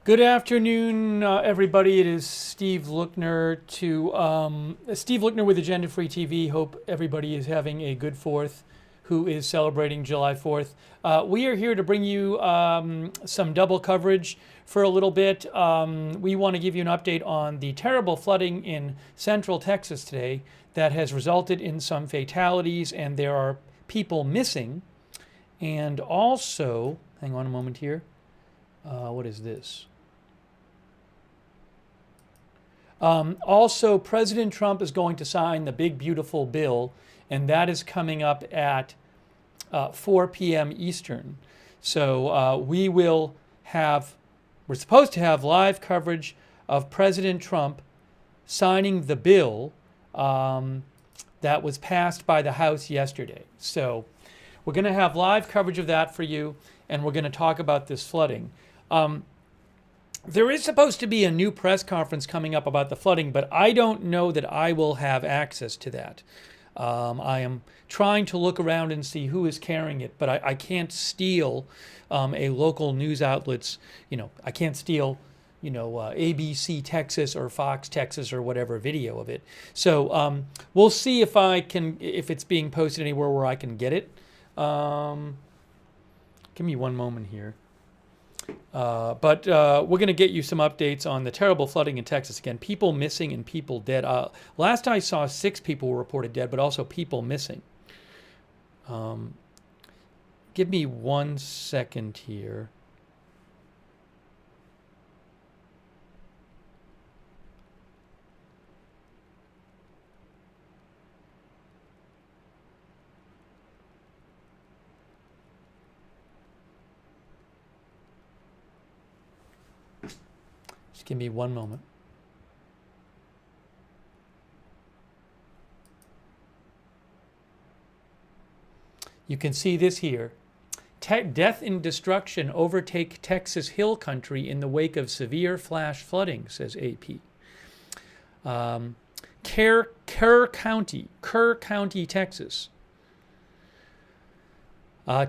Good afternoon, everybody. It is Steve Lookner Steve Lookner with Agenda Free TV. Hope everybody is having a good 4th who is celebrating July 4th. We are here to bring you some double coverage for a little bit. We want to give you an update on the terrible flooding in central Texas today that has resulted in some fatalities, and there are people missing. And also, hang on a moment here. What is this? Also, President Trump is going to sign the big, beautiful bill, and that is coming up at 4 p.m. Eastern. So we're supposed to have live coverage of President Trump signing the bill that was passed by the House yesterday. So we're going to have live coverage of that for you, and we're going to talk about this flooding. There is supposed to be a new press conference coming up about the flooding, but I don't know that I will have access to that. I am trying to look around and see who is carrying it, but I can't steal a local news outlet's, I can't steal, ABC Texas or Fox Texas or whatever video of it. So we'll see if it's being posted anywhere where I can get it. Give me one moment here. But we're going to get you some updates on the terrible flooding in Texas. Again, people missing and people dead. Last I saw, 6 people were reported dead, but also people missing. Give me 1 second here. Just give me 1 moment. You can see this here. Death and destruction overtake Texas hill country in the wake of severe flash flooding, says AP. Kerr County, Texas.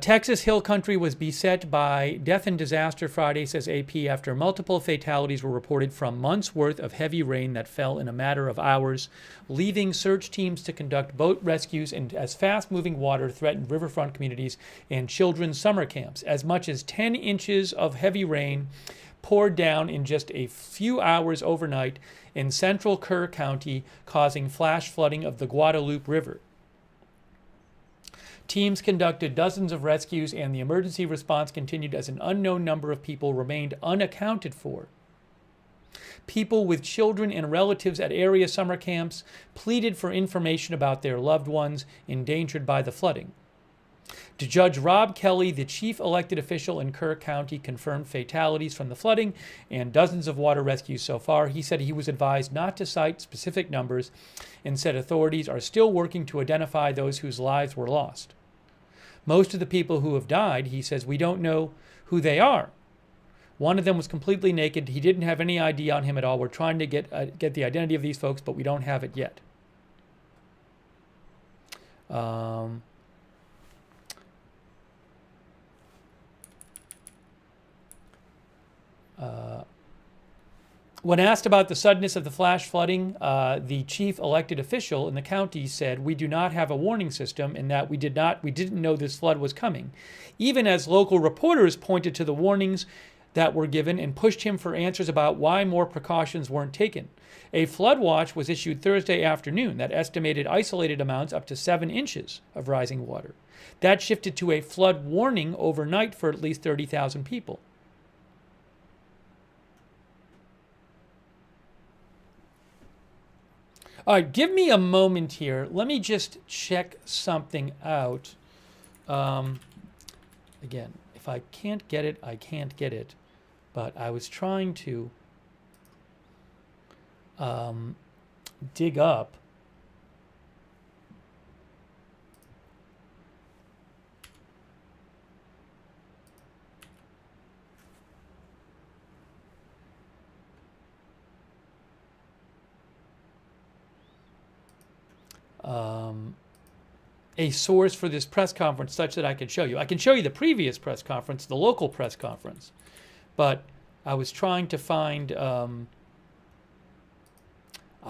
Texas hill country was beset by death and disaster Friday, says AP, after multiple fatalities were reported from months' worth of heavy rain that fell in a matter of hours, leaving search teams to conduct boat rescues as fast-moving water threatened riverfront communities and children's summer camps. As much as 10 inches of heavy rain poured down in just a few hours overnight in central Kerr County, causing flash flooding of the Guadalupe River. Teams conducted dozens of rescues, and the emergency response continued as an unknown number of people remained unaccounted for. People with children and relatives at area summer camps pleaded for information about their loved ones endangered by the flooding. Judge Rob Kelly, the chief elected official in Kerr County, confirmed fatalities from the flooding and dozens of water rescues so far. He said he was advised not to cite specific numbers and said authorities are still working to identify those whose lives were lost. Most of the people who have died, he says, we don't know who they are. One of them was completely naked. He didn't have any ID on him at all. We're trying to get the identity of these folks, but we don't have it yet. When asked about the suddenness of the flash flooding, the chief elected official in the county said, "We do not have a warning system, and that we didn't know this flood was coming," even as local reporters pointed to the warnings that were given and pushed him for answers about why more precautions weren't taken. A flood watch was issued Thursday afternoon that estimated isolated amounts up to 7 inches of rising water. That shifted to a flood warning overnight for at least 30,000 people. All right, give me a moment here. Let me just check something out. Again, if I can't get it, I can't get it. But I was trying to dig up a source for this press conference such that I could show you. I can show you the previous press conference, the local press conference, but I was trying to find a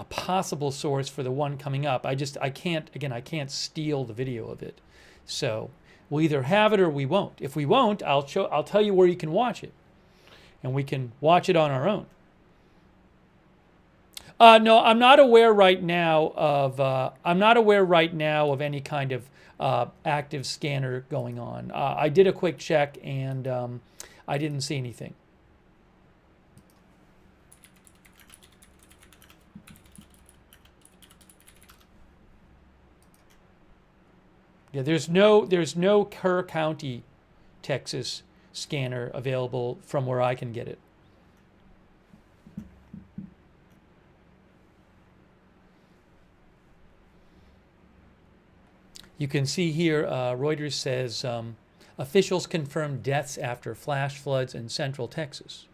possible source for the one coming up. I can't steal the video of it. So we'll either have it or we won't. If we won't, I'll tell you where you can watch it, and we can watch it on our own. No, I'm not aware right now of any kind of active scanner going on. I did a quick check, and I didn't see anything. Yeah, there's no Kerr County, Texas scanner available from where I can get it. You can see here, Reuters says officials confirmed deaths after flash floods in central Texas.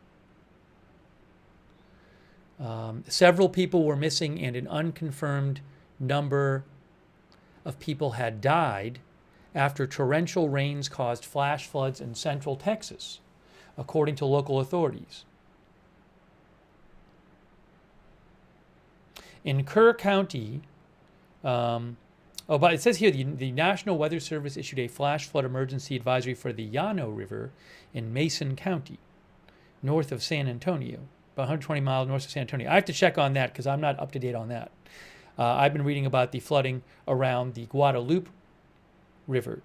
Several people were missing, and an unconfirmed number of people had died after torrential rains caused flash floods in central Texas, according to local authorities. In Kerr County, but it says here the National Weather Service issued a flash flood emergency advisory for the Llano River in Mason County, north of San Antonio, about 120 miles north of San Antonio. I have to check on that because I'm not up to date on that. I've been reading about the flooding around the Guadalupe River.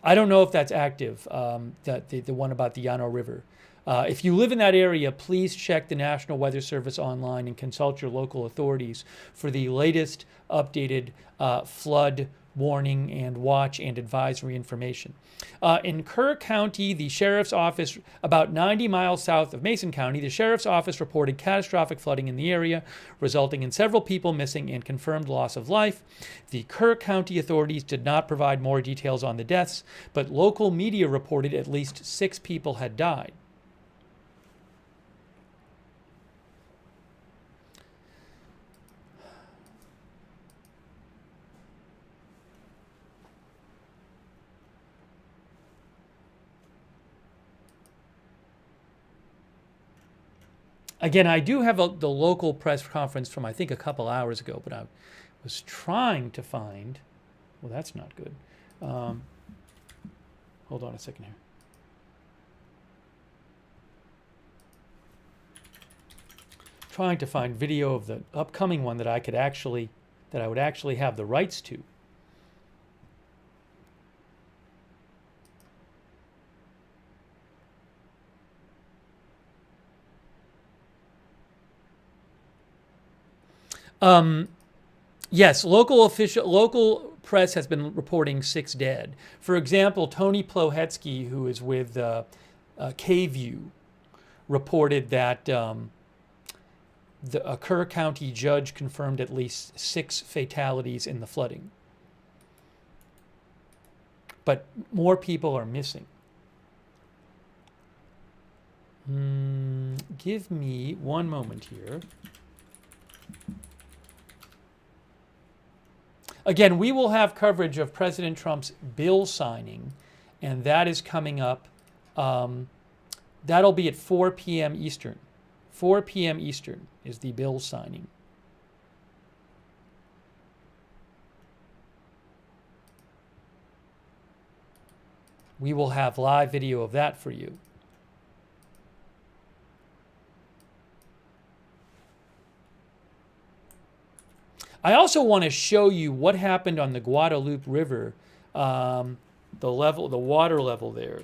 I don't know if that's active, the one about the Llano River. If you live in that area, please check the National Weather Service online and consult your local authorities for the latest updated flood warning and watch and advisory information. In Kerr County, the sheriff's office, about 90 miles south of Mason County, the sheriff's office reported catastrophic flooding in the area, resulting in several people missing and confirmed loss of life. The Kerr County authorities did not provide more details on the deaths, but local media reported at least 6 people had died. Again, I do have the local press conference from, I think, a couple hours ago, but I was trying to find, well, that's not good. Hold on a second here. Trying to find video of the upcoming one that I would actually have the rights to. Yes, local press has been reporting 6 dead. For example, Tony Plohetsky, who is with K-View, reported that a Kerr County judge confirmed at least 6 fatalities in the flooding. But more people are missing. Give me one moment here. Again, we will have coverage of President Trump's bill signing, and that is coming up. That'll be at 4 p.m. Eastern. 4 p.m. Eastern is the bill signing. We will have live video of that for you. I also want to show you what happened on the Guadalupe River, the water level there.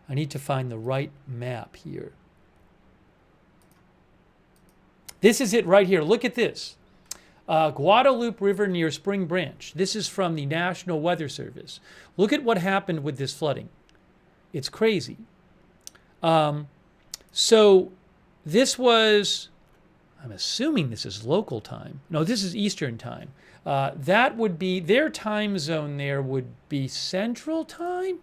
I need to find the right map here. This is it right here. Look at this. Guadalupe River near Spring Branch. This is from the National Weather Service. Look at what happened with this flooding. It's crazy. So this was, I'm assuming this is local time. No, this is Eastern time. That would be, their time zone there would be Central time?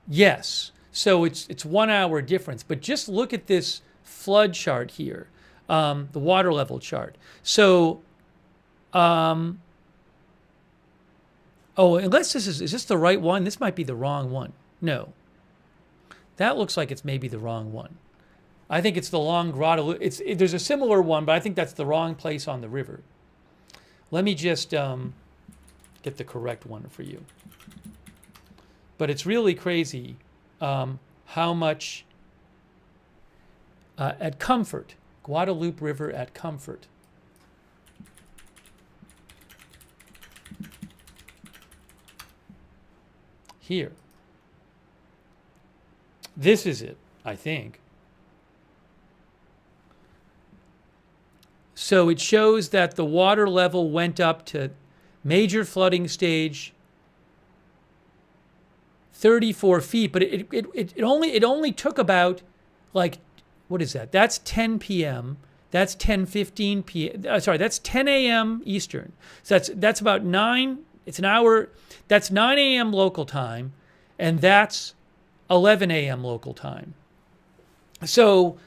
Yes. So it's 1 hour difference. But just look at this flood chart here, the water level chart. So, oh, unless is this the right one? This might be the wrong one. No. That looks like it's maybe the wrong one. I think it's the long Guadalupe. There's a similar one, but I think that's the wrong place on the river. Let me just get the correct one for you. But it's really crazy how much at Comfort, Guadalupe River at Comfort. Here. This is it, I think. So it shows that the water level went up to major flooding stage 34 feet, but it only took about, like, what is that? That's 10 p.m. That's 10:15 p.m. Sorry, that's 10 a.m. Eastern. So that's about 9. It's an hour. That's 9 a.m. local time, and that's 11 a.m. local time. So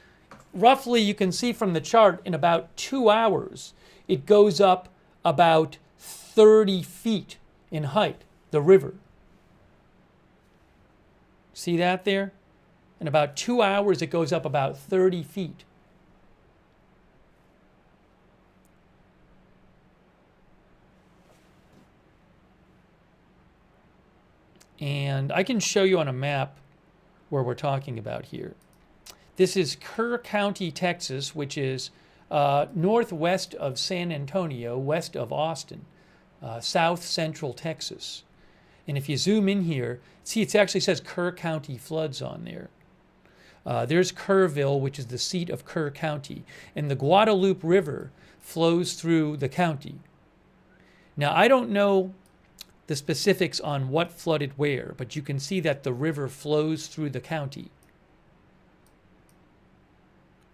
roughly, you can see from the chart, in about 2 hours, it goes up about 30 feet in height, the river. See that there? In about 2 hours, it goes up about 30 feet. And I can show you on a map where we're talking about here. This is Kerr County, Texas, which is northwest of San Antonio, west of Austin, south central Texas. And if you zoom in here, see, it actually says Kerr County floods on there. There's Kerrville, which is the seat of Kerr County. And the Guadalupe River flows through the county. Now, I don't know the specifics on what flooded where, but you can see that the river flows through the county.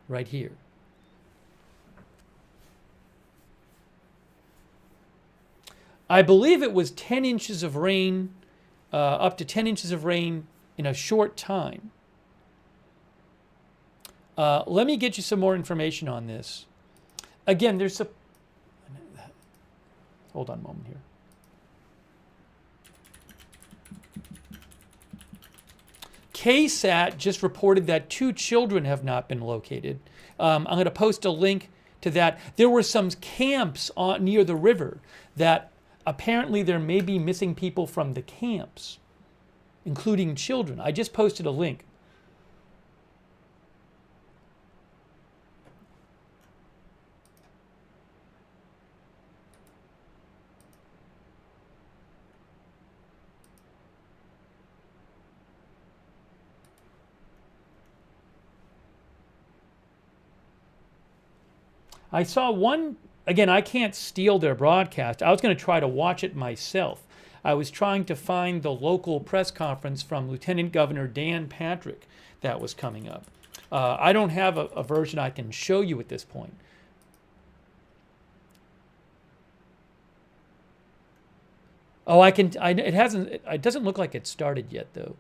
Right here. I believe it was 10 inches of rain, up to 10 inches of rain in a short time. Let me get you some more information on this. Again, there's a... Hold on a moment here. KSAT just reported that 2 children have not been located. I'm going to post a link to that. There were some camps near the river that apparently there may be missing people from the camps, including children. I just posted a link. I saw one, again, I can't steal their broadcast. I was going to try to watch it myself. I was trying to find the local press conference from Lieutenant Governor Dan Patrick that was coming up. I don't have a version I can show you at this point. Oh, I can, it hasn't, it doesn't look like it started yet, though.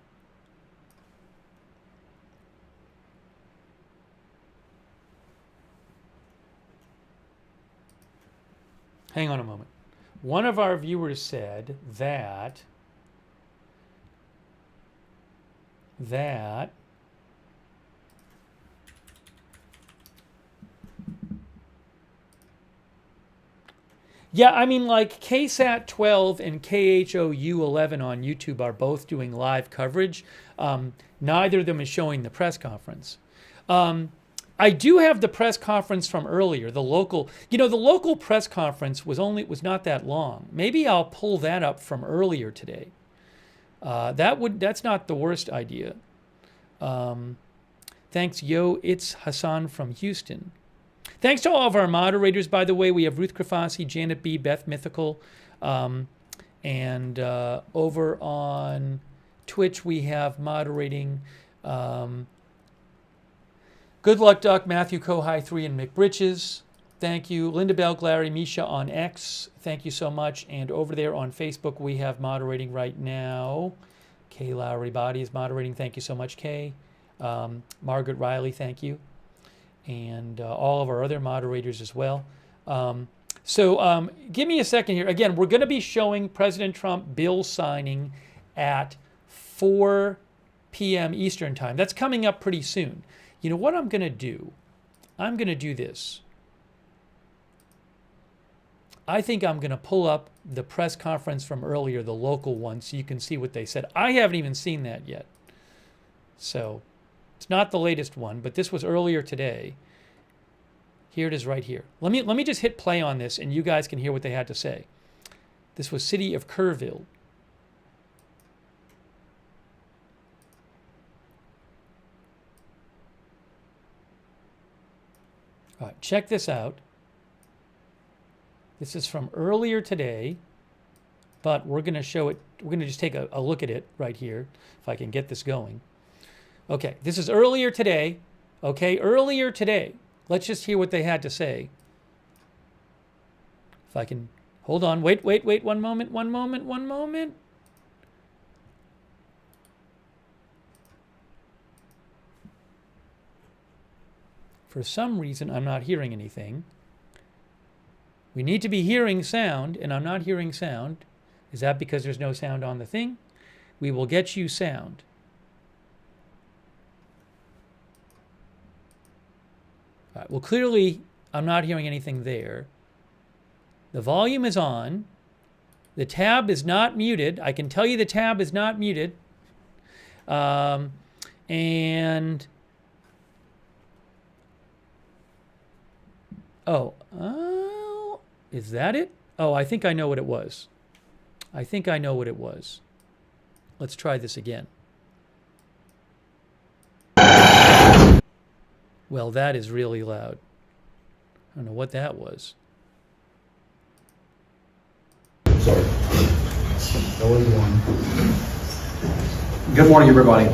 Hang on a moment. One of our viewers said that yeah, I mean, like KSAT 12 and KHOU 11 on YouTube are both doing live coverage. Neither of them is showing the press conference. I do have the press conference from earlier, the local, the local press conference was not that long. Maybe I'll pull that up from earlier today. That's not the worst idea. Thanks, yo, it's Hassan from Houston. Thanks to all of our moderators, by the way. We have Ruth Krafasi, Janet B., Beth Mythical, and over on Twitch we have moderating Good Luck Duck, Matthew Kohai 3, and Mick Britches. Thank you. Linda Bell, Glary, Misha on X. Thank you so much. And over there on Facebook, we have moderating right now Kay Lowry Body is moderating. Thank you so much, Kay. Margaret Riley, thank you. And all of our other moderators as well. So give me a second here. Again, we're going to be showing President Trump bill signing at 4 p.m. Eastern time. That's coming up pretty soon. You know what I'm going to do? I'm going to do this. I think I'm going to pull up the press conference from earlier, the local one, so you can see what they said. I haven't even seen that yet. So it's not the latest one, but this was earlier today. Here it is right here. Let me just hit play on this and you guys can hear what they had to say. This was City of Kerrville. All right, check this out. This is from earlier today, but we're going to show it. We're going to just take a look at it right here, if I can get this going. Okay, this is earlier today. Okay, earlier today. Let's just hear what they had to say. If I can, hold on, wait, one moment. For some reason, I'm not hearing anything. We need to be hearing sound, and I'm not hearing sound. Is that because there's no sound on the thing? We will get you sound. All right, well, clearly, I'm not hearing anything there. The volume is on. The tab is not muted. I can tell you the tab is not muted. Is that it? Oh, I think I know what it was. Let's try this again. Well, that is really loud. I don't know what that was. Sorry. Good morning, everybody.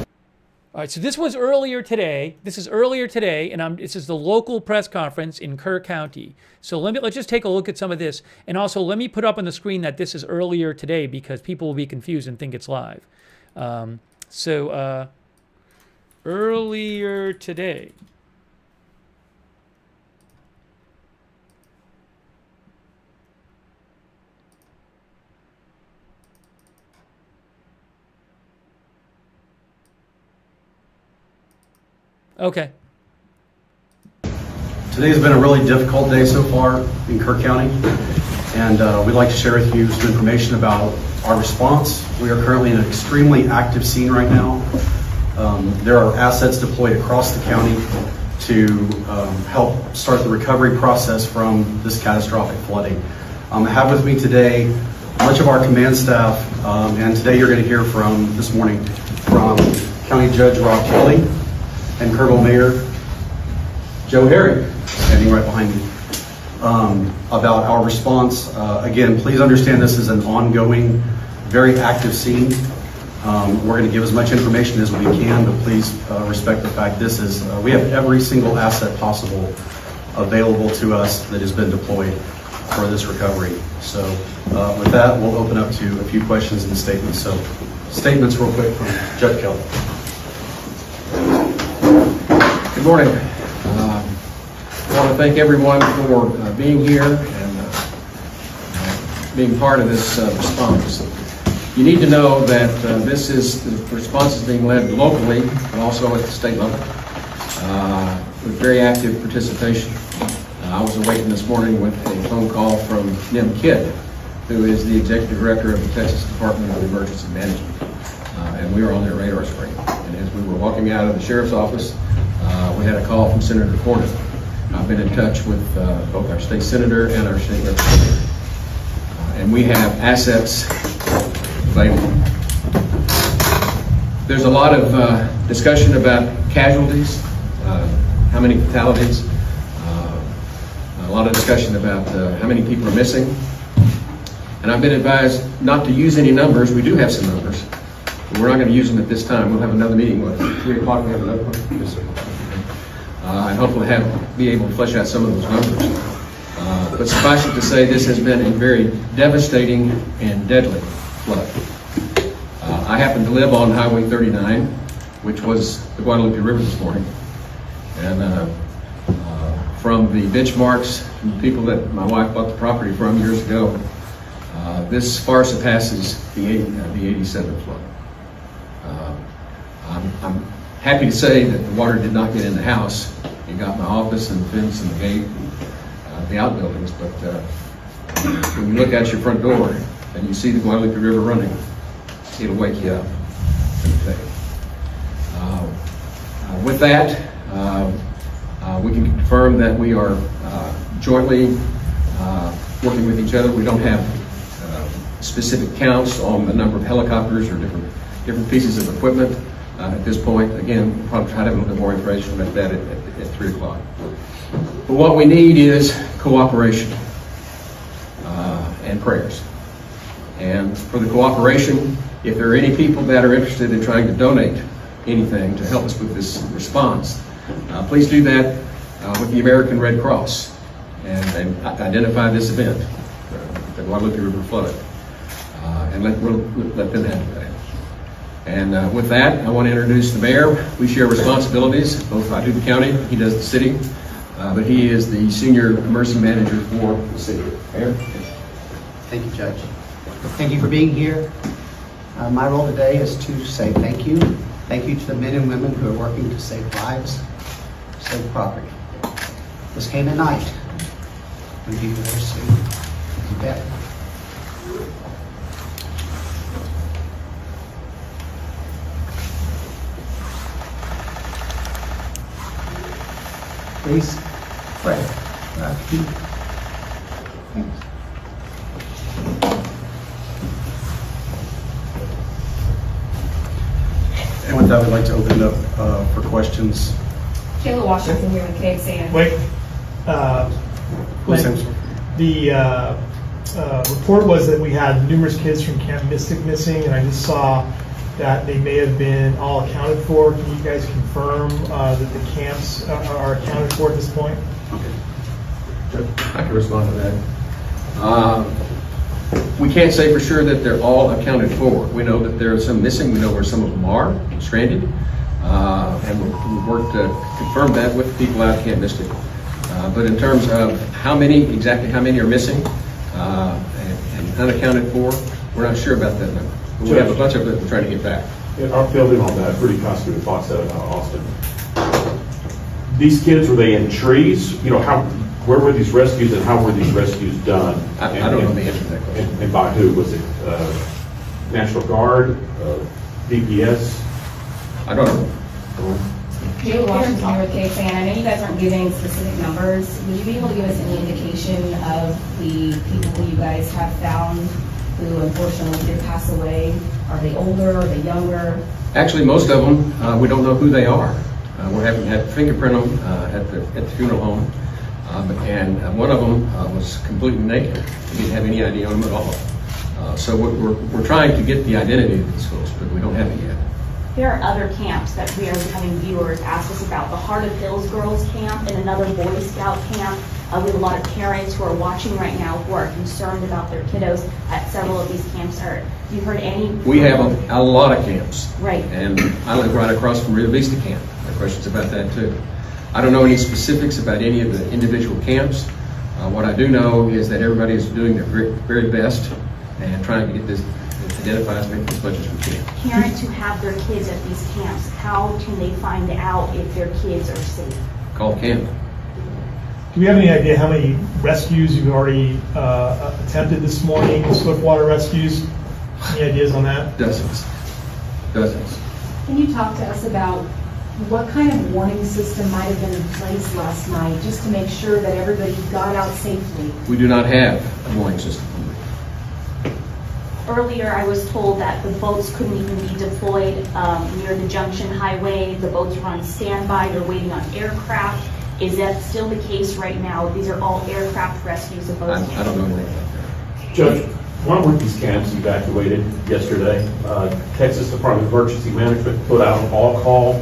All right, so this was earlier today. This is and this is the local press conference in Kerr County. So let's just take a look at some of this, and also let me put up on the screen that this is earlier today because people will be confused and think it's live. Earlier today. Okay. Today has been a really difficult day so far in Kerr County, and we'd like to share with you some information about our response. We are currently in an extremely active scene right now. There are assets deployed across the county to help start the recovery process from this catastrophic flooding. I have with me today much of our command staff, and today you're going to hear this morning from County Judge Rob Kelly and Kerrville Mayor Joe Harry, standing right behind me, about our response. Again, please understand this is an ongoing, very active scene. We're going to give as much information as we can, but please respect the fact we have every single asset possible available to us that has been deployed for this recovery. So with that, we'll open up to a few questions and statements. So statements real quick from Judge Kelly. Good morning. I want to thank everyone for being here and being part of this response. You need to know that the response is being led locally, but also at the state level, with very active participation. I was awakened this morning with a phone call from Nim Kidd, who is the Executive Director of the Texas Department of Emergency Management, and we were on their radar screen. And as we were walking out of the Sheriff's Office, we had a call from Senator Cornyn. I've been in touch with both our state senator and our state representative. And we have assets available. There's a lot of discussion about casualties, how many fatalities, a lot of discussion about how many people are missing. And I've been advised not to use any numbers. We do have some numbers. We're not going to use them at this time. We'll have another meeting. 3 o'clock we have another one? Yes, sir. And hopefully be able to flesh out some of those numbers. But suffice it to say, this has been a very devastating and deadly flood. I happen to live on Highway 39, which was the Guadalupe River this morning. And from the benchmarks from the people that my wife bought the property from years ago, this far surpasses the 87 flood. I'm happy to say that the water did not get in the house. It got my office and the fence and the gate and the outbuildings, but when you look out your front door and you see the Guadalupe River running, it'll wake you up. With that, we can confirm that we are jointly working with each other. We don't have specific counts on the number of helicopters or different pieces of equipment at this point. Again, we'll probably try to have a little bit more information about that at 3 o'clock. But what we need is cooperation and prayers. And for the cooperation, if there are any people that are interested in trying to donate anything to help us with this response, please do that with the American Red Cross and identify this event, the Guadalupe River flood, and we'll let them handle that. And with that, I want to introduce the mayor. We share responsibilities, both I do the county, he does the city, but he is the senior emergency manager for the city. Mayor? Thank you, Judge. Thank you for being here. My role today is to say thank you. Thank you to the men and women who are working to save lives, save property. This came at night when people were asleep in bed. Please pray. Thanks. And with that, we'd like to open it up for questions. Kayla Washington here with KXAN. Wait. The report was that we had numerous kids from Camp Mystic missing, and I just saw that they may have been all accounted for. Can you guys confirm that the camps are accounted for at this point? Okay. I can respond to that. We can't say for sure that they're all accounted for. We know that there are some missing. We know where some of them are stranded, and we've worked to confirm that with the people out at Camp Mystic. But in terms of exactly how many are missing and unaccounted for, we're not sure about that number. But we have a bunch of it we're trying to get back. Our building on that, Pretty Prosecutor Fox said about Austin. These kids, were they in trees? You know, where were these rescues and how were these rescues done? I don't know the answer to that question. And by who? Was it National Guard, DPS? I don't know. Kayla Washington here with KXAN. I know you guys aren't giving specific numbers. Would you be able to give us any indication of the people who you guys have found who unfortunately did pass away? Are they older? Are they younger? Actually, most of them, we don't know who they are. We're having to fingerprint them at the funeral home. And one of them was completely naked. We didn't have any idea on them at all. So we're trying to get the identity of these folks, but we don't have it yet. There are other camps that we are having viewers ask us about. The Heart of Hills Girls Camp and another Boy Scout camp. We have a lot of parents who are watching right now who are concerned about their kiddos at several of these camps. Have you heard any? We have a lot of camps. Right. And I live right across from Rio Vista Camp. There are questions about that too. I don't know any specifics about any of the individual camps. What I do know is that everybody is doing their very best and trying to get this identified as much as we can. Parents who have their kids at these camps, how can they find out if their kids are safe? Call camp. Do we have any idea how many rescues you've already attempted this morning, swiftwater rescues? Any ideas on that? Dozens. Can you talk to us about what kind of warning system might have been in place last night just to make sure that everybody got out safely? We do not have a warning system. Earlier, I was told that the boats couldn't even be deployed near the Junction Highway. The boats were on standby. They're waiting on aircraft. Is that still the case right now? These are all aircraft rescues of boats. I don't know anything about that. Judge, why weren't these camps evacuated yesterday? Texas Department of Emergency Management put out an all-call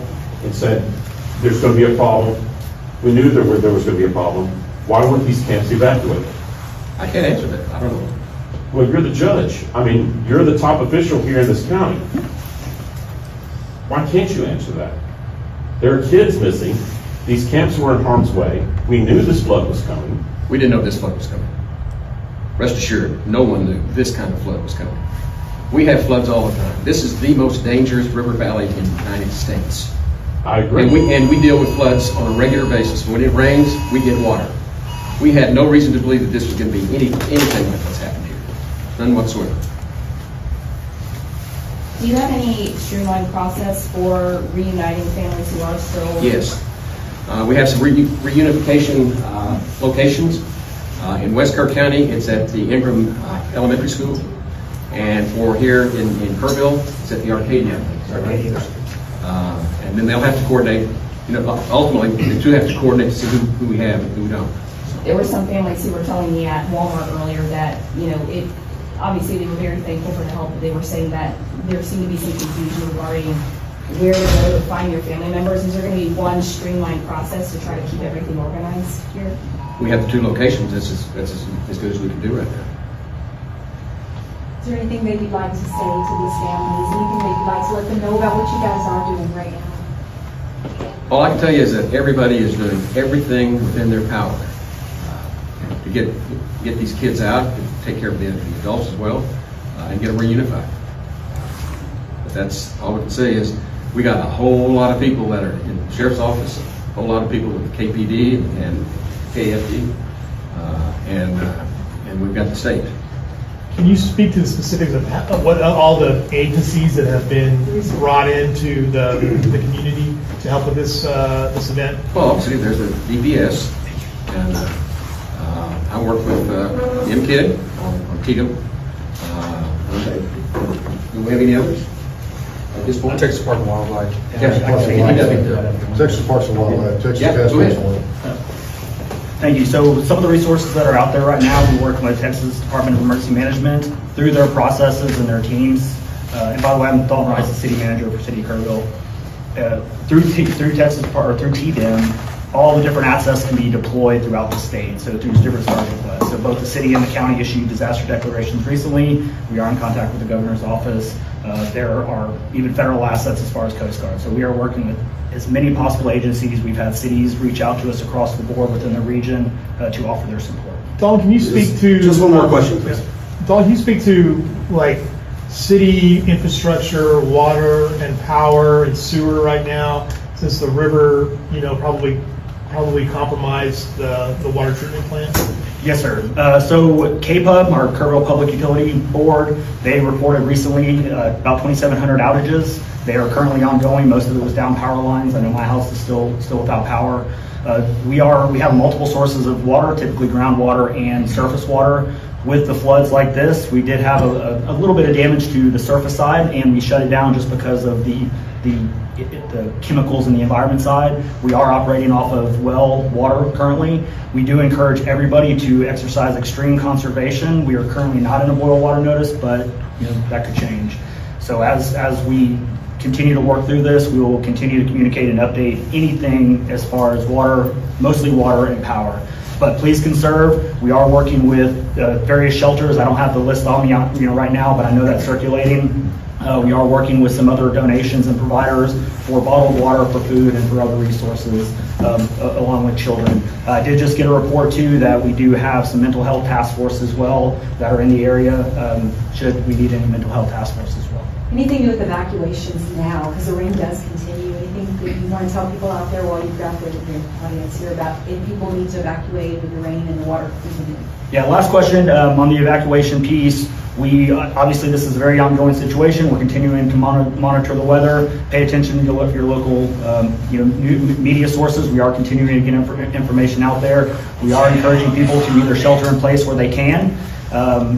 and said there's going to be a problem. We knew there was going to be a problem. Why weren't these camps evacuated? I can't answer that. I don't know. Well, you're the judge. I mean, you're the top official here in this county. Why can't you answer that? There are kids missing. These camps were in harm's way. We knew this flood was coming. We didn't know this flood was coming. Rest assured, no one knew this kind of flood was coming. We have floods all the time. This is the most dangerous river valley in the United States. I agree. And we deal with floods on a regular basis. When it rains, we get water. We had no reason to believe that this was going to be anything like what's happened here. None whatsoever. Do you have any streamlined process for reuniting families who are still? Yes. We have some reunification locations. In West Kerr County, it's at the Ingram Elementary School. And for here in Kerrville, it's at the Arcadia. And then they'll have to coordinate, ultimately, they do have to coordinate to see who we have and who we don't. There were some families who were telling me at Walmart earlier that, obviously they were very thankful for the help, but they were saying that there seemed to be some confusion regarding where to go to find your family members. Is there going to be one streamlined process to try to keep everything organized here? We have the 2 locations. That's as good as we can do right now. Is there anything that you'd like to say to these families? Anything that you'd like to let them know about what you guys are doing right now? All I can tell you is that everybody is doing everything within their power to get these kids out, to take care of the adults as well, and get them reunified. But that's all we can say is we got a whole lot of people that are in the sheriff's office, a whole lot of people with the KPD and KFD, and we've got the state. Can you speak to the specifics of what all the agencies that have been brought into the community to help with this event? Well, obviously there's the DPS, and I work with MKID on TDM. Do we have any others at this point? Texas Parks and Wildlife. Texas Parks and Wildlife. Texas go ahead. Thank you. So some of the resources that are out there right now, we're working with Texas Department of Emergency Management through their processes and their teams. And by the way, I'm Dalton Rice, the city manager for City of Kerrville. Through TDM, all the different assets can be deployed throughout the state. So through different sergeant floods. So both the city and the county issued disaster declarations recently. We are in contact with the governor's office. There are even federal assets as far as Coast Guard. So we are working with as many possible agencies. We've had cities reach out to us across the board within the region to offer their support. Dawn, can you speak to... Just one more question, please. Dawn, can you speak to, city infrastructure, water and power and sewer right now, since the river, probably compromised the water treatment plant? Yes, sir. So KPUB, our Kerrville Public Utility Board, they reported recently about 2,700 outages. They are currently ongoing. Most of it was down power lines. I know my house is still without power. We have multiple sources of water, typically groundwater and surface water. With the floods like this, we did have a little bit of damage to the surface side, and we shut it down just because of the chemicals in the environment side. We are operating off of well water currently. We do encourage everybody to exercise extreme conservation. We are currently not in a boil water notice, but that could change. So as we continue to work through this, we will continue to communicate and update anything as far as water, mostly water and power. But please conserve. We are working with various shelters. I don't have the list on me right now, but I know that's circulating. We are working with some other donations and providers for bottled water, for food, and for other resources, along with children. I did just get a report too that we do have some mental health task force as well that are in the area, should we need any mental health task force as well. Anything to do with evacuations now, because the rain does continue? Anything that you want to tell people out there while you've got the audience here about if people need to evacuate with the rain and the water continuing? Yeah, last question on the evacuation piece. We obviously, this is a very ongoing situation. We're continuing to monitor the weather, pay attention to your local new media sources. We are continuing to get information out there. We are encouraging people to either shelter in place where they can.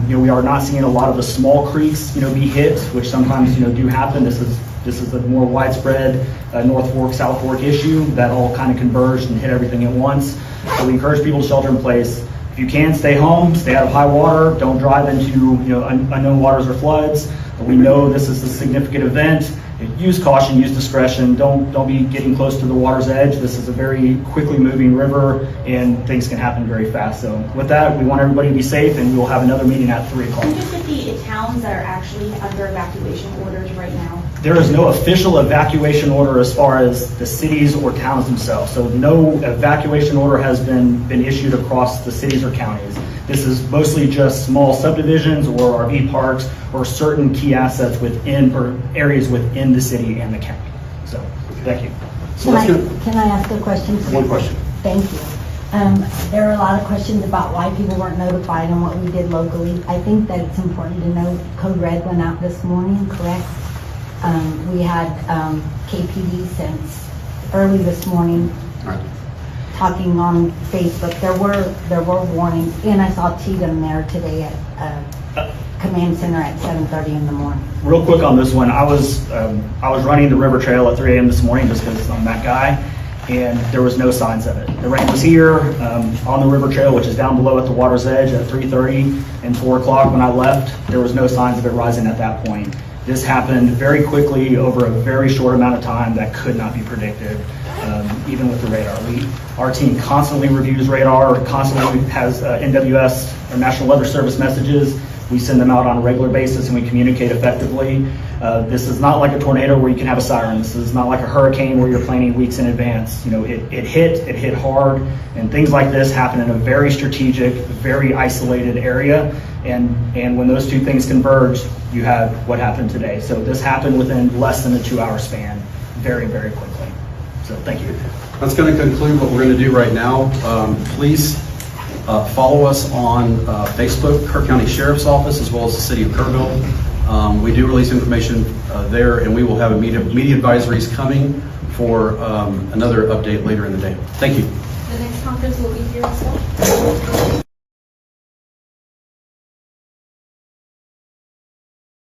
We are not seeing a lot of the small creeks be hit, which sometimes do happen. This is a more widespread North Fork, South Fork issue that all kind of converged and hit everything at once. So we encourage people to shelter in place. If you can, stay home, stay out of high water, don't drive into unknown waters or floods. We know this is a significant event. use caution, use discretion. Don't be getting close to the water's edge. This is a very quickly moving river, and things can happen very fast. So with that, we want everybody to be safe, and we will have another meeting at 3 o'clock. And just at the towns that are actually under evacuation orders right now. There is no official evacuation order as far as the cities or towns themselves. So no evacuation order has been issued across the cities or counties. This is mostly just small subdivisions or RV parks or certain key assets within or areas within the city and the county. So, thank you. So let's go. Can I ask a question? One question. Thank you. There are a lot of questions about why people weren't notified and what we did locally. I think that it's important to know Code Red went out this morning, correct? We had KPD since early this morning talking on Facebook. There were warnings, and I saw Cheatham there today at Command Center at 7:30 in the morning. Real quick on this one, I was running the river trail at 3 a.m. this morning just because I'm that guy, and there was no signs of it. The rain was here on the river trail, which is down below at the water's edge at 3:30 and 4 o'clock when I left. There was no signs of it rising at that point. This happened very quickly over a very short amount of time that could not be predicted, even with the radar. Our team constantly reviews radar, constantly has NWS, or National Weather Service messages. We send them out on a regular basis and we communicate effectively. This is not like a tornado where you can have a siren. This is not like a hurricane where you're planning weeks in advance. You know, it hit hard, and things like this happen in a very strategic, very isolated area. And when those two things converge, you have what happened today. So this happened within less than a 2-hour span, very, very quickly. So thank you. That's going to conclude what we're going to do right now. Please follow us on Facebook, Kerr County Sheriff's Office, as well as the City of Kerrville. We do release information there, and we will have media advisories coming for another update later in the day. Thank you. The next conference will be here as well.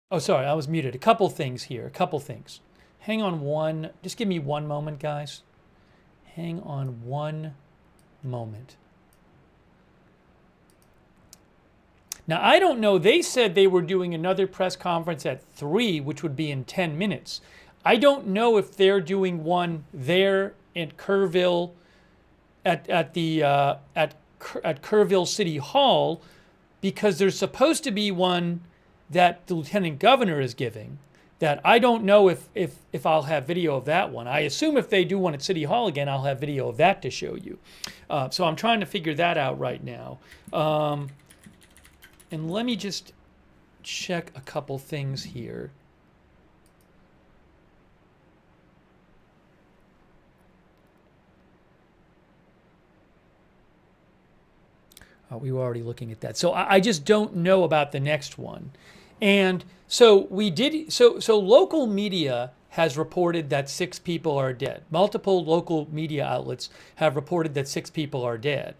Oh, sorry, I was muted. A couple things here, a couple things. Hang on just give me one moment, guys. Hang on one moment. Now, I don't know, they said they were doing another press conference at 3, which would be in 10 minutes. I don't know if they're doing one there in Kerrville at Kerrville City Hall, because there's supposed to be one that the Lieutenant Governor is giving, that I don't know if I'll have video of that one. I assume if they do one at City Hall again, I'll have video of that to show you. So I'm trying to figure that out right now. And let me just check a couple things here. We were already looking at that. So I just don't know about the next one. And so so local media has reported that 6 people are dead. Multiple local media outlets have reported that 6 people are dead.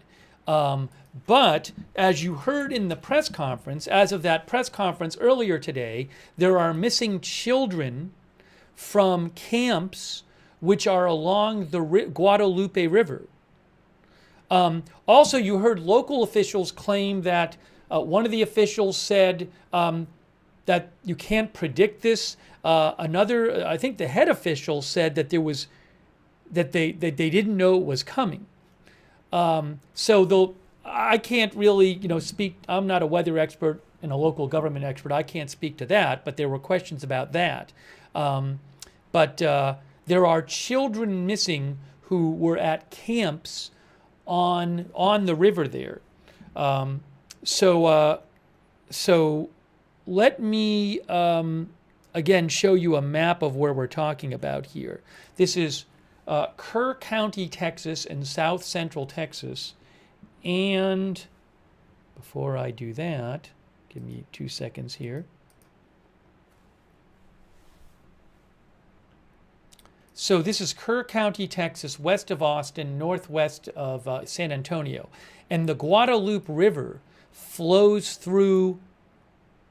But as you heard in the press conference, as of that press conference earlier today, there are missing children from camps which are along the Guadalupe River. Also, you heard local officials claim that one of the officials said that you can't predict this. Another, I think the head official said that they didn't know it was coming. So I can't really, speak. I'm not a weather expert and a local government expert. I can't speak to that, but there were questions about that. But there are children missing who were at camps on the river there. So let me again show you a map of where we're talking about here. This is Kerr County, Texas, and South Central Texas. And before I do that, give me 2 seconds here. So this is Kerr County, Texas, west of Austin, northwest of San Antonio. And the Guadalupe River flows through,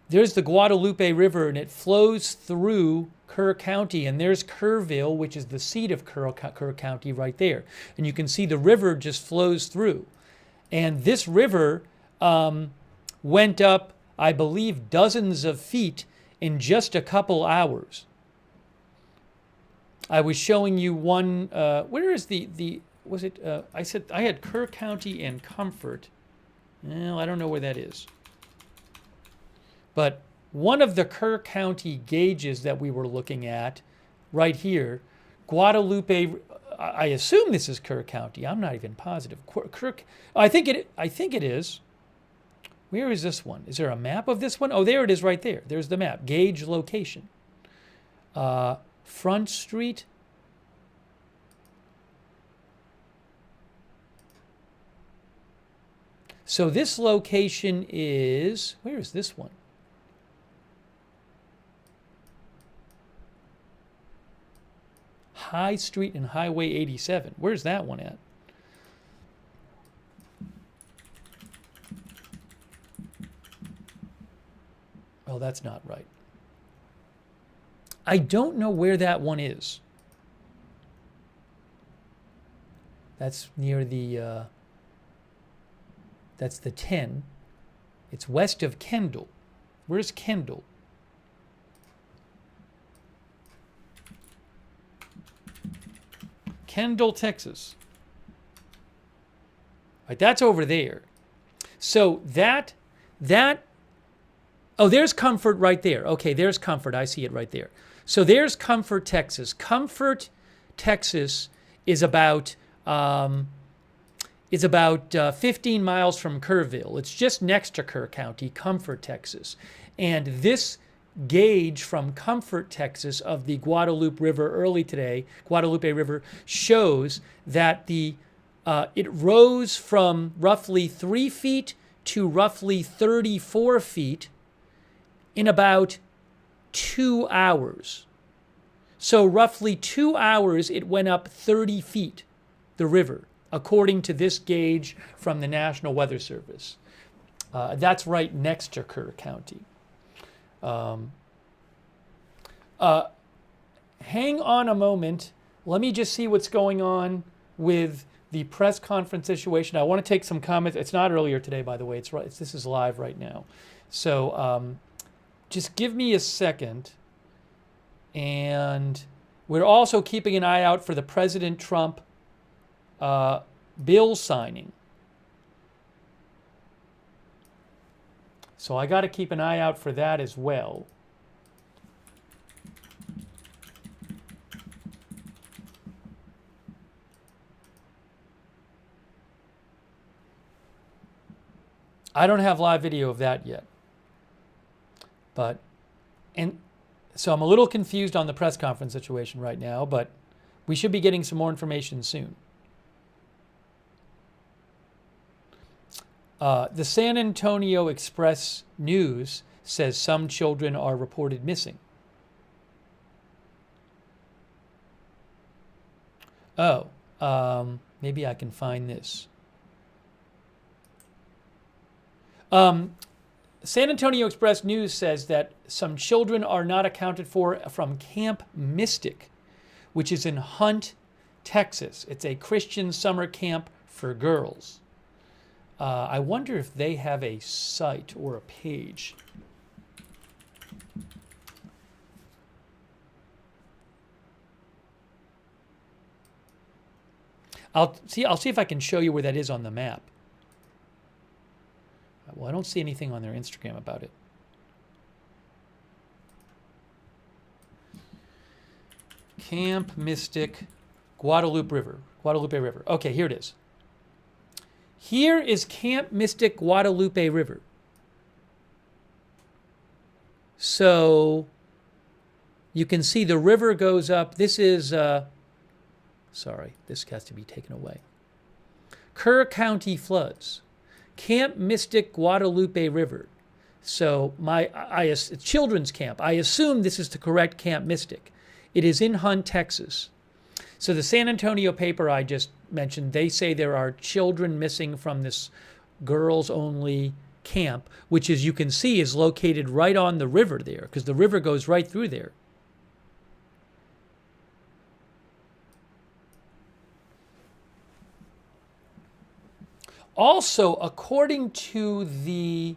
there's the Guadalupe River, and it flows through Kerr County. And there's Kerrville, which is the seat of Kerr County right there. And you can see the river just flows through. And this river went up, I believe, dozens of feet in just a couple hours. I was showing you one, where is was it, I said I had Kerr County and Comfort. Well, I don't know where that is. But one of the Kerr County gauges that we were looking at right here, Guadalupe, I assume this is Kerr County. I'm not even positive. I think it is. Where is this one? Is there a map of this one? Oh, there it is right there. There's the map. Gauge location. Front Street. So this location is, where is this one? High Street and Highway 87. Where's that one at? Well, that's not right. I don't know where that one is. That's near the, that's the 10. It's west of Kendall. Where's Kendall? Kendall, Texas. Right, that's over there. So that, oh, there's Comfort right there. Okay, there's Comfort. I see it right there. So there's Comfort, Texas. Comfort, Texas is about 15 miles from Kerrville. It's just next to Kerr County, Comfort, Texas. And this gauge from Comfort, Texas, of the Guadalupe River early today, Guadalupe River, shows that it rose from roughly 3 feet to roughly 34 feet in about 2 hours. So roughly 2 hours, it went up 30 feet, the river, according to this gauge from the National Weather Service. That's right next to Kerr County. Hang on a moment. Let me just see what's going on with the press conference situation. I want to take some comments. It's not earlier today, by the way. This is live right now. So just give me a second. And we're also keeping an eye out for the President Trump bill signing. So I got to keep an eye out for that as well. I don't have live video of that yet. So I'm a little confused on the press conference situation right now, but we should be getting some more information soon. The San Antonio Express News says some children are reported missing. Oh, maybe I can find this. San Antonio Express News says that some children are not accounted for from Camp Mystic, which is in Hunt, Texas. It's a Christian summer camp for girls. I wonder if they have a site or a page. I'll see if I can show you where that is on the map. Well, I don't see anything on their Instagram about it. Camp Mystic, Guadalupe River. Okay, here it is. Here is Camp Mystic, Guadalupe River. So you can see the river goes up. This is, sorry, this has to be taken away. Kerr County floods. Camp Mystic, Guadalupe River. So it's children's camp. I assume this is the correct Camp Mystic. It is in Hunt, Texas. So the San Antonio paper I just mentioned, they say there are children missing from this girls-only camp, which, as you can see, is located right on the river there, because the river goes right through there. Also, according to the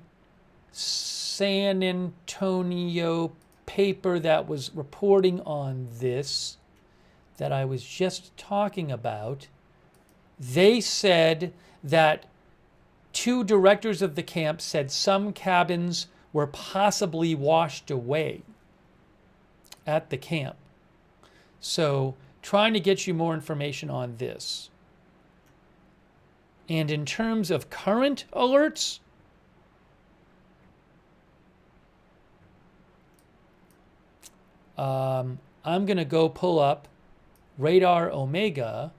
San Antonio paper that was reporting on this, that I was just talking about, they said that 2 directors of the camp said some cabins were possibly washed away at the camp. So trying to get you more information on this. And in terms of current alerts, I'm going to go pull up Radar Omega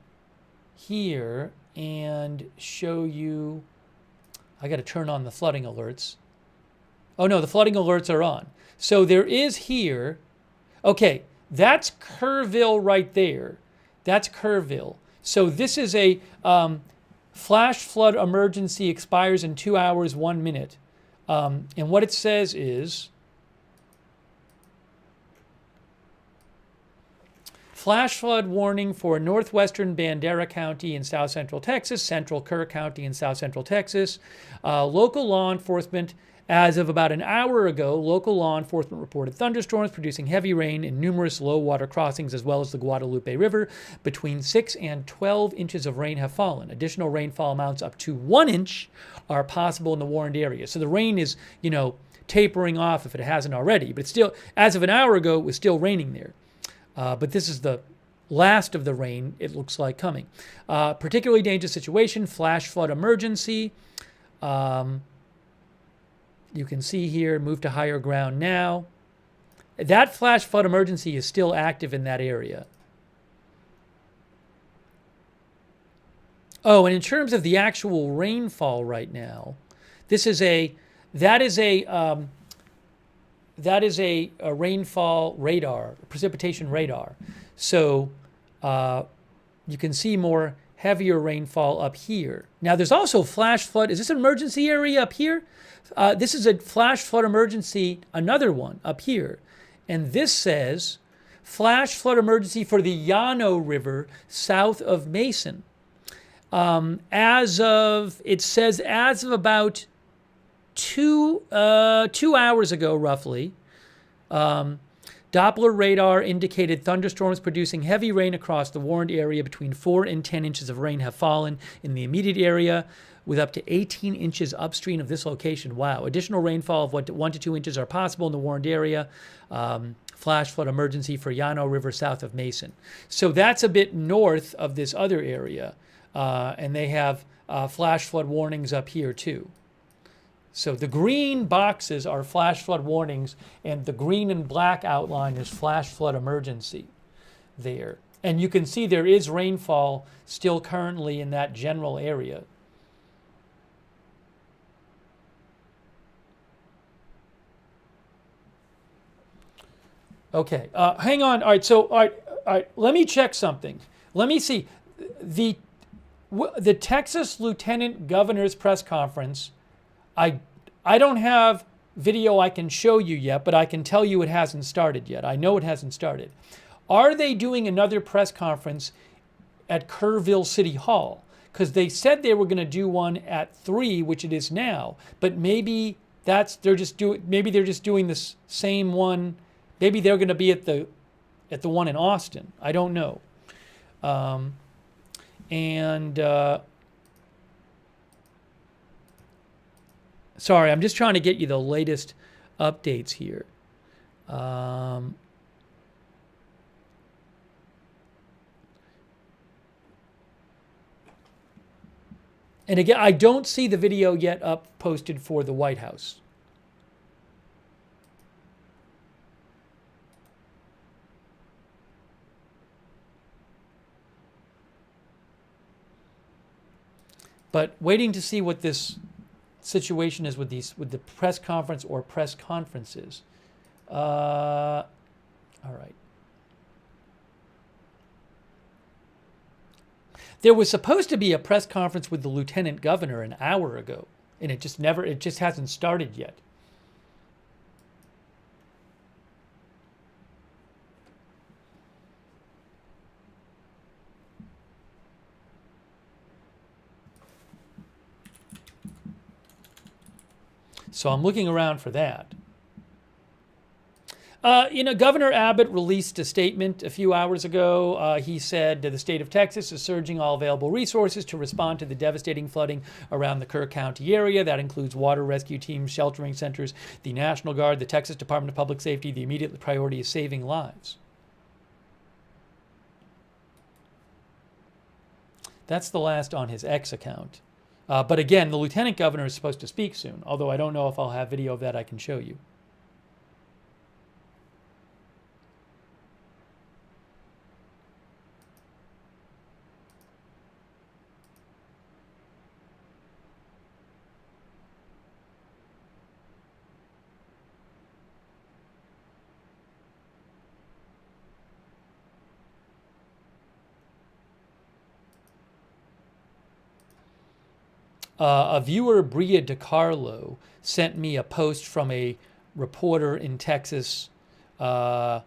here and show you. I got to turn on the flooding alerts. Oh no, the flooding alerts are on. So there is here, okay, that's Kerrville right there. That's Kerrville. So this is a flash flood emergency expires in 2 hours, 1 minute. And what it says is, flash flood warning for northwestern Bandera County in south central Texas, central Kerr County in south central Texas. Local law enforcement, as of about an hour ago, local law enforcement reported thunderstorms producing heavy rain in numerous low water crossings as well as the Guadalupe River. Between 6 and 12 inches of rain have fallen. Additional rainfall amounts up to 1 inch are possible in the warned area. So the rain is, tapering off if it hasn't already. But still, as of an hour ago, it was still raining there. But this is the last of the rain, it looks like, coming. Particularly dangerous situation, flash flood emergency. You can see here, move to higher ground now. That flash flood emergency is still active in that area. Oh, and in terms of the actual rainfall right now, that is a rainfall radar, precipitation radar. So you can see more heavier rainfall up here. Now there's also flash flood. Is this an emergency area up here? This is a flash flood emergency, another one up here. And this says flash flood emergency for the Llano River south of Mason. As of about 2 hours ago, roughly, Doppler radar indicated thunderstorms producing heavy rain across the warned area. Between 4 and 10 inches of rain have fallen in the immediate area, with up to 18 inches upstream of this location. Wow. Additional rainfall of 1 to 2 inches are possible in the warned area. Flash flood emergency for Llano River south of Mason. So that's a bit north of this other area. And they have flash flood warnings up here too. So the green boxes are flash flood warnings, and the green and black outline is flash flood emergency there. And you can see there is rainfall still currently in that general area. Okay, hang on. All right, let me check something. Let me see. The Texas Lieutenant Governor's press conference, I don't have video I can show you yet, but I can tell you it hasn't started yet. I know it hasn't started. Are they doing another press conference at Kerrville City Hall? Because they said they were going to do one at 3, which it is now. But maybe they're just doing the same one. Maybe they're going to be at the one in Austin. I don't know. Sorry, I'm just trying to get you the latest updates here. And again, I don't see the video yet up posted for the White House. But waiting to see what this situation is with the press conference or press conferences. All right. There was supposed to be a press conference with the Lieutenant Governor an hour ago, and it just hasn't started yet. So I'm looking around for that. Governor Abbott released a statement a few hours ago. He said the state of Texas is surging all available resources to respond to the devastating flooding around the Kerr County area. That includes water rescue teams, sheltering centers, the National Guard, the Texas Department of Public Safety. The immediate priority is saving lives. That's the last on his X account. But again, the lieutenant governor is supposed to speak soon, although I don't know if I'll have video of that I can show you. A viewer, Bria DiCarlo, sent me a post from a reporter in Texas for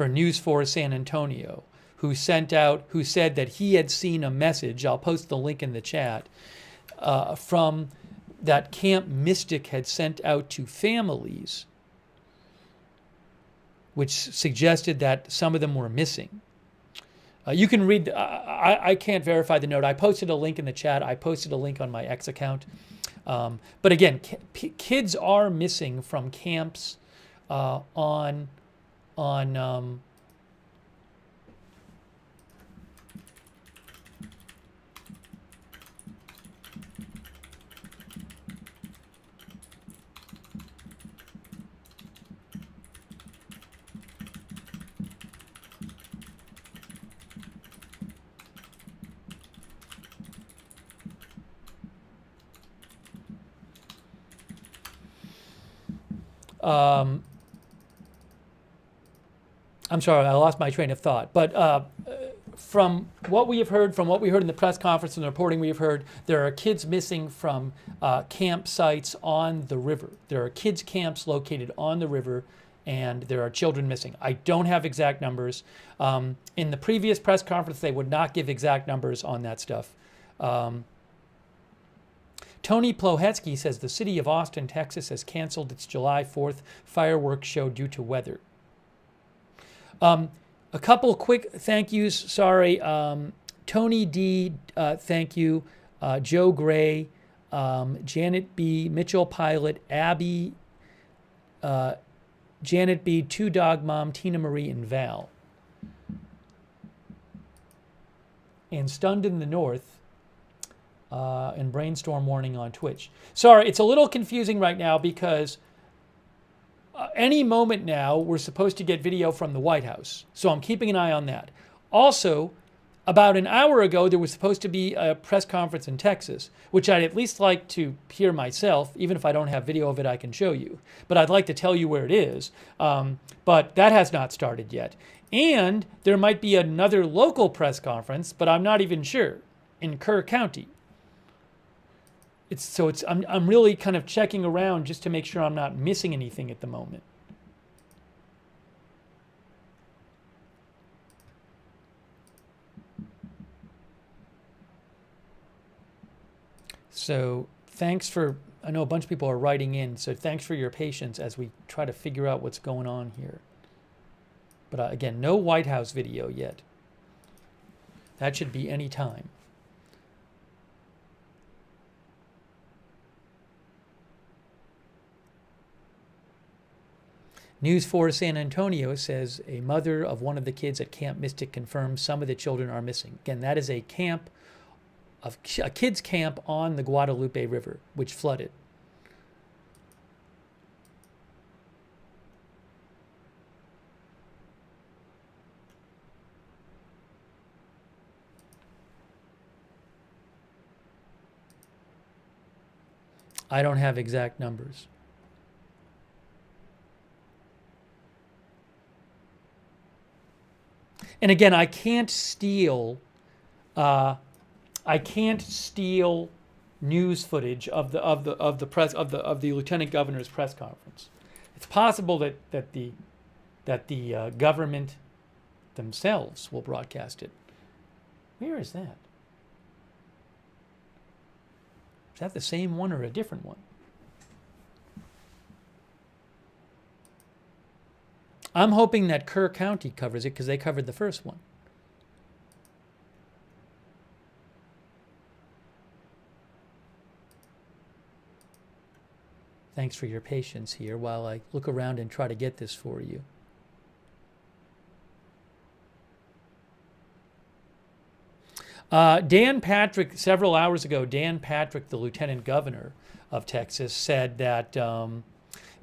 News 4 San Antonio, who said that he had seen a message, I'll post the link in the chat, from that Camp Mystic had sent out to families, which suggested that some of them were missing. You can read, I can't verify the note. I posted a link in the chat. I posted a link on my X account. But again, kids are missing from camps on I'm sorry, I lost my train of thought. But from what we have heard, from what we heard in the press conference and the reporting we have heard, there are kids missing from campsites on the river. There are kids' camps located on the river, and there are children missing. I don't have exact numbers. In the previous press conference, they would not give exact numbers on that stuff. Tony Plohetsky says the city of Austin, Texas has canceled its July 4th fireworks show due to weather. A couple quick thank yous. Sorry. Tony D, thank you. Joe Gray, Janet B, Mitchell Pilot, Abby, Janet B, Two Dog Mom, Tina Marie, and Val. And Stunned in the North, and Brainstorm Warning on Twitch. Sorry, it's a little confusing right now because any moment now we're supposed to get video from the White House. So I'm keeping an eye on that. Also, about an hour ago, there was supposed to be a press conference in Texas, which I'd at least like to hear myself. Even if I don't have video of it, I can show you. But I'd like to tell you where it is. But that has not started yet. And there might be another local press conference, but I'm not even sure, in Kerr County. I'm really kind of checking around just to make sure I'm not missing anything at the moment. So thanks for, I know a bunch of people are writing in, so thanks for your patience as we try to figure out what's going on here. But again, no White House video yet. That should be any time. News 4 San Antonio says a mother of one of the kids at Camp Mystic confirms some of the children are missing. Again, that is a kids camp on the Guadalupe River, which flooded. I don't have exact numbers. And again, I can't steal news footage of the lieutenant governor's press conference. It's possible that the government themselves will broadcast it. Where is that? Is that the same one or a different one? I'm hoping that Kerr County covers it because they covered the first one. Thanks for your patience here while I look around and try to get this for you. Dan Patrick, several hours ago, Dan Patrick, the Lieutenant Governor of Texas, said that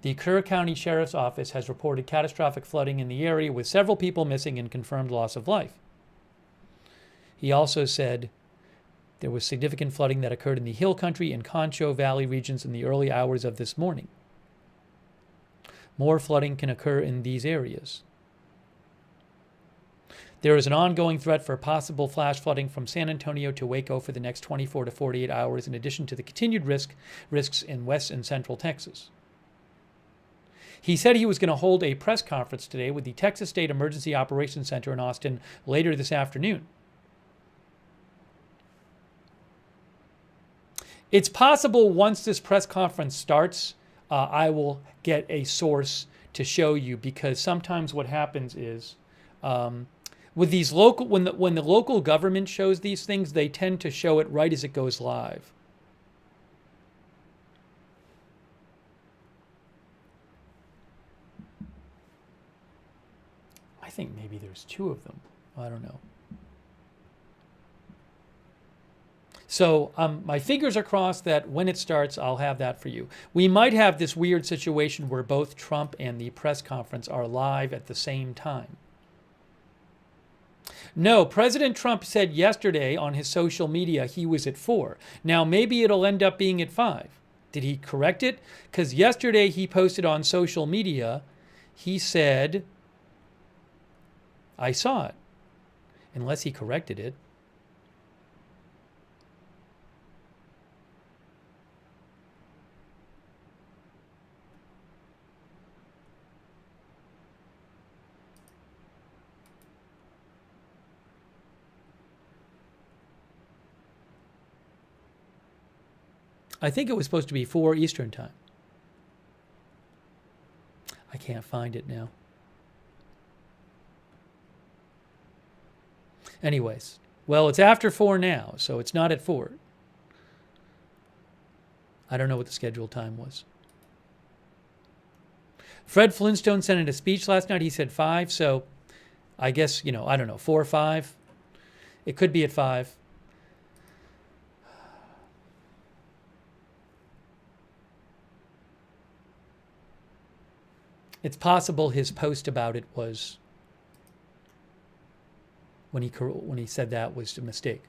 the Kerr County Sheriff's Office has reported catastrophic flooding in the area with several people missing and confirmed loss of life. He also said there was significant flooding that occurred in the Hill Country and Concho Valley regions in the early hours of this morning. More flooding can occur in these areas. There is an ongoing threat for possible flash flooding from San Antonio to Waco for the next 24 to 48 hours, in addition to the continued risks in West and Central Texas. He said he was going to hold a press conference today with the Texas State Emergency Operations Center in Austin later this afternoon. It's possible once this press conference starts, I will get a source to show you, because sometimes what happens is with these local, when the local government shows these things, they tend to show it right as it goes live. I think maybe there's two of them. I don't know. So my fingers are crossed that when it starts, I'll have that for you. We might have this weird situation where both Trump and the press conference are live at the same time. No, President Trump said yesterday on his social media he was at 4. Now, maybe it'll end up being at 5. Did he correct it? Because yesterday he posted on social media, he said, I saw it. Unless he corrected it. I think it was supposed to be 4 Eastern time. I can't find it now. Anyways, well, it's after 4 now, so it's not at 4. I don't know what the scheduled time was. Fred Flintstone sent in a speech last night. He said 5, so I guess, I don't know, 4 or 5. It could be at 5. It's possible his post about it was, when he said that, was a mistake.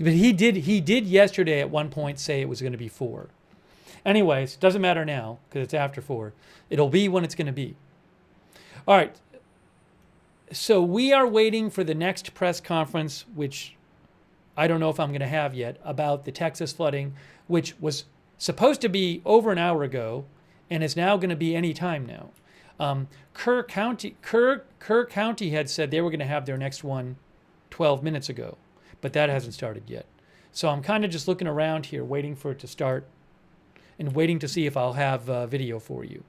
But he did yesterday at one point say it was going to be 4. Anyways, doesn't matter now because it's after 4. It'll be when it's going to be. All right. So we are waiting for the next press conference, which I don't know if I'm going to have yet, about the Texas flooding, which was supposed to be over an hour ago and is now going to be any time now. Kerr County had said they were going to have their next one 12 minutes ago. But that hasn't started yet. So I'm kind of just looking around here, waiting for it to start and waiting to see if I'll have video for you.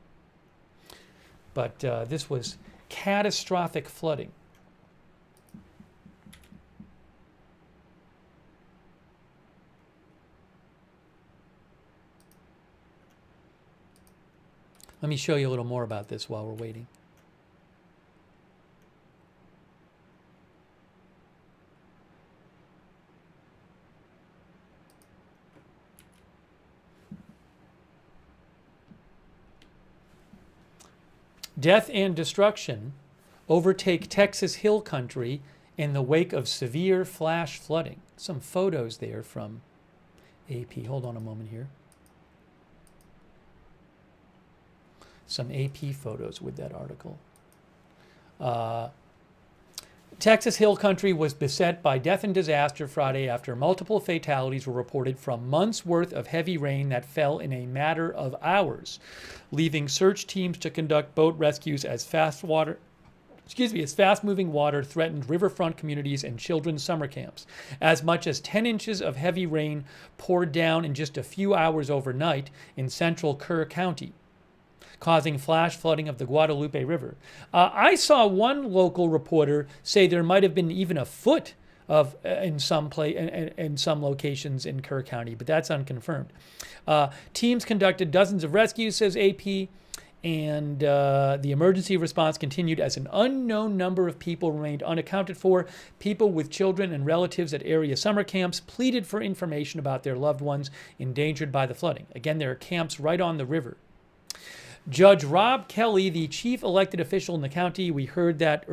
But this was catastrophic flooding. Let me show you a little more about this while we're waiting. Death and destruction overtake Texas Hill Country in the wake of severe flash flooding. Some photos there from AP. Hold on a moment here. Some AP photos with that article. Texas Hill Country was beset by death and disaster Friday after multiple fatalities were reported from months' worth of heavy rain that fell in a matter of hours, leaving search teams to conduct boat rescues as fast-moving water threatened riverfront communities and children's summer camps. As much as 10 inches of heavy rain poured down in just a few hours overnight in central Kerr County, causing flash flooding of the Guadalupe River. I saw one local reporter say there might have been even a foot of in some locations in Kerr County, but that's unconfirmed. Teams conducted dozens of rescues, says AP, and the emergency response continued as an unknown number of people remained unaccounted for. People with children and relatives at area summer camps pleaded for information about their loved ones endangered by the flooding. Again, there are camps right on the river. Judge Rob Kelly, the chief elected official in the county, we heard him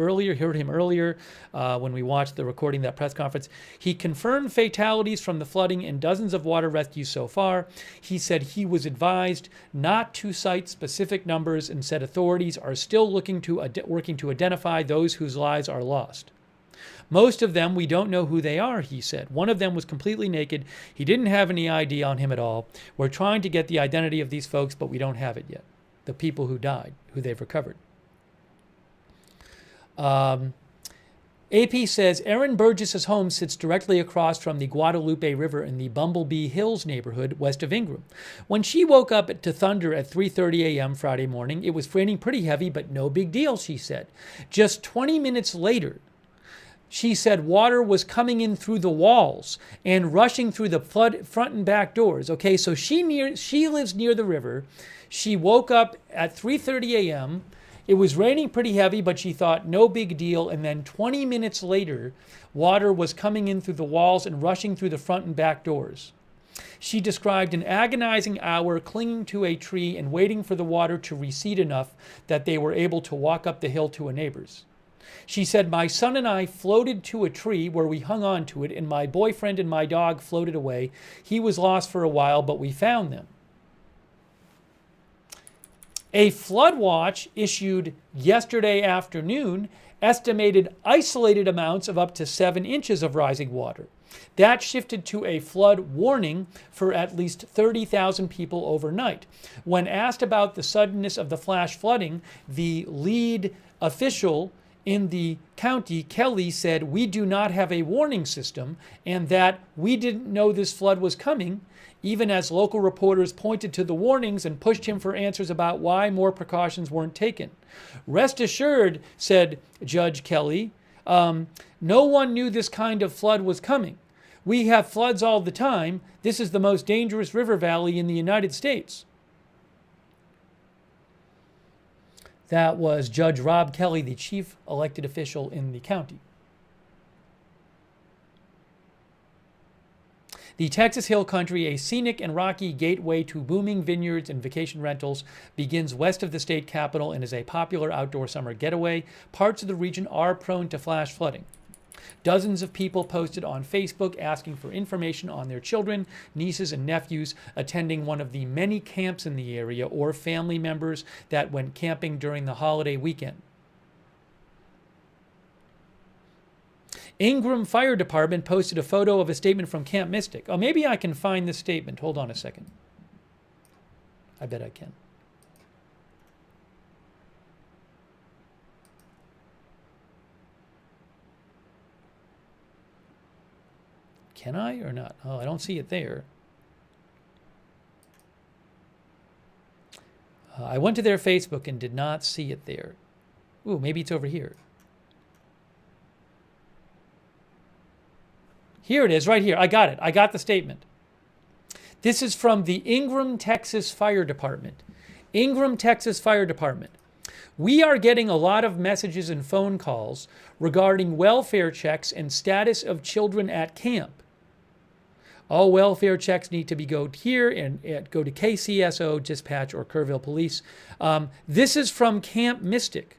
earlier when we watched the recording of that press conference. He confirmed fatalities from the flooding and dozens of water rescues so far. He said he was advised not to cite specific numbers and said authorities are still working to identify those whose lives are lost. Most of them, we don't know who they are, he said. One of them was completely naked. He didn't have any ID on him at all. We're trying to get the identity of these folks, but we don't have it yet. The people who died, who they've recovered. AP says Erin Burgess's home sits directly across from the Guadalupe River in the Bumblebee Hills neighborhood west of Ingram. When she woke up to thunder at 3:30 a.m. Friday morning, it was raining pretty heavy, but no big deal, she said. Just 20 minutes later, she said water was coming in through the walls and rushing through the front and back doors. Okay, so she lives near the river. She woke up at 3:30 a.m. It was raining pretty heavy, but she thought no big deal. And then 20 minutes later, water was coming in through the walls and rushing through the front and back doors. She described an agonizing hour clinging to a tree and waiting for the water to recede enough that they were able to walk up the hill to a neighbor's. She said, my son and I floated to a tree where we hung on to it, and my boyfriend and my dog floated away. He was lost for a while, but we found them. A flood watch issued yesterday afternoon estimated isolated amounts of up to 7 inches of rising water. That shifted to a flood warning for at least 30,000 people overnight. When asked about the suddenness of the flash flooding, the lead official in the county, Kelly, said, we do not have a warning system and that we didn't know this flood was coming, even as local reporters pointed to the warnings and pushed him for answers about why more precautions weren't taken. Rest assured, said Judge Kelly, no one knew this kind of flood was coming. We have floods all the time. This is the most dangerous river valley in the United States. That was Judge Rob Kelly, the chief elected official in the county. The Texas Hill Country, a scenic and rocky gateway to booming vineyards and vacation rentals, begins west of the state capital and is a popular outdoor summer getaway. Parts of the region are prone to flash flooding. Dozens of people posted on Facebook asking for information on their children, nieces, and nephews attending one of the many camps in the area or family members that went camping during the holiday weekend. Ingram Fire Department posted a photo of a statement from Camp Mystic. Oh, maybe I can find this statement. Hold on a second. I bet I can. Can I or not? Oh, I don't see it there. I went to their Facebook and did not see it there. Ooh, maybe it's over here. Here it is, right here. I got it. I got the statement. This is from the Ingram, Texas Fire Department. Ingram, Texas Fire Department. We are getting a lot of messages and phone calls regarding welfare checks and status of children at camp. All welfare checks need to be go here and go to KCSO, Dispatch, or Kerrville Police. This is from Camp Mystic.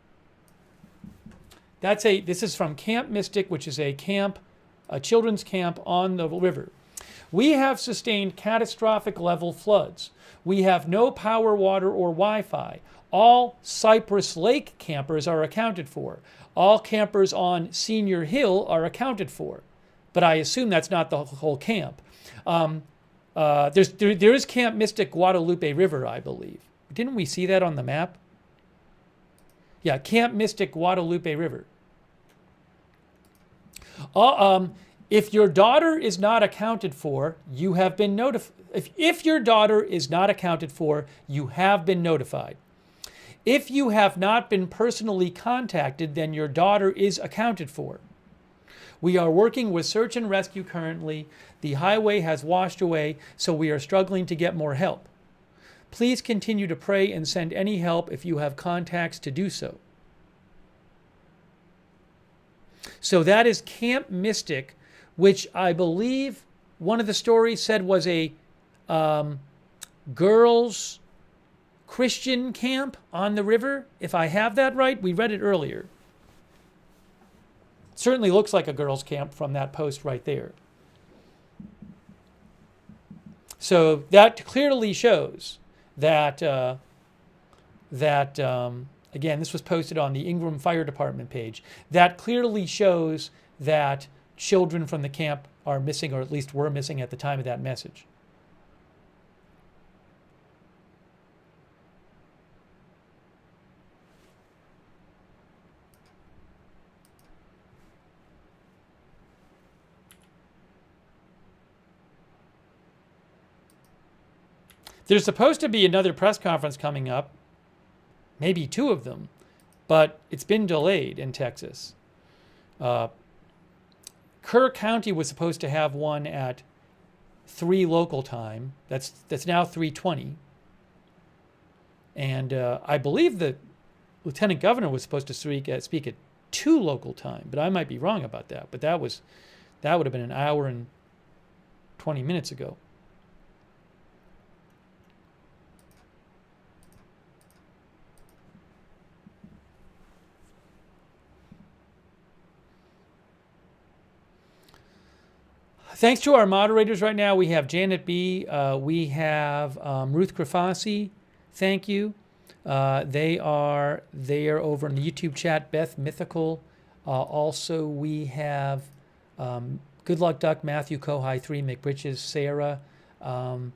This is from Camp Mystic, which is a children's camp on the river. We have sustained catastrophic level floods. We have no power, water, or Wi-Fi. All Cypress Lake campers are accounted for. All campers on Senior Hill are accounted for. But I assume that's not the whole camp. There is Camp Mystic Guadalupe River, I believe. Didn't we see that on the map? Yeah, Camp Mystic Guadalupe River. If your daughter is not accounted for, you have been notified. If your daughter is not accounted for, you have been notified. If you have not been personally contacted, then your daughter is accounted for. We are working with search and rescue currently. The highway has washed away, so we are struggling to get more help. Please continue to pray and send any help if you have contacts to do so. So that is Camp Mystic, which I believe one of the stories said was a girls' Christian camp on the river. If I have that right, we read it earlier. Certainly looks like a girls' camp from that post right there. So that clearly shows that, again, this was posted on the Ingram Fire Department page. That clearly shows that children from the camp are missing, or at least were missing at the time of that message. There's supposed to be another press conference coming up, maybe two of them, but it's been delayed in Texas. Kerr County was supposed to have one at 3 local time. That's now 3:20. And I believe the lieutenant governor was supposed to speak at 2 local time, but I might be wrong about that. But that would have been an hour and 20 minutes ago. Thanks to our moderators right now, we have Janet B., we have Ruth Grafasi, thank you. They are over in the YouTube chat, Beth Mythical. Also, we have Good Luck Duck, Matthew Kohai 3, McBritches, Sarah. And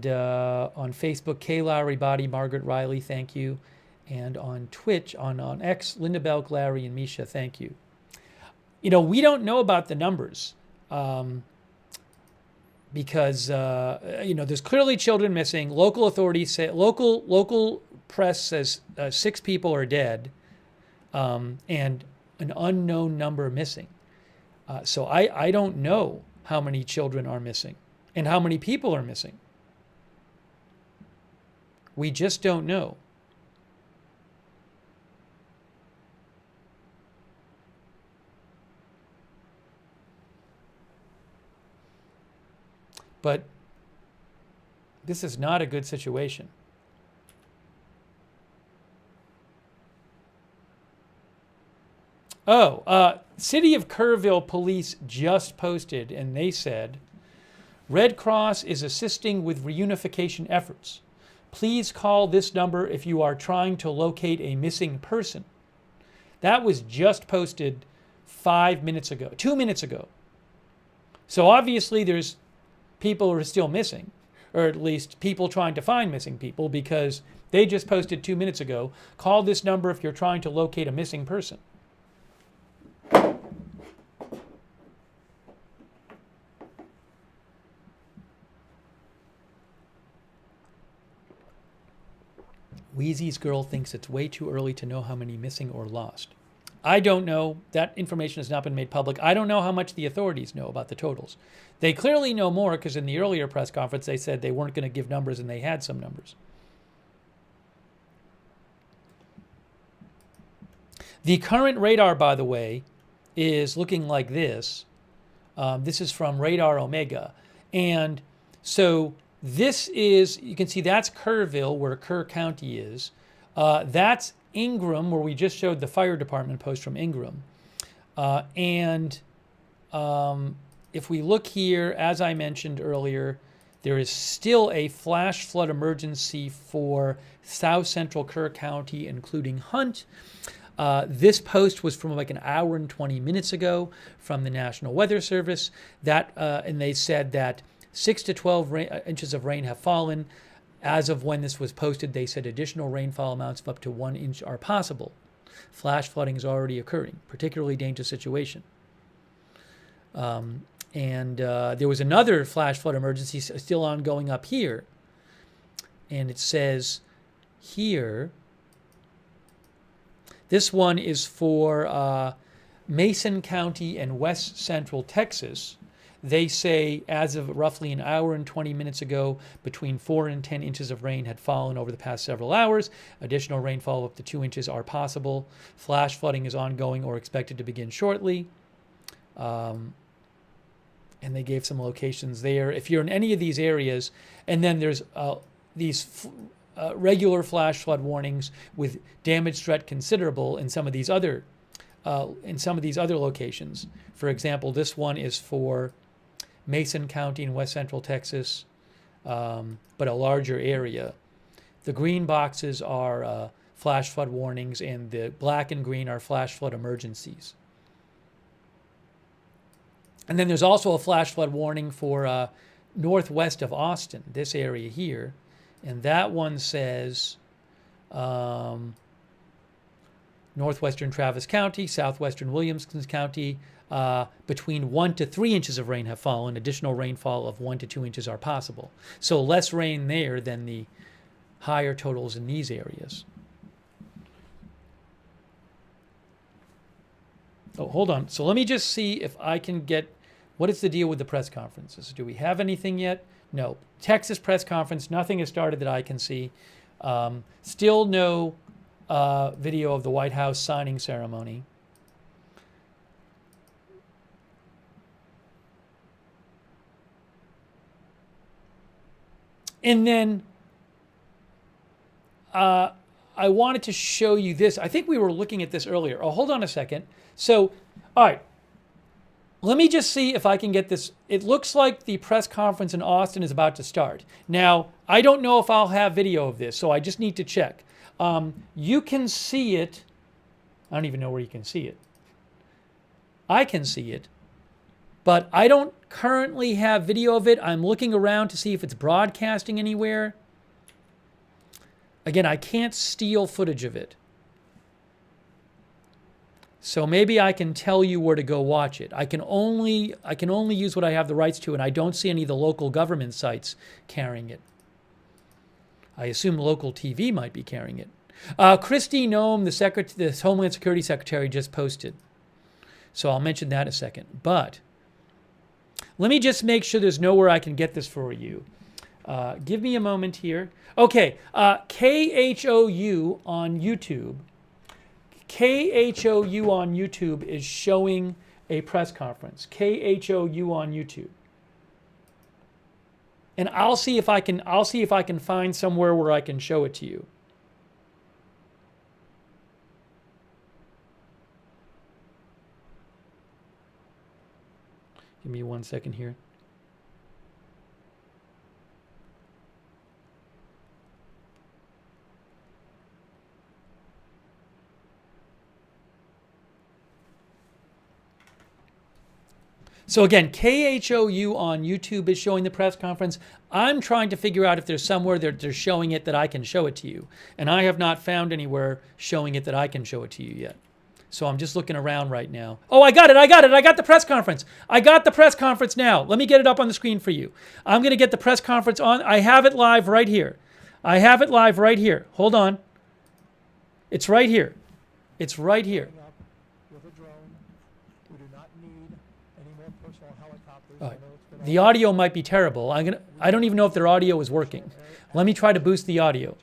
on Facebook, Kay Lowry Body, Margaret Riley, thank you. And on Twitch, on X, Linda Belk, Larry, and Misha, thank you. You know, we don't know about the numbers because, you know, there's clearly children missing. Local authorities say, local press says 6 people are dead and an unknown number missing. So I don't know how many children are missing and how many people are missing. We just don't know. But this is not a good situation. City of Kerrville police just posted, and they said, Red Cross is assisting with reunification efforts. Please call this number if you are trying to locate a missing person. That was just posted 2 minutes ago. So obviously there's people are still missing, or at least people trying to find missing people, because they just posted 2 minutes ago, call this number if you're trying to locate a missing person. Wheezy's girl thinks it's way too early to know how many missing or lost. I don't know. That information has not been made public. I don't know how much the authorities know about the totals. They clearly know more because in the earlier press conference they said they weren't going to give numbers and they had some numbers. The current radar, by the way, is looking like this. This is from Radar Omega. And so this is, you can see that's Kerrville, where Kerr County is. That's Ingram, where we just showed the fire department post from Ingram. And if we look here, as I mentioned earlier, there is still a flash flood emergency for south central Kerr County, including Hunt. This post was from like an hour and 20 minutes ago from the National Weather Service. And they said that 6 to 12 inches of rain have fallen. As of when this was posted, they said additional rainfall amounts of up to 1 inch are possible. Flash flooding is already occurring, particularly dangerous situation. There was another flash flood emergency still ongoing up here. And it says here, this one is for Mason County and West Central Texas. They say as of roughly an hour and 20 minutes ago, between 4 and 10 inches of rain had fallen over the past several hours. Additional rainfall up to 2 inches are possible. Flash flooding is ongoing or expected to begin shortly. And they gave some locations there. If you're in any of these areas, and then there's these regular flash flood warnings with damage threat considerable in some of these other locations. For example, this one is for Mason County in West Central Texas, but a larger area. The green boxes are flash flood warnings, and the black and green are flash flood emergencies. And then there's also a flash flood warning for northwest of Austin, this area here. And that one says northwestern Travis County, southwestern Williamson County, between 1 to 3 inches of rain have fallen. Additional rainfall of 1 to 2 inches are possible. So less rain there than the higher totals in these areas. Oh, hold on. So let me just see if I can get, what is the deal with the press conferences? Do we have anything yet? No. Texas press conference, nothing has started that I can see. Still no video of the White House signing ceremony. And then I wanted to show you this. I think we were looking at this earlier. Oh, hold on a second. So, all right. Let me just see if I can get this. It looks like the press conference in Austin is about to start. Now, I don't know if I'll have video of this, so I just need to check. You can see it. I don't even know where you can see it. I can see it, but I don't currently have video of it. I'm looking around to see if it's broadcasting anywhere. Again, I can't steal footage of it. So maybe I can tell you where to go watch it. I can only use what I have the rights to, and I don't see any of the local government sites carrying it. I assume local TV might be carrying it. Kristi Noem, the Homeland Security Secretary, just posted. So I'll mention that in a second. But let me just make sure there's nowhere I can get this for you. Give me a moment here. Okay, KHOU on YouTube. KHOU on YouTube is showing a press conference. KHOU on YouTube. And I'll see if I can find somewhere where I can show it to you. Give me 1 second here. So again, KHOU on YouTube is showing the press conference. I'm trying to figure out if there's somewhere that they're showing it that I can show it to you. And I have not found anywhere showing it that I can show it to you yet. So I'm just looking around right now. Oh, I got it. I got the press conference. I got the press conference now. Let me get it up on the screen for you. I'm going to get the press conference on. I have it live right here. I have it live right here. Hold on. It's right here. It's right here. The audio might be terrible. I don't even know if their audio is working. Let me try to boost the audio.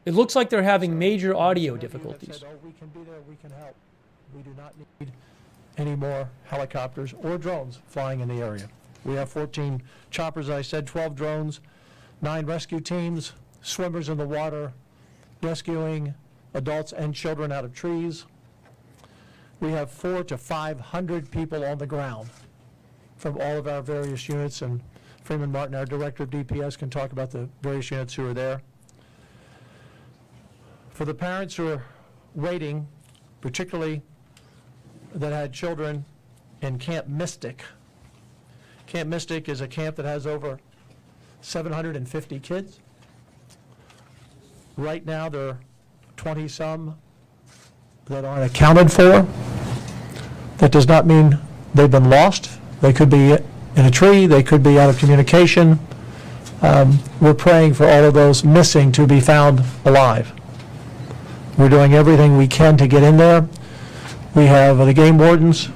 It looks like they're having major audio difficulties. We can be there, we can help. We do not need any more helicopters or drones flying in the area. We have 14 choppers, as I said, 12 drones, 9 rescue teams, swimmers in the water, rescuing adults and children out of trees. We have 400 to 500 people on the ground from all of our various units, and Freeman Martin, our director of DPS, can talk about the various units who are there. For the parents who are waiting, particularly that had children in Camp Mystic. Camp Mystic is a camp that has over 750 kids. Right now, there are 20-some that aren't accounted for. That does not mean they've been lost. They could be in a tree, they could be out of communication. We're praying for all of those missing to be found alive. We're doing everything we can to get in there. We have the game wardens.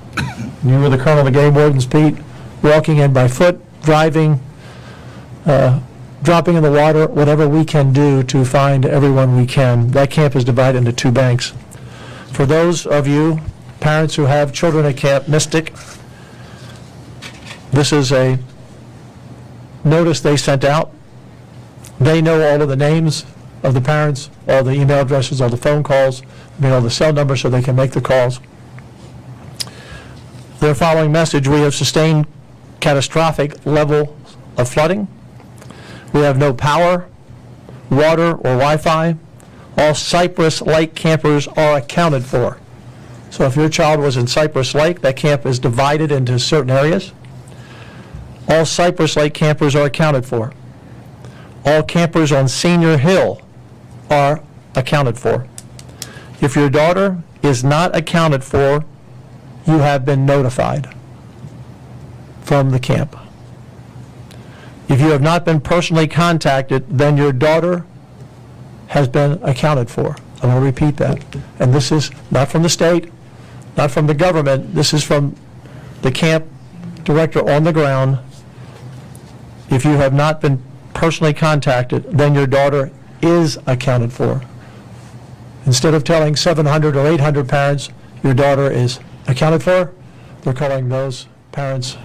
You were the colonel of the game wardens, Pete, walking in by foot, driving, dropping in the water, whatever we can do to find everyone we can. That camp is divided into 2 banks. For those of you, parents who have children at Camp Mystic, this is a notice they sent out. They know all of the names of the parents, all the email addresses, all the phone calls, all the cell numbers so they can make the calls. Their following message: we have sustained catastrophic level of flooding. We have no power, water, or Wi-Fi. All Cypress Lake campers are accounted for. So if your child was in Cypress Lake, that camp is divided into certain areas. All Cypress Lake campers are accounted for. All campers on Senior Hill are accounted for. If your daughter is not accounted for, you have been notified from the camp. If you have not been personally contacted, then your daughter has been accounted for. I'm going to repeat that. And this is not from the state, not from the government. This is from the camp director on the ground. If you have not been personally contacted, then your daughter is accounted for. Instead of telling 700 or 800 parents your daughter is accounted for, they're calling those parents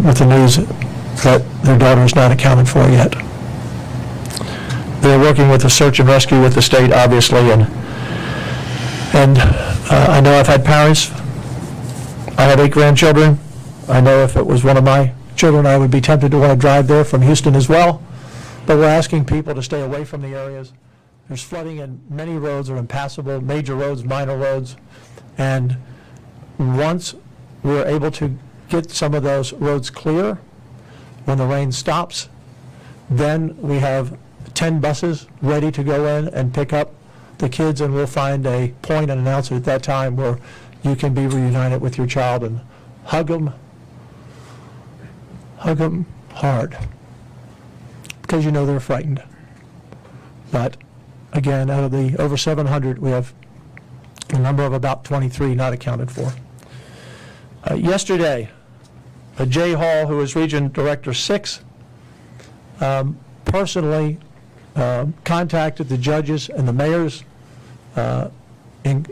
with the news that their daughter is not accounted for yet. They're working with the search and rescue with the state, obviously, and I know I've had parents. I have 8 grandchildren. I know if it was one of my children, I would be tempted to want to drive there from Houston as well. But we're asking people to stay away from the areas. There's flooding in many roads are impassable, major roads, minor roads. And once we're able to get some of those roads clear, when the rain stops, then we have 10 buses ready to go in and pick up the kids, and we'll find a point and announce it at that time where you can be reunited with your child and hug them hard, because you know they're frightened. But again, out of the over 700, we have a number of about 23 not accounted for. Yesterday, Jay Hall, who is Region Director 6, personally contacted the judges and the mayors in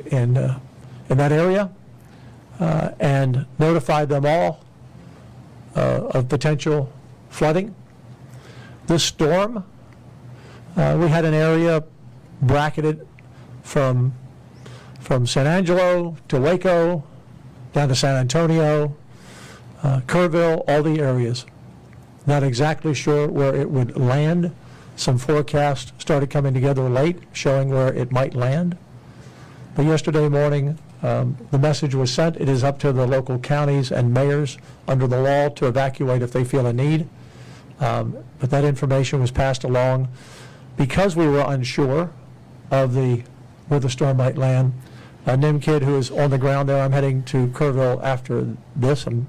that area and notified them all of potential flooding. This storm, we had an area bracketed from San Angelo to Waco, down to San Antonio, Kerrville, all the areas. Not exactly sure where it would land. Some forecasts started coming together late, showing where it might land. But yesterday morning, the message was sent. It is up to the local counties and mayors under the law to evacuate if they feel a need. But that information was passed along. Because we were unsure of where the storm might land, Nim Kid, who is on the ground there, I'm heading to Kerrville after this, and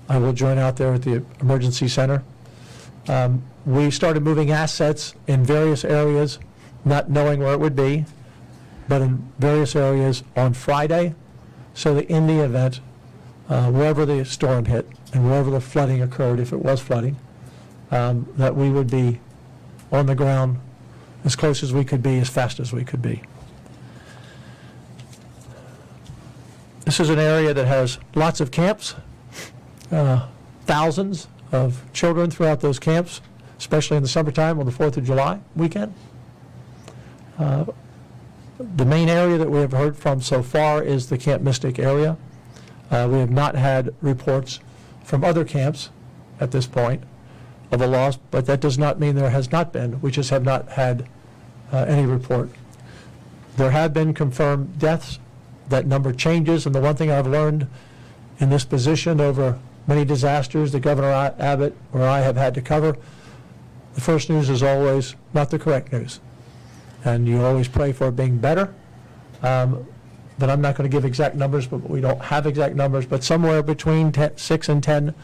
I will join out there at the emergency center. We started moving assets in various areas, not knowing where it would be, but in various areas on Friday, so that in the event, wherever the storm hit and wherever the flooding occurred, if it was flooding, that we would be on the ground as close as we could be, as fast as we could be. This is an area that has lots of camps, thousands of children throughout those camps, especially in the summertime on the 4th of July weekend. The main area that we have heard from so far is the Camp Mystic area. We have not had reports from other camps at this point of a loss, but that does not mean there has not been. We just have not had any report. There have been confirmed deaths. That number changes, and the one thing I've learned in this position over many disasters that Governor Abbott or I have had to cover, the first news is always not the correct news. And you always pray for it being better. But I'm not going to give exact numbers, but we don't have exact numbers, but somewhere between 6 and 10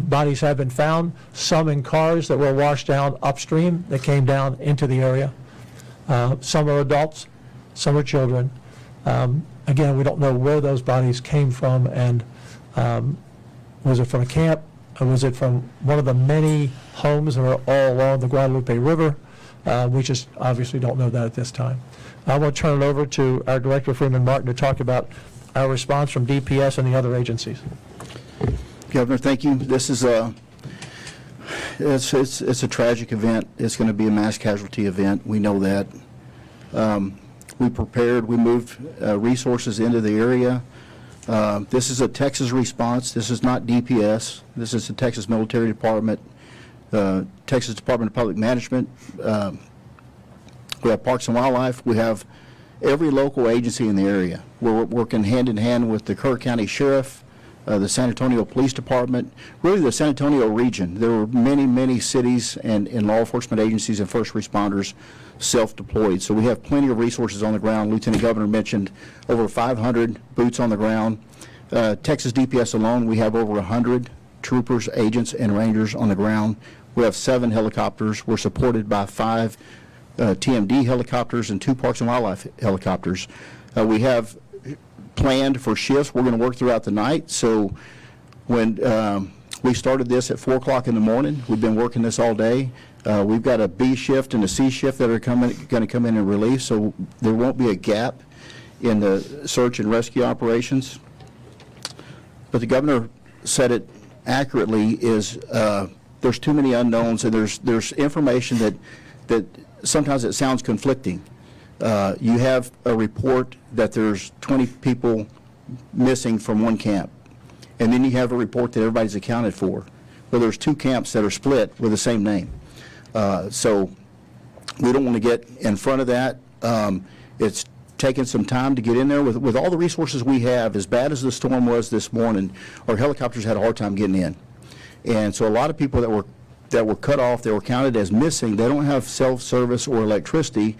bodies have been found, some in cars that were washed down upstream that came down into the area. Some are adults, some are children. Again, we don't know where those bodies came from, and was it from a camp, or was it from one of the many homes that are all along the Guadalupe River? We just obviously don't know that at this time. I want to turn it over to our Director, Freeman Martin, to talk about our response from DPS and the other agencies. Governor, thank you. This is it's a tragic event. It's going to be a mass casualty event. We know that. We prepared. We moved resources into the area. This is a Texas response. This is not DPS. This is the Texas Military Department, Texas Department of Public Management. We have Parks and Wildlife. We have every local agency in the area. We're working hand in hand with the Kerr County Sheriff, the San Antonio Police Department, really the San Antonio region. There were many, many cities and law enforcement agencies and first responders self-deployed. So we have plenty of resources on the ground. Lieutenant Governor mentioned over 500 boots on the ground. Texas DPS alone, we have over 100 troopers, agents, and rangers on the ground. We have 7 helicopters. We're supported by 5 TMD helicopters and 2 Parks and Wildlife helicopters. We have planned for shifts. We're going to work throughout the night. So when we started this at 4 o'clock in the morning, we've been working this all day. We've got a B shift and a C shift that are going to come in and relief, so there won't be a gap in the search and rescue operations. But the governor said it accurately, is there's too many unknowns, and there's information that sometimes it sounds conflicting. You have a report that there's 20 people missing from one camp, and then you have a report that everybody's accounted for. Well, there's 2 camps that are split with the same name. So we don't want to get in front of that. It's taken some time to get in there with all the resources we have. As bad as the storm was this morning, our helicopters had a hard time getting in. And so a lot of people that were cut off, they were counted as missing. They don't have self-service or electricity,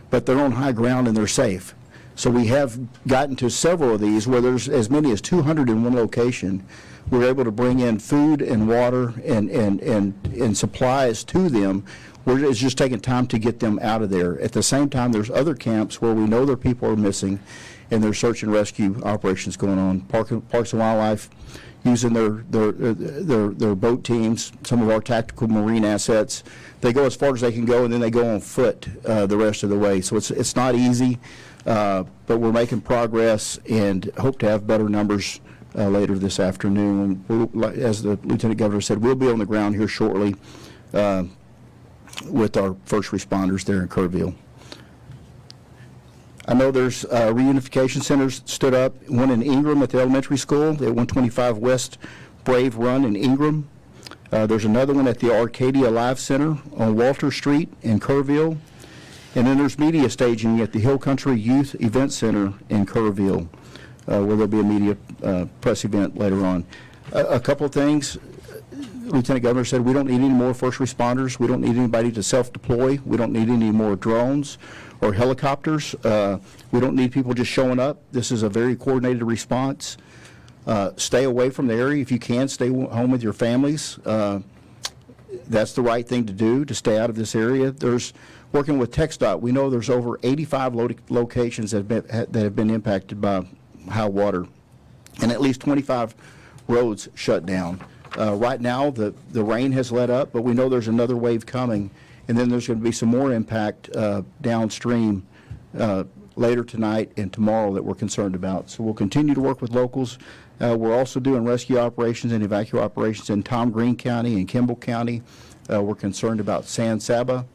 but they're on high ground and they're safe. So we have gotten to several of these where there's as many as 200 in one location. We're able to bring in food and water and supplies to them. It's just taking time to get them out of there. At the same time, there's other camps where we know their people are missing, and there's search and rescue operations going on. Parks and Wildlife using their boat teams, some of our tactical marine assets. They go as far as they can go, and then they go on foot the rest of the way. So it's not easy, but we're making progress and hope to have better numbers later this afternoon. As the Lieutenant Governor said, we'll be on the ground here shortly with our first responders there in Kerrville. I know there's reunification centers stood up, one in Ingram at the elementary school, at 125 West Brave Run in Ingram. There's another one at the Arcadia Live Center on Walter Street in Kerrville. And then there's media staging at the Hill Country Youth Event Center in Kerrville, where there'll be a media press event later on. A couple of things. Lieutenant Governor said we don't need any more first responders. We don't need anybody to self-deploy. We don't need any more drones or helicopters. We don't need people just showing up. This is a very coordinated response. Stay away from the area if you can. Stay home with your families. That's the right thing to do, to stay out of this area. There's working with TxDOT. We know there's over 85 locations that have been impacted by high water, and at least 25 roads shut down. Right now, the rain has let up, but we know there's another wave coming, and then there's going to be some more impact downstream later tonight and tomorrow that we're concerned about. So we'll continue to work with locals. We're also doing rescue operations and evacuation operations in Tom Green County and Kimball County. We're concerned about San Saba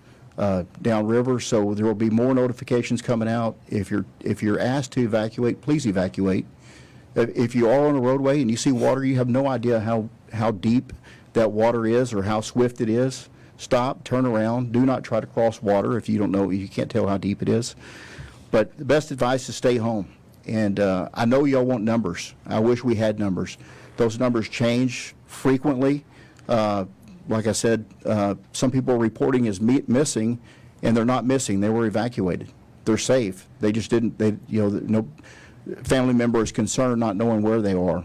downriver, so there will be more notifications coming out. If you're asked to evacuate, please evacuate. If you are on a roadway and you see water, you have no idea how deep that water is or how swift it is. Stop, turn around. Do not try to cross water if you don't know, you can't tell how deep it is. But the best advice is stay home. And I know y'all want numbers. I wish we had numbers. Those numbers change frequently. Like I said, some people are reporting as missing, and they're not missing. They were evacuated. They're safe. They just didn't. No family member is concerned not knowing where they are.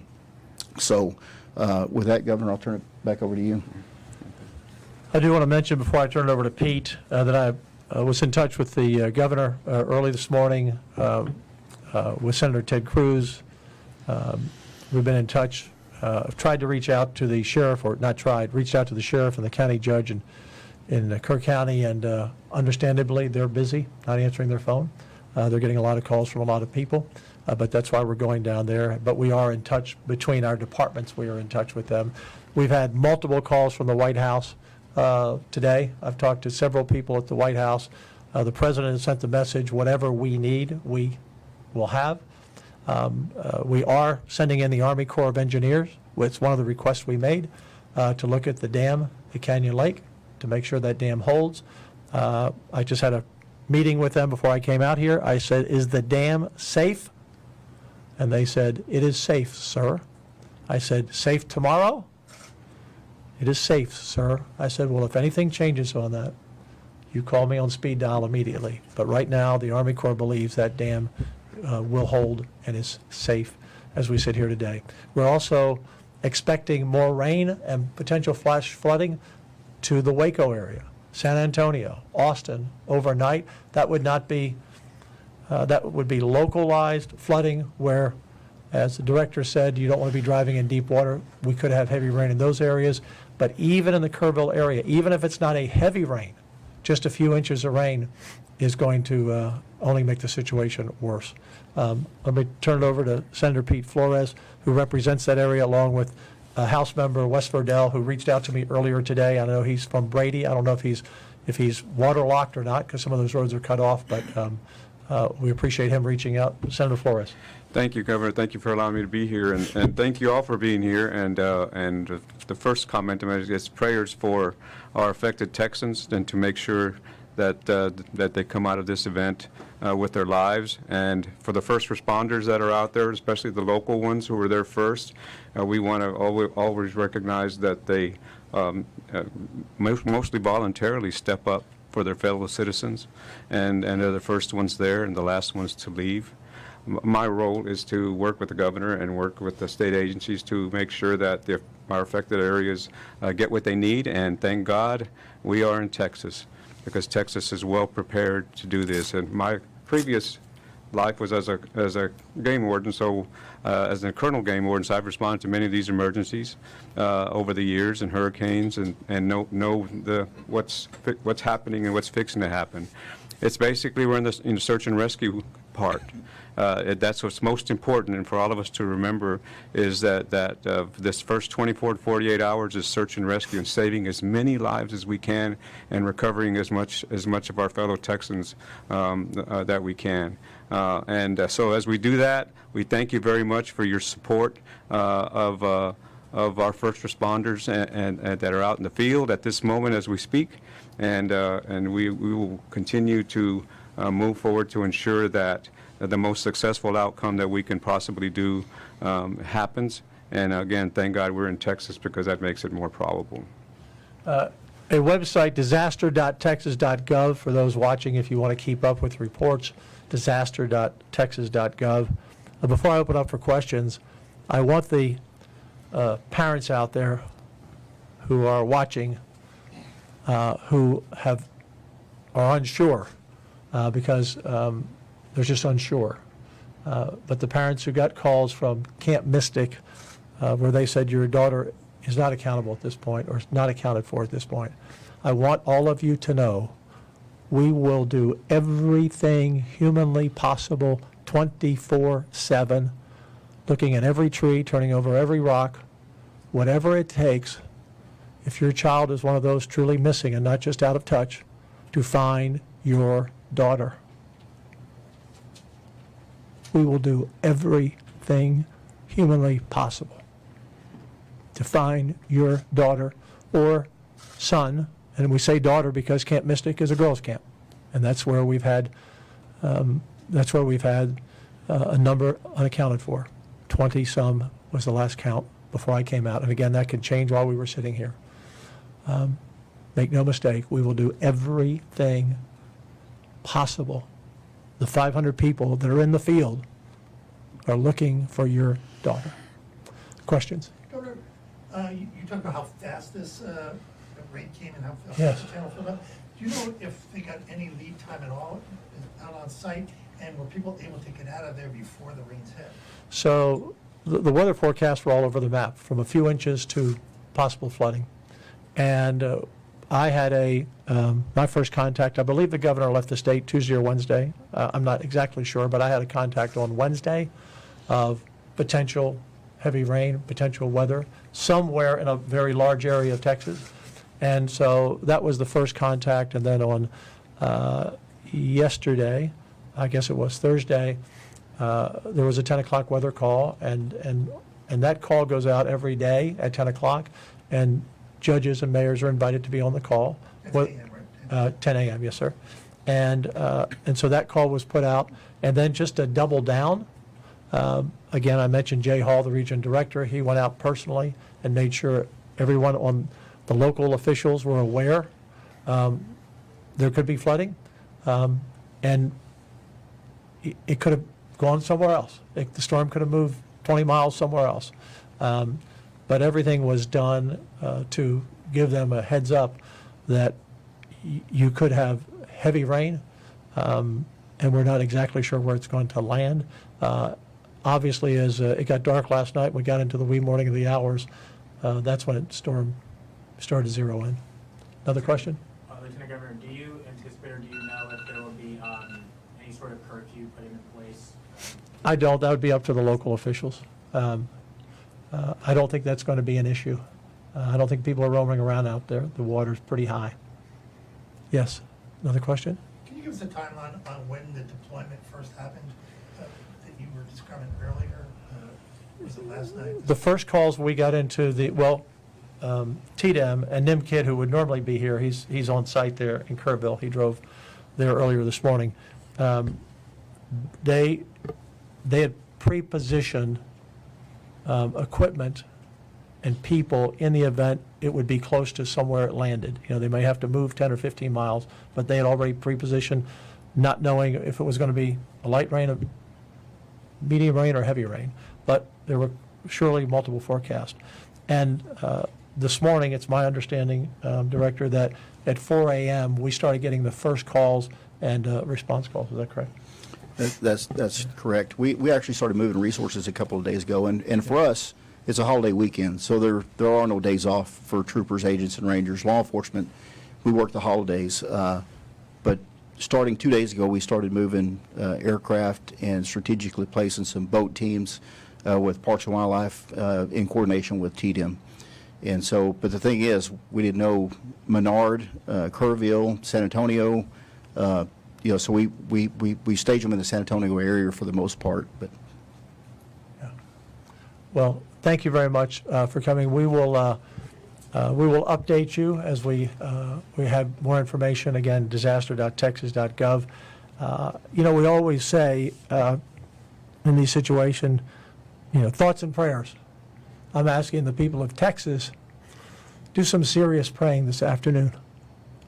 So, with that, Governor, I'll turn it back over to you. I do want to mention before I turn it over to Pete that I was in touch with the governor early this morning with Senator Ted Cruz. We've been in touch. I've tried to reach out to the sheriff, or not tried, reached out to the sheriff and the county judge in Kerr County, and understandably, they're busy, not answering their phone. They're getting a lot of calls from a lot of people, but that's why we're going down there. But we are in touch between our departments. We are in touch with them. We've had multiple calls from the White House today. I've talked to several people at the White House. The president has sent the message, whatever we need, we will have. We are sending in the Army Corps of Engineers. It's one of the requests we made to look at the dam at Canyon Lake to make sure that dam holds. I just had a meeting with them before I came out here. I said, is the dam safe? And they said, it is safe, sir. I said, safe tomorrow? It is safe, sir. I said, well, if anything changes on that, you call me on speed dial immediately. But right now, the Army Corps believes that dam will hold and is safe as we sit here today. We're also expecting more rain and potential flash flooding to the Waco area, San Antonio, Austin overnight. That would not be, that would be localized flooding where, as the director said, you don't want to be driving in deep water. We could have heavy rain in those areas, but even in the Kerrville area, even if it's not a heavy rain, just a few inches of rain is going to only make the situation worse. Let me turn it over to Senator Pete Flores, who represents that area, along with House Member Wes Verdell, who reached out to me earlier today. I know he's from Brady. I don't know if he's waterlocked or not, because some of those roads are cut off, but we appreciate him reaching out. Senator Flores. Thank you, Governor. Thank you for allowing me to be here, and thank you all for being here. And the first comment I make is prayers for our affected Texans, and to make sure that that they come out of this event with their lives. And for the first responders that are out there, especially the local ones who were there first, we want to always recognize that they mostly voluntarily step up for their fellow citizens, and they're the first ones there and the last ones to leave. My role is to work with the governor and work with the state agencies to make sure that our affected areas get what they need, and thank God we are in Texas, because Texas is well prepared to do this. And my previous life was as a game warden, so as a colonel game warden, so I've responded to many of these emergencies over the years, and hurricanes, and know what's happening and what's fixing to happen. It's basically we're in the search and rescue part. That's what's most important, and for all of us to remember is that this first 24 to 48 hours is search and rescue, and saving as many lives as we can, and recovering as much of our fellow Texans that we can. So as we do that, we thank you very much for your support of our first responders and that are out in the field at this moment as we speak, and we will continue to move forward to ensure that the most successful outcome that we can possibly do happens. And again, thank God we're in Texas, because that makes it more probable. A website, disaster.texas.gov, for those watching if you want to keep up with reports, disaster.texas.gov. Before I open up for questions, I want the parents out there who are watching who are unsure because they're just unsure. But the parents who got calls from Camp Mystic where they said your daughter is not accountable at this point, or not accounted for at this point, I want all of you to know we will do everything humanly possible 24/7, looking at every tree, turning over every rock, whatever it takes. If your child is one of those truly missing and not just out of touch, to find your daughter. We will do everything humanly possible to find your daughter or son. And we say daughter because Camp Mystic is a girls' camp, and that's where we've had a number unaccounted for. 20-some was the last count before I came out, and again, that could change while we were sitting here. Make no mistake, we will do everything possible. The 500 people that are in the field are looking for your daughter. Questions? Governor, you talked about how fast this rain came and how fast Yes. the channel filled up. Do you know if they got any lead time at all out on site? And were people able to get out of there before the rains hit? So the weather forecasts were all over the map, from a few inches to possible flooding. And I had my first contact, I believe the governor left the state Tuesday or Wednesday. I'm not exactly sure, but I had a contact on Wednesday of potential heavy rain, potential weather, somewhere in a very large area of Texas. And so that was the first contact. And then on yesterday, I guess it was Thursday, there was a 10 o'clock weather call, and that call goes out every day at 10 o'clock, and judges and mayors are invited to be on the call. 10 a.m., right? 10 a.m., yes, sir. And so that call was put out. And then just to double down, again, I mentioned Jay Hall, the region director. He went out personally and made sure everyone on the local officials were aware there could be flooding. And it could have gone somewhere else. The storm could have moved 20 miles somewhere else. But everything was done to give them a heads up that you could have heavy rain, and we're not exactly sure where it's going to land. Obviously, as it got dark last night, we got into the wee morning of the hours, that's when the storm started to zero in. Another question? Lieutenant Governor, do you anticipate or do you know if there will be any sort of curfew put into place? I don't. That would be up to the local officials. I don't think that's going to be an issue. I don't think people are roaming around out there. The water's pretty high. Yes. Another question? Can you give us a timeline on when the deployment first happened that you were describing earlier? Was it last night? The first calls we got into TDEM and Nim Kid, who would normally be here, he's on site there in Kerrville. He drove there earlier this morning. They had pre-positioned equipment and people in the event it would be close to somewhere it landed. You know, they may have to move 10 or 15 miles, but they had already pre-positioned, not knowing if it was going to be a light rain, a medium rain, or heavy rain. But there were surely multiple forecasts. And this morning, it's my understanding, Director, that at 4 a.m. we started getting the first calls and response calls. Is that correct? That's correct. We actually started moving resources a couple of days ago, and for us, it's a holiday weekend, so there are no days off for troopers, agents, and rangers. Law enforcement, we work the holidays, but starting 2 days ago, we started moving aircraft and strategically placing some boat teams with Parks and Wildlife in coordination with TDEM. And so, but the thing is, we didn't know Menard, Kerrville, San Antonio. So we stage them in the San Antonio area for the most part. But yeah. Well, thank you very much for coming. We will update you as we have more information. Again, disaster.texas.gov. We always say in these situations, thoughts and prayers. I'm asking the people of Texas, do some serious praying this afternoon,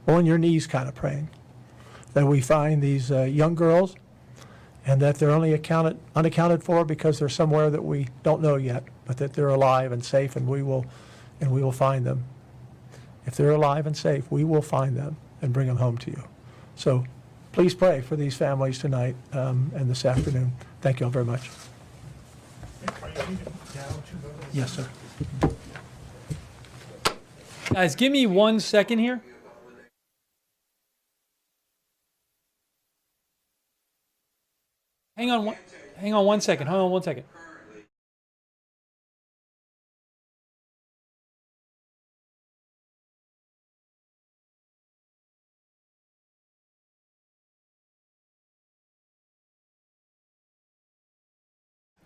on your knees kind of praying, that we find these young girls and that they're only unaccounted for because they're somewhere that we don't know yet, but that they're alive and safe, and we will find them. If they're alive and safe, we will find them and bring them home to you. So please pray for these families tonight and this afternoon. Thank you all very much. Are you leaving now to go to the Yes, sir. Guys, give me 1 second here. Hang on 1 second. Hold on 1 second.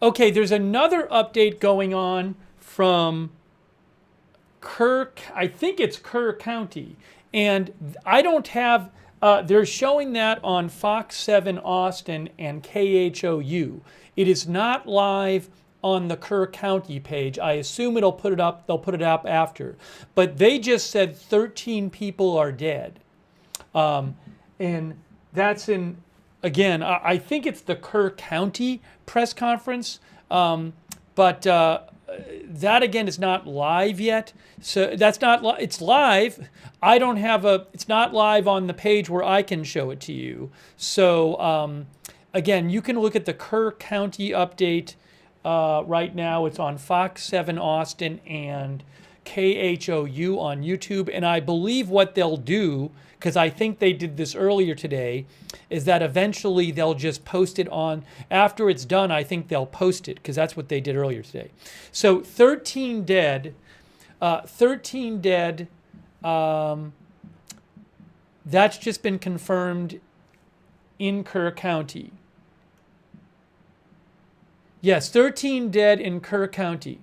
Okay, there's another update going on from I think it's Kerr County. And I don't have, they're showing that on Fox 7 Austin and KHOU. It is not live on the Kerr County page. I assume they'll put it up after. But they just said 13 people are dead. And that's in, again, I think it's the Kerr County press conference, but that again is not live yet. So that's not, it's live. I don't have it's not live on the page where I can show it to you. So again, you can look at the Kerr County update right now. It's on Fox 7 Austin and KHOU on YouTube. And I believe what they'll do, because I think they did this earlier today, is that eventually they'll just post it on, after it's done, I think they'll post it, because that's what they did earlier today. So 13 dead, that's just been confirmed in Kerr County. Yes, 13 dead in Kerr County.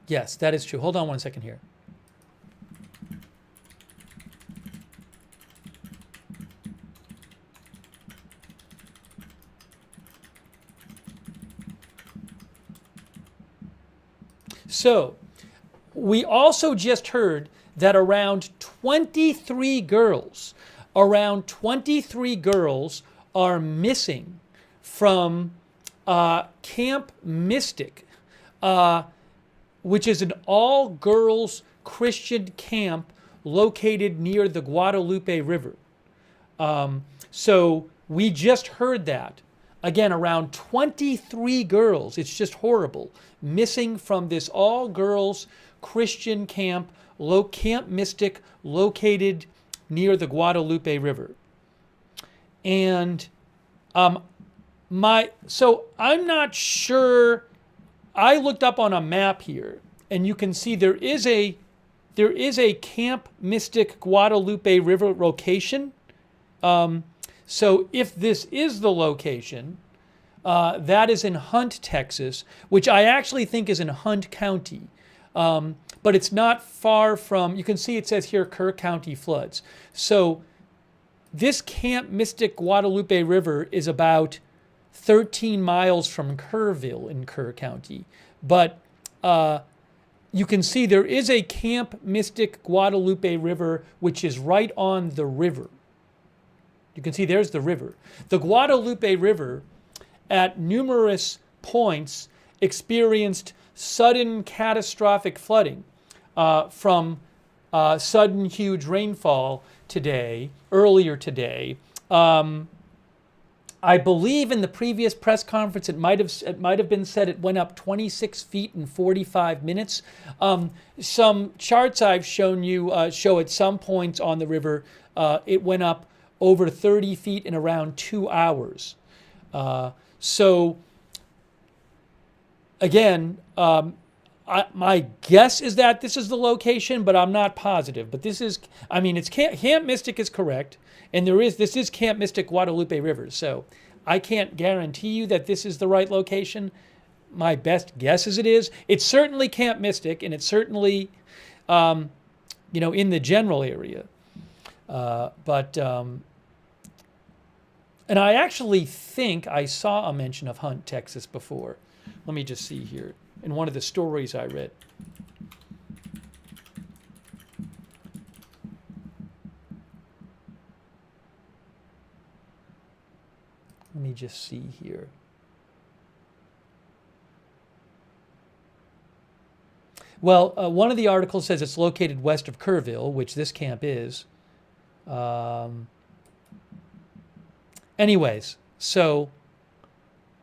Yes, that is true. Hold on one second here. So, we also just heard that around 23 girls are missing from Camp Mystic, which is an all-girls Christian camp located near the Guadalupe River. So we just heard that. Again, around 23 girls, it's just horrible, missing from this all-girls Christian camp, Camp Mystic, located near the Guadalupe River. And so I'm not sure. I looked up on a map here, and you can see there is a Camp Mystic Guadalupe River location. So if this is the location, that is in Hunt, Texas, which I actually think is in Hunt County. But it's not far from, you can see it says here Kerr County floods. So this Camp Mystic Guadalupe River is about 13 miles from Kerrville in Kerr County. But you can see there is a Camp Mystic Guadalupe River, which is right on the river. You can see there's the river. The Guadalupe River, at numerous points, experienced sudden catastrophic flooding from sudden huge rainfall earlier today. I believe in the previous press conference it might have been said it went up 26 feet in 45 minutes. Some charts I've shown you show at some points on the river it went up over 30 feet in around 2 hours. So again, my guess is that this is the location, but I'm not positive. But this is, I mean, it's Camp Mystic is correct, and this is Camp Mystic Guadalupe River. So I can't guarantee you that this is the right location. My best guess is it is. It's certainly Camp Mystic, and it's certainly, in the general area. And I actually think I saw a mention of Hunt, Texas before. Let me just see here in one of the stories I read. Let me just see here. Well, one of the articles says it's located west of Kerrville, which this camp is. Anyways, so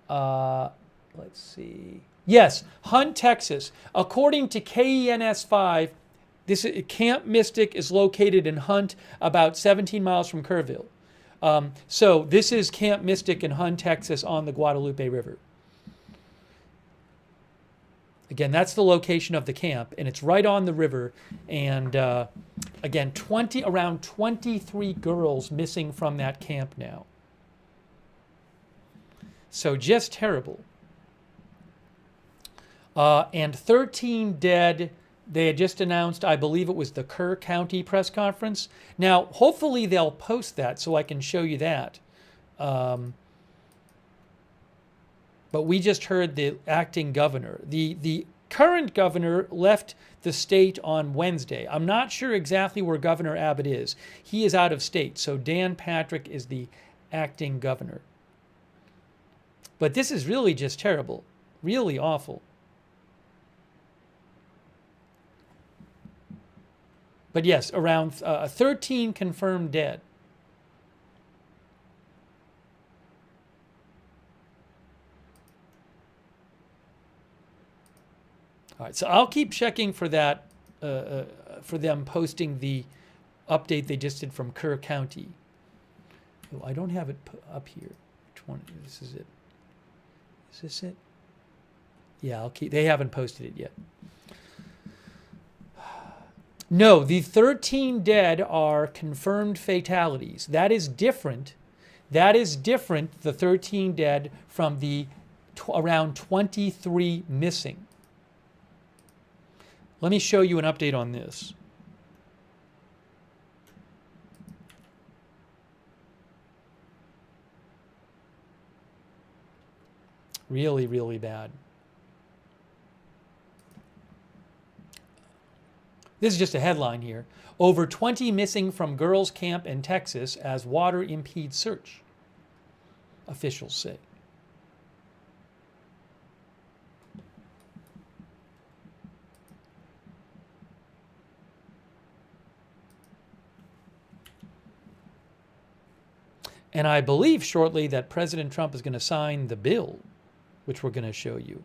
let's see. Yes, Hunt, Texas. According to KENS 5, this Camp Mystic is located in Hunt, about 17 miles from Kerrville. So this is Camp Mystic in Hunt, Texas, on the Guadalupe River. Again, that's the location of the camp, and it's right on the river. And again, around 23 girls missing from that camp now. So just terrible. And 13 dead. They had just announced, I believe it was the Kerr County press conference. Now, hopefully they'll post that so I can show you that. But we just heard the acting governor. The current governor left the state on Wednesday. I'm not sure exactly where Governor Abbott is. He is out of state, so Dan Patrick is the acting governor. But this is really just terrible, really awful. But yes, around 13 confirmed dead. All right, so I'll keep checking for that, for them posting the update they just did from Kerr County. Oh, I don't have it up here. Which one? This is it. Is this it? Yeah, I'll keep. They haven't posted it yet. No, the 13 dead are confirmed fatalities. That is different. That is different, the 13 dead, from the around 23 missing. Let me show you an update on this. Really, really bad. This is just a headline here. Over 20 missing from girls' camp in Texas as water impedes search, officials say. And I believe shortly that President Trump is going to sign the bill, which we're going to show you.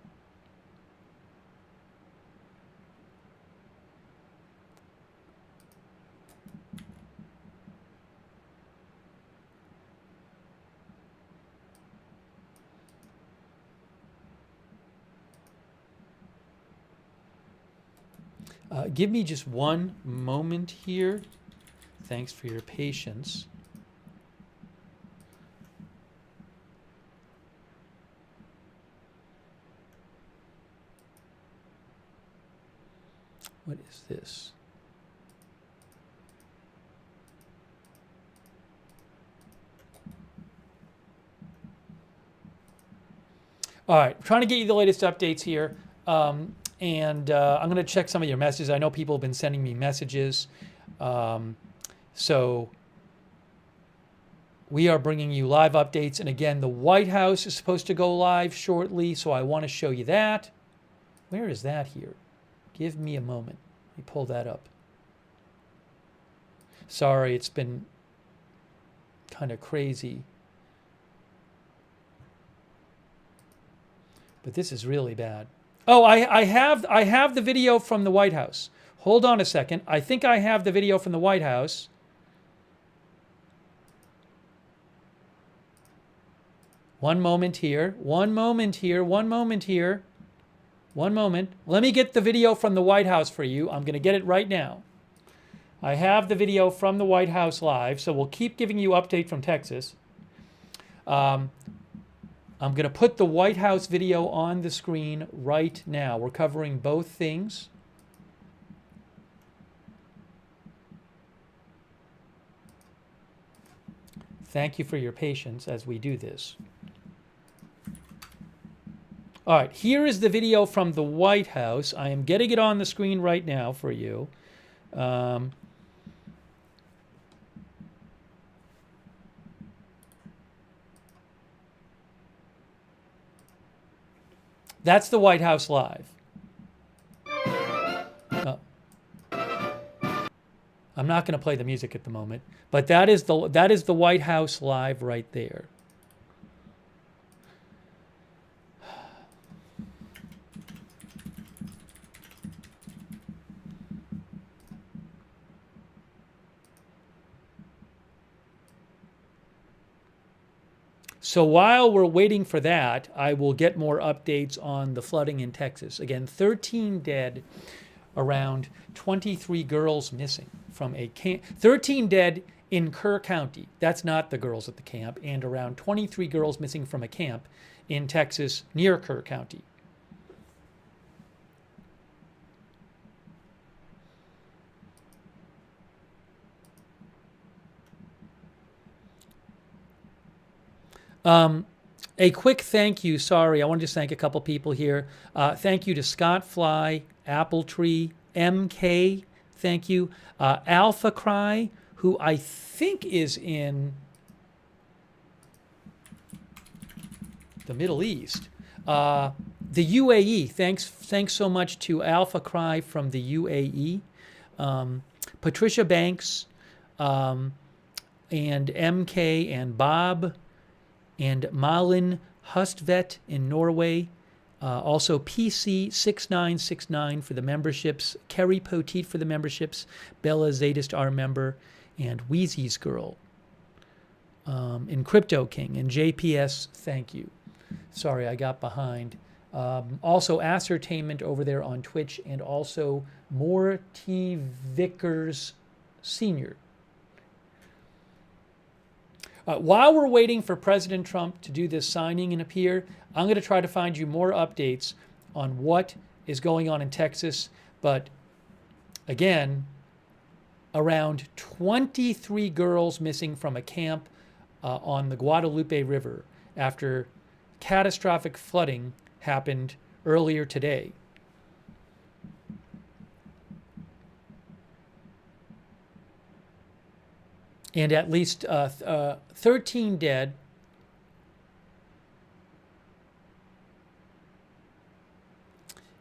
Give me just one moment here. Thanks for your patience. What is this? All right, trying to get you the latest updates here. And I'm going to check some of your messages. I know people have been sending me messages. So we are bringing you live updates. And again, the White House is supposed to go live shortly, so I want to show you that. Where is that here? Give me a moment. Let me pull that up. Sorry, it's been kind of crazy. But this is really bad. Oh, I have the video from the White House. Hold on a second. I think I have the video from the White House. One moment here. One moment here. One moment here. One moment. Let me get the video from the White House for you. I'm going to get it right now. I have the video from the White House live, so we'll keep giving you update from Texas. I'm going to put the White House video on the screen right now. We're covering both things. Thank you for your patience as we do this. All right, here is the video from the White House. I am getting it on the screen right now for you. That's the White House live. I'm not going to play the music at the moment, but that is the White House live right there. So while we're waiting for that, I will get more updates on the flooding in Texas. Again, 13 dead, around 23 girls missing from a camp. 13 dead in Kerr County. That's not the girls at the camp. And around 23 girls missing from a camp in Texas near Kerr County. A quick thank you, sorry, I want to just thank a couple people here. Thank you to Scott Fly, Apple Tree, MK, thank you. Alpha Cry, who I think is in the Middle East. The UAE, thanks so much to Alpha Cry from the UAE. Patricia Banks, and MK and Bob, and Malin Hustvedt in Norway. Also PC6969 for the memberships, Kerry Poteet for the memberships, Bella Zadist, our member, and Wheezy's Girl. And Crypto King and JPS, thank you. Sorry, I got behind. Also Ascertainment over there on Twitch, and also More T. Vickers Sr. While we're waiting for President Trump to do this signing and appear, I'm going to try to find you more updates on what is going on in Texas. But again, around 23 girls missing from a camp on the Guadalupe River after catastrophic flooding happened earlier today. And at least 13 dead.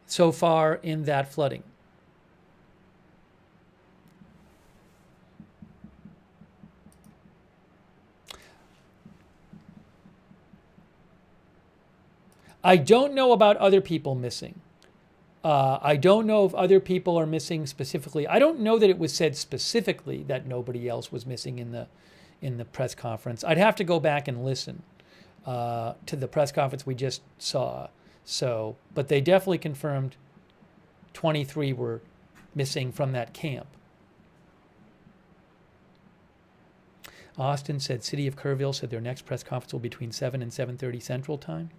So far in that flooding. I don't know about other people missing. I don't know if other people are missing specifically. I don't know that it was said specifically that nobody else was missing in the press conference. I'd have to go back and listen to the press conference we just saw. So, but they definitely confirmed 23 were missing from that camp. Austin said City of Kerrville said their next press conference will be between 7 and 7:30 Central Time.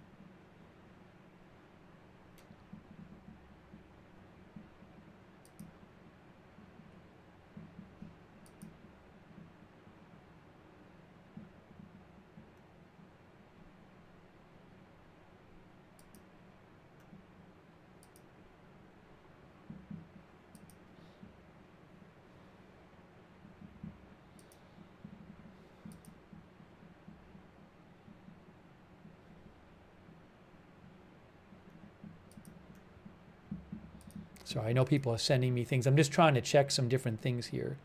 Sorry, I know people are sending me things. I'm just trying to check some different things here.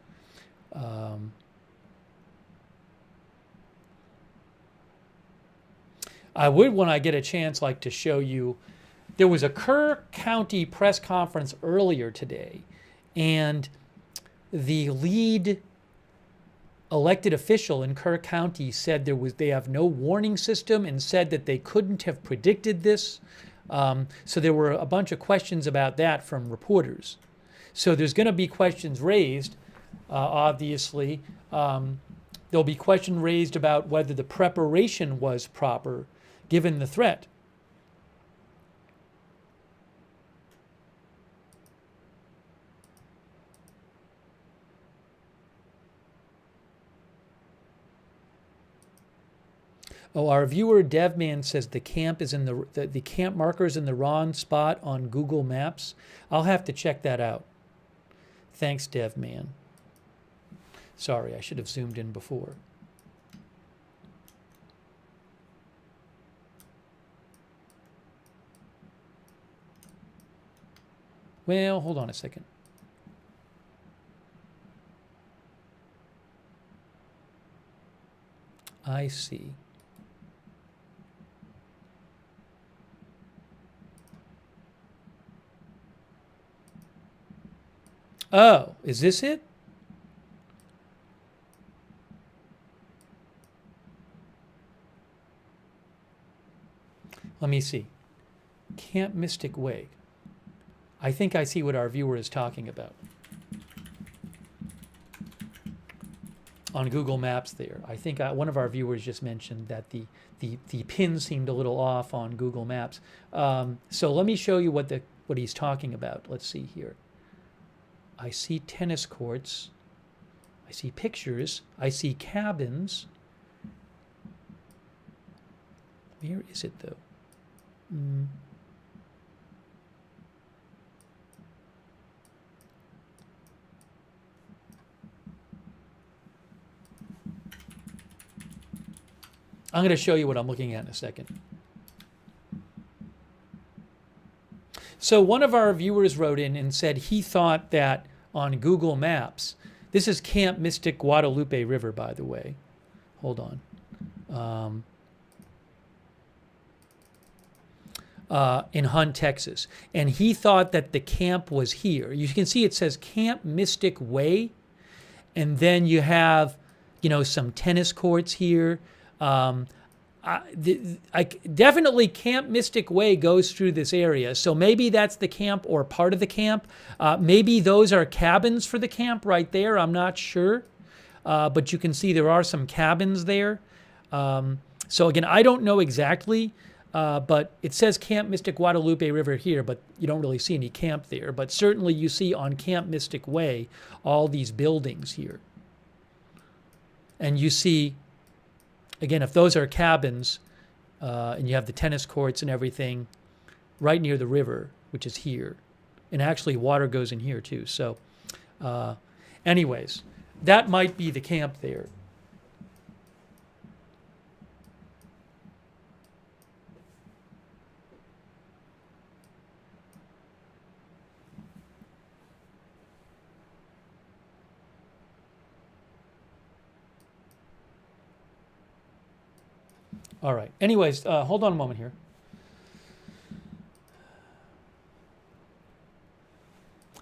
I would, when I get a chance, like to show you. There was a Kerr County press conference earlier today, and the lead elected official in Kerr County said they have no warning system, and said that they couldn't have predicted this. So there were a bunch of questions about that from reporters. So there's going to be questions raised, obviously. There'll be questions raised about whether the preparation was proper given the threat. Oh, our viewer Devman says the camp is in the camp marker is in the wrong spot on Google Maps. I'll have to check that out. Thanks, Devman. Sorry, I should have zoomed in before. Well, hold on a second. I see. Oh, is this it? me see. Camp Mystic Way. I think I see what our viewer is talking about. On Google Maps there. I think one of our viewers just mentioned that the pin seemed a little off on Google Maps. So let me show you what he's talking about. Let's see here. I see tennis courts. I see pictures. I see cabins. Where is it, though? I'm going to show you what I'm looking at in a second. So one of our viewers wrote in and said he thought that on Google Maps, this is Camp Mystic Guadalupe River, by the way. Hold on. In Hunt, Texas. And he thought that the camp was here. You can see it says Camp Mystic Way. And then you have, some tennis courts here. Definitely Camp Mystic Way goes through this area. So maybe that's the camp or part of the camp. Maybe those are cabins for the camp right there. I'm not sure. But you can see there are some cabins there. So again, I don't know exactly, but it says Camp Mystic Guadalupe River here, but you don't really see any camp there. But certainly you see on Camp Mystic Way all these buildings here. And you see, again, if those are cabins, and you have the tennis courts and everything right near the river, which is here. And actually water goes in here too. So anyways, that might be the camp there. All right. Anyways, hold on a moment here.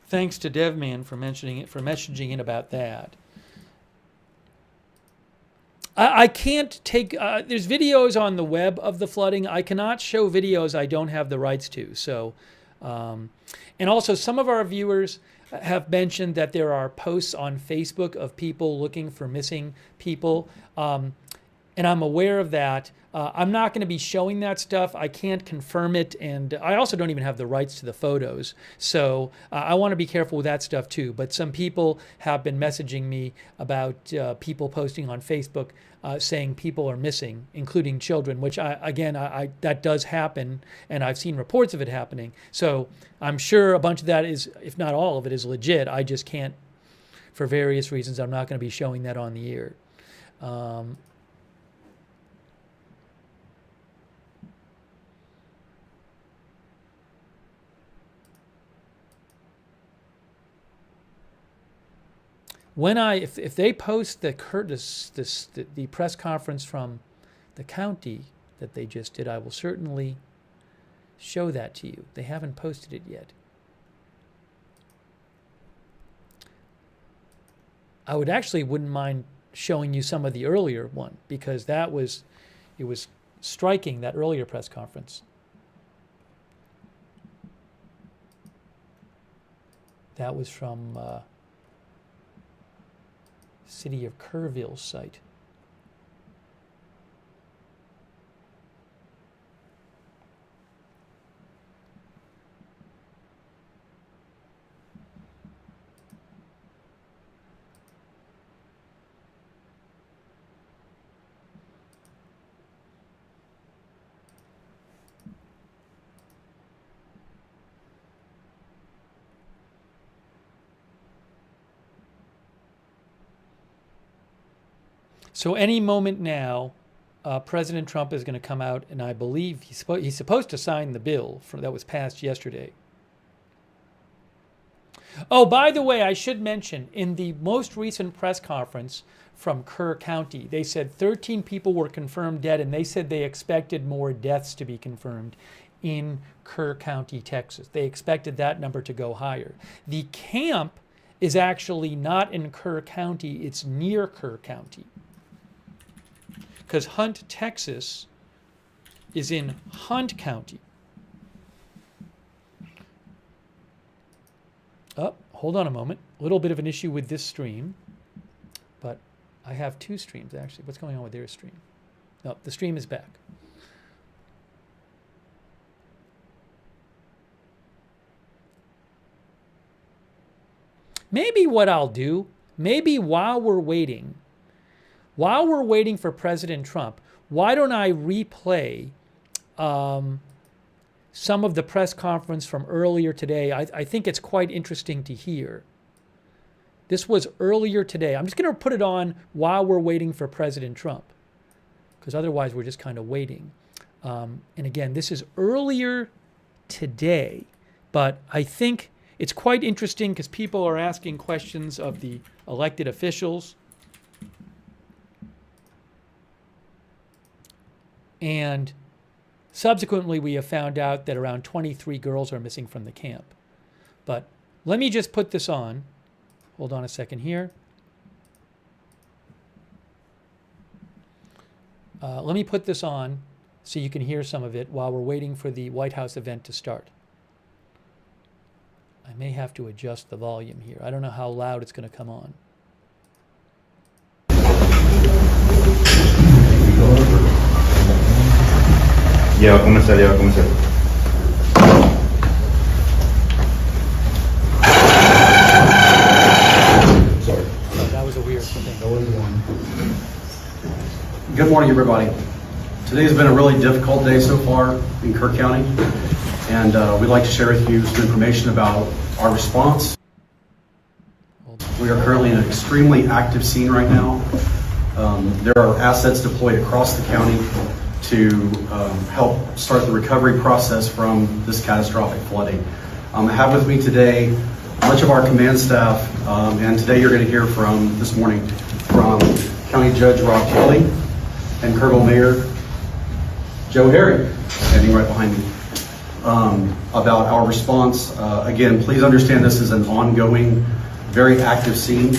Thanks to DevMan for messaging in about that. I can't take. There's videos on the web of the flooding. I cannot show videos I don't have the rights to. So, and also some of our viewers have mentioned that there are posts on Facebook of people looking for missing people. And I'm aware of that. I'm not going to be showing that stuff. I can't confirm it, and I also don't even have the rights to the photos. So I want to be careful with that stuff too. But some people have been messaging me about people posting on Facebook saying people are missing, including children, which that does happen, and I've seen reports of it happening. So I'm sure a bunch of that is, if not all of it, is legit. I just can't, for various reasons, I'm not going to be showing that on the air. If they post the press conference from the county that they just did, I will certainly show that to you. They haven't posted it yet. I wouldn't mind showing you some of the earlier one, because it was striking, that earlier press conference. That was from City of Kerrville site. So any moment now, President Trump is going to come out, and I believe he's supposed to sign the bill that was passed yesterday. Oh, by the way, I should mention, in the most recent press conference from Kerr County, they said 13 people were confirmed dead, and they said they expected more deaths to be confirmed in Kerr County, Texas. They expected that number to go higher. The camp is actually not in Kerr County, it's near Kerr County. Because Hunt, Texas is in Hunt County. Oh, hold on a moment. A little bit of an issue with this stream, but I have two streams actually. What's going on with their stream? No, the stream is back. Maybe what I'll do, maybe while we're waiting for President Trump, why don't I replay some of the press conference from earlier today? I think it's quite interesting to hear. This was earlier today. I'm just going to put it on while we're waiting for President Trump, because otherwise we're just kind of waiting. And again, this is earlier today, but I think it's quite interesting because people are asking questions of the elected officials. And subsequently, we have found out that around 23 girls are missing from the camp. But let me just put this on. Hold on a second here. Let me put this on so you can hear some of it while we're waiting for the White House event to start. I may have to adjust the volume here. I don't know how loud it's going to come on. Ya va a comenzar, ya va a comenzar. Sorry. Oh, that was a weird thing. That was one. Good morning, everybody. Today has been a really difficult day so far in Kerr County, and we'd like to share with you some information about our response. We are currently in an extremely active scene right now. There are assets deployed across the county to help start the recovery process from this catastrophic flooding. I have with me today much of our command staff, and today you're going to hear from, this morning, from County Judge Rob Kelly and Kerrville Mayor Joe Harry, standing right behind me, about our response. Again, please understand this is an ongoing, very active scene.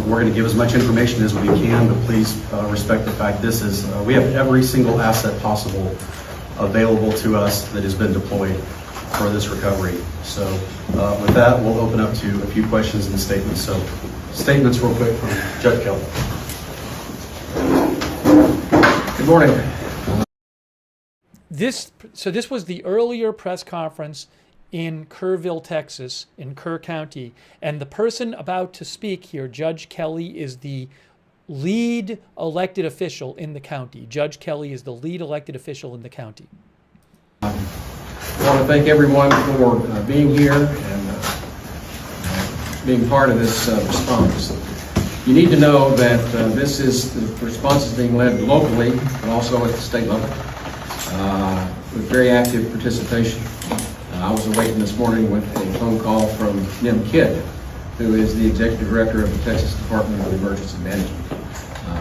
We're going to give as much information as we can, but please respect the fact this is, we have every single asset possible available to us that has been deployed for this recovery. So with that, we'll open up to a few questions and statements. So statements real quick from Judge Kelly. Good morning. This was the earlier press conference in Kerrville, Texas, in Kerr County. And the person about to speak here, Judge Kelly, is the lead elected official in the county. Judge Kelly is the lead elected official in the county. I want to thank everyone for being here and being part of this response. You need to know that the response is being led locally, but also at the state level, with very active participation. I was awaiting this morning with a phone call from Nim Kidd, who is the Executive Director of the Texas Department of Emergency Management.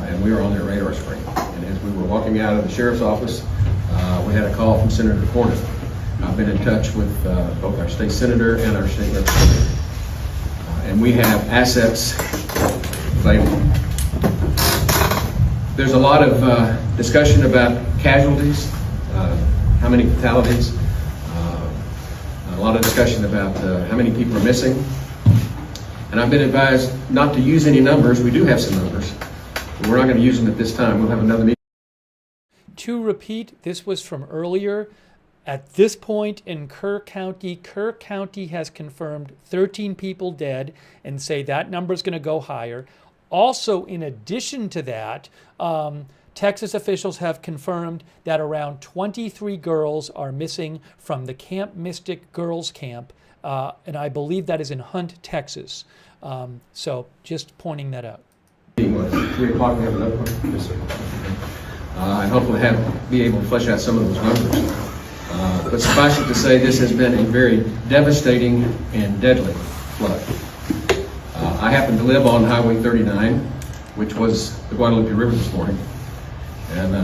And we were on their radar screen. And as we were walking out of the Sheriff's Office, we had a call from Senator Cornyn. I've been in touch with both our state senator and our state representative. And we have assets available. There's a lot of discussion about casualties, how many fatalities, a lot of discussion about how many people are missing. And I've been advised not to use any numbers. We do have some numbers, but we're not going to use them at this time. We'll have another meeting. To repeat, this was from earlier. At this point in Kerr County has confirmed 13 people dead and say that number is going to go higher. Also, in addition to that, Texas officials have confirmed that around 23 girls are missing from the Camp Mystic Girls Camp, and I believe that is in Hunt, Texas. So just pointing that out. 3 o'clock, we have another one. Yes, sir. And hopefully be able to flesh out some of those numbers. But suffice it to say, this has been a very devastating and deadly flood. I happen to live on Highway 39, which was the Guadalupe River this morning. And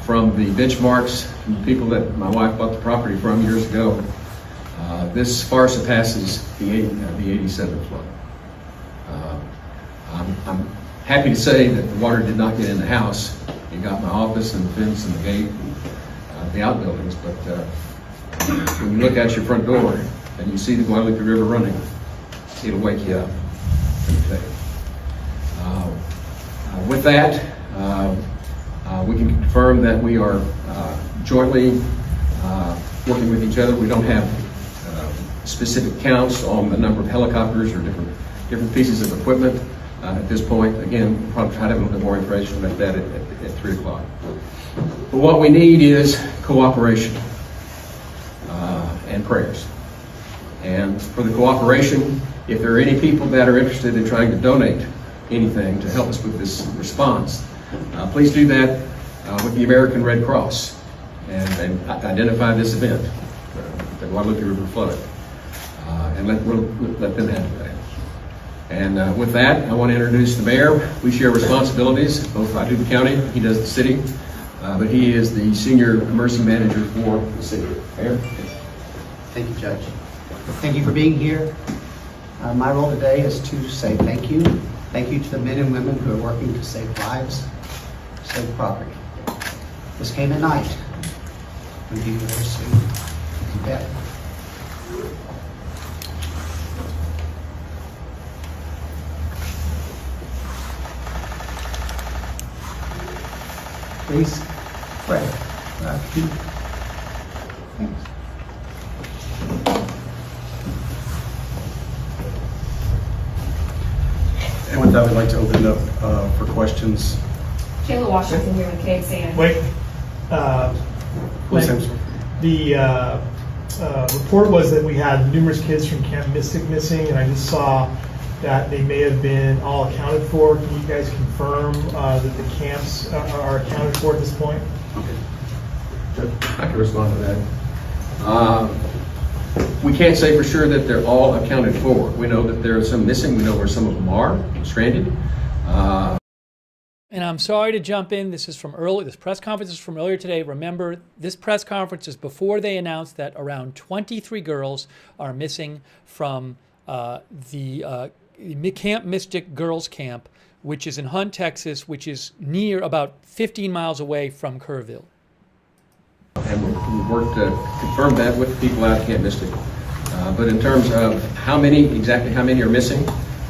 from the benchmarks from the people that my wife bought the property from years ago, this far surpasses the 87 flood. I'm happy to say that the water did not get in the house, You got my office and the fence and the gate, and the outbuildings, but when you look out your front door and you see the Guadalupe River running, it'll wake you up. With that, we can confirm that we are jointly working with each other. We don't have specific counts on the number of helicopters or different pieces of equipment at this point. Again, we'll probably try to have a little bit more information about that at 3 o'clock. But what we need is cooperation and prayers. And for the cooperation, if there are any people that are interested in trying to donate anything to help us with this response, please do that with the American Red Cross and identify this event, the Guadalupe River flood, and let them handle that. And with that, I want to introduce the mayor. We share responsibilities. Both I do the county, he does the city, but he is the senior emergency manager for the city. Mayor? Thank you, Judge. Thank you for being here. My role today is to say thank you. Thank you to the men and women who are working to save lives, save property. This came at night. We'll be very soon. You bet. Please pray. Thanks. And with that, we'd like to open it up for questions. Kayla Washington here with KXAN. Wait. The report was that we had numerous kids from Camp Mystic missing, and I just saw that they may have been all accounted for. Can you guys confirm that the camps are accounted for at this point? Okay. I can respond to that. We can't say for sure that they're all accounted for. We know that there are some missing. We know where some of them are stranded. And I'm sorry to jump in. This is from early. This press conference is from earlier today. Remember, this press conference is before they announced that around 23 girls are missing from the Camp Mystic Girls Camp, which is in Hunt, Texas, which is near about 15 miles away from Kerrville. And we worked to confirm that with the people out at Camp Mystic. But in terms of exactly how many are missing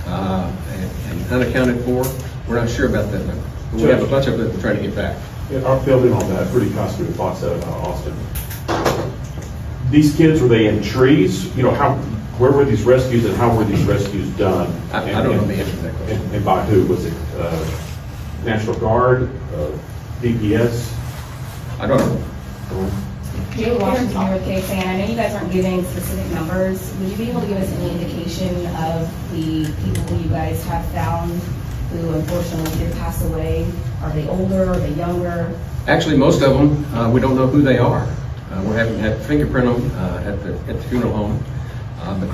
and unaccounted for, we're not sure about that number. But we have a bunch of them we're trying to get back. Yeah, I'll fill in on that. Pretty concentrated thoughts said about Austin. These kids, were they in trees? You know, where were these rescues and how were these rescues done? I don't know the answer to that question. And by who? Was it National Guard, DPS? I don't know. Kayla Washington here with KXAN. I know you guys aren't giving specific numbers. Would you be able to give us any indication of the people who you guys have found who unfortunately did pass away? Are they older? Are they younger? Actually, most of them, we don't know who they are. We're having to fingerprint them at the funeral home.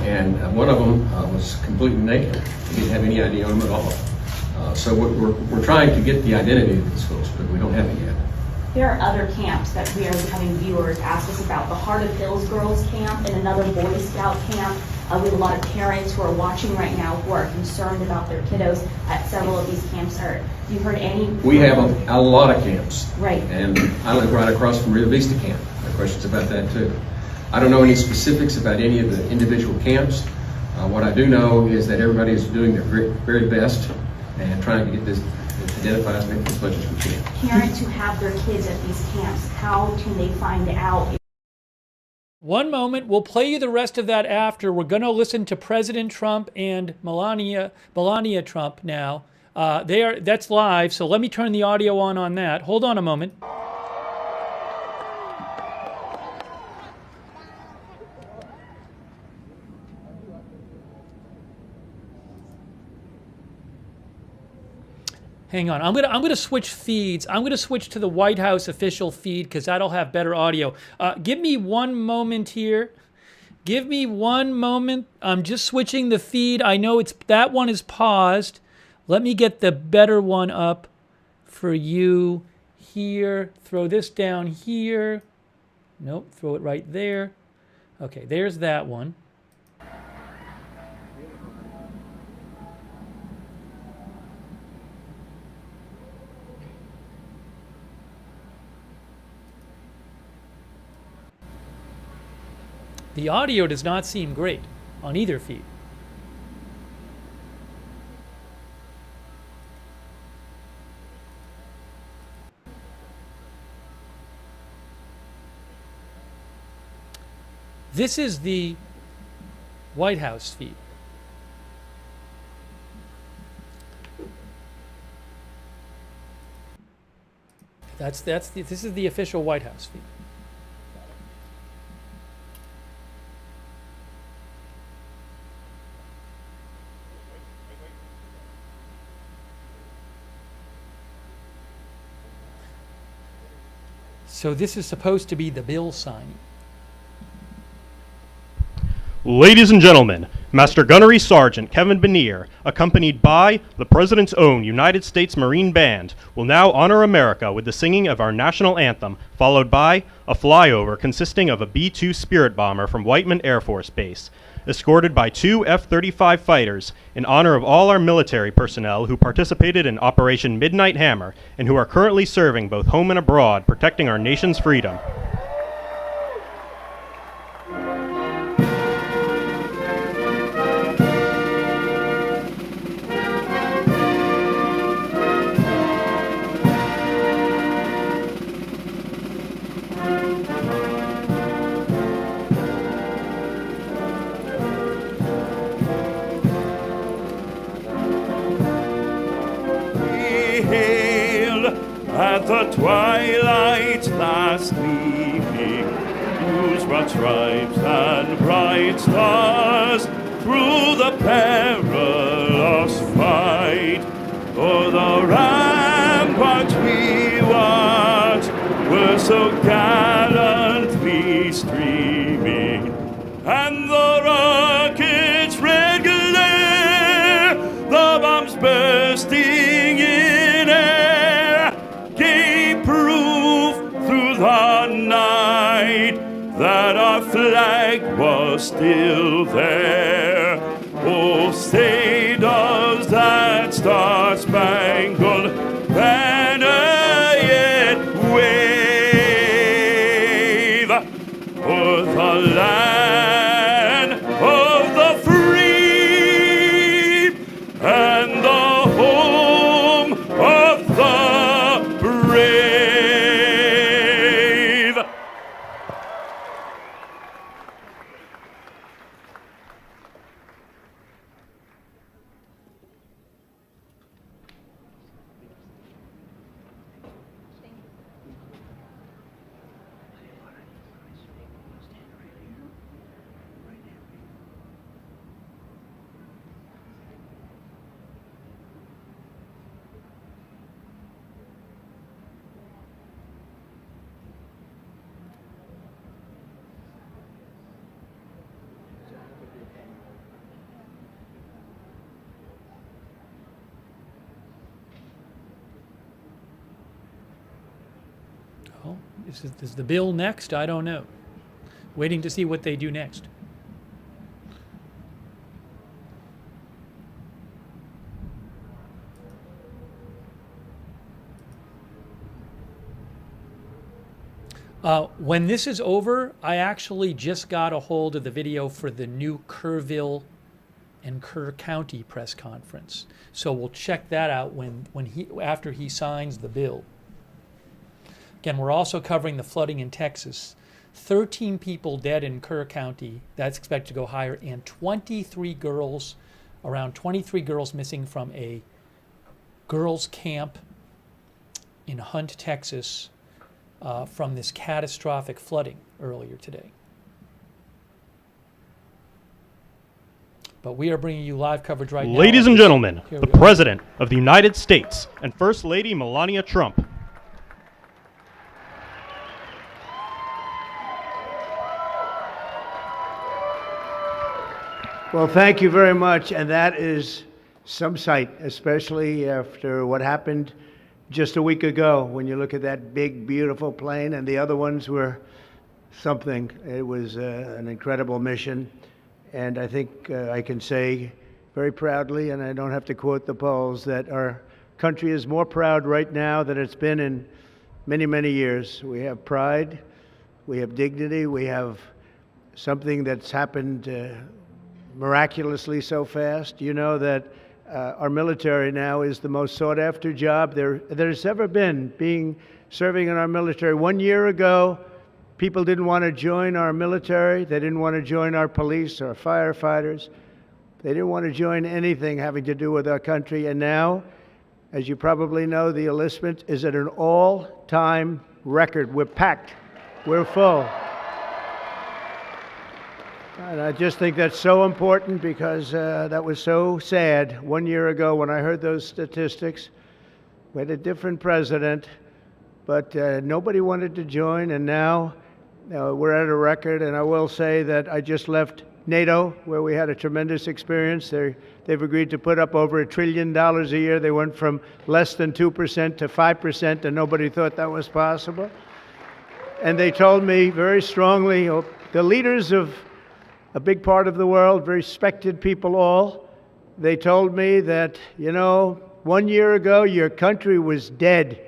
And one of them was completely naked. We didn't have any idea on them at all. So we're trying to get the identity of these folks, but we don't have it yet. There are other camps that we are having viewers ask us about. The Heart of Hills Girls Camp and another Boy Scout camp. We have a lot of parents who are watching right now who are concerned about their kiddos at several of these camps. Have you heard any? We have a lot of camps. Right. And I live right across from Rio Vista Camp. There are questions about that too. I don't know any specifics about any of the individual camps. What I do know is that everybody is doing their very best and trying to get this identified as much as we can. Parents who have their kids at these camps, how can they find out? One moment. We'll play you the rest of that after. We're going to listen to President Trump and Melania Trump now. That's live, so let me turn the audio on that. Hold on a moment. Hang on, I'm gonna switch feeds. I'm gonna switch to the White House official feed because that'll have better audio. Give me one moment here. Give me one moment. I'm just switching the feed. I know that one is paused. Let me get the better one up for you here. Throw this down here. Nope, throw it right there. Okay, there's that one. The audio does not seem great on either feed. This is the White House feed. This is the official White House feed. So this is supposed to be the bill signing. Ladies and gentlemen, Master Gunnery Sergeant Kevin Benier, accompanied by the President's own United States Marine Band, will now honor America with the singing of our national anthem, followed by a flyover consisting of a B-2 Spirit bomber from Whiteman Air Force Base, escorted by 2 F-35 fighters in honor of all our military personnel who participated in Operation Midnight Hammer and who are currently serving both home and abroad, protecting our nation's freedom. At the twilight last evening, news brought stripes and bright stars through the perilous fight. Oh, the ramparts we watched were so gallantly streaming, and the rockets' red glare, the bombs bursting in air, gave proof through the night that our flag was still there. Oh, say does that star-spangled banner yet wave o'er the land of the free and the home of the brave. Oh, is the bill next? I don't know. Waiting to see what they do next. When this is over, I actually just got a hold of the video for the new Kerrville and Kerr County press conference. So we'll check that out after he signs the bill. Again, we're also covering the flooding in Texas. 13 people dead in Kerr County. That's expected to go higher, and 23 girls, around 23 girls missing from a girls' camp in Hunt, Texas, from this catastrophic flooding earlier today. But we are bringing you live coverage right now. Ladies and gentlemen, the President of the United States and First Lady Melania Trump. Well, thank you very much, and that is some sight, especially after what happened just a week ago. When you look at that big, beautiful plane, and the other ones were something. It was an incredible mission, and I think I can say very proudly, and I don't have to quote the polls, that our country is more proud right now than it's been in many, many years. We have pride, we have dignity, we have something that's happened miraculously so fast. You know that our military now is the most sought-after job there's ever been, serving in our military. 1 year ago, people didn't want to join our military. They didn't want to join our police, our firefighters. They didn't want to join anything having to do with our country. And now, as you probably know, the enlistment is at an all-time record. We're packed. We're full. And I just think that's so important because that was so sad 1 year ago when I heard those statistics. We had a different president, but nobody wanted to join, and now we're at a record. And I will say that I just left NATO, where we had a tremendous experience. They've agreed to put up over $1 trillion a year. They went from less than 2% to 5%, and nobody thought that was possible. And they told me very strongly, the leaders of a big part of the world, very respected people all, they told me that, 1 year ago your country was dead,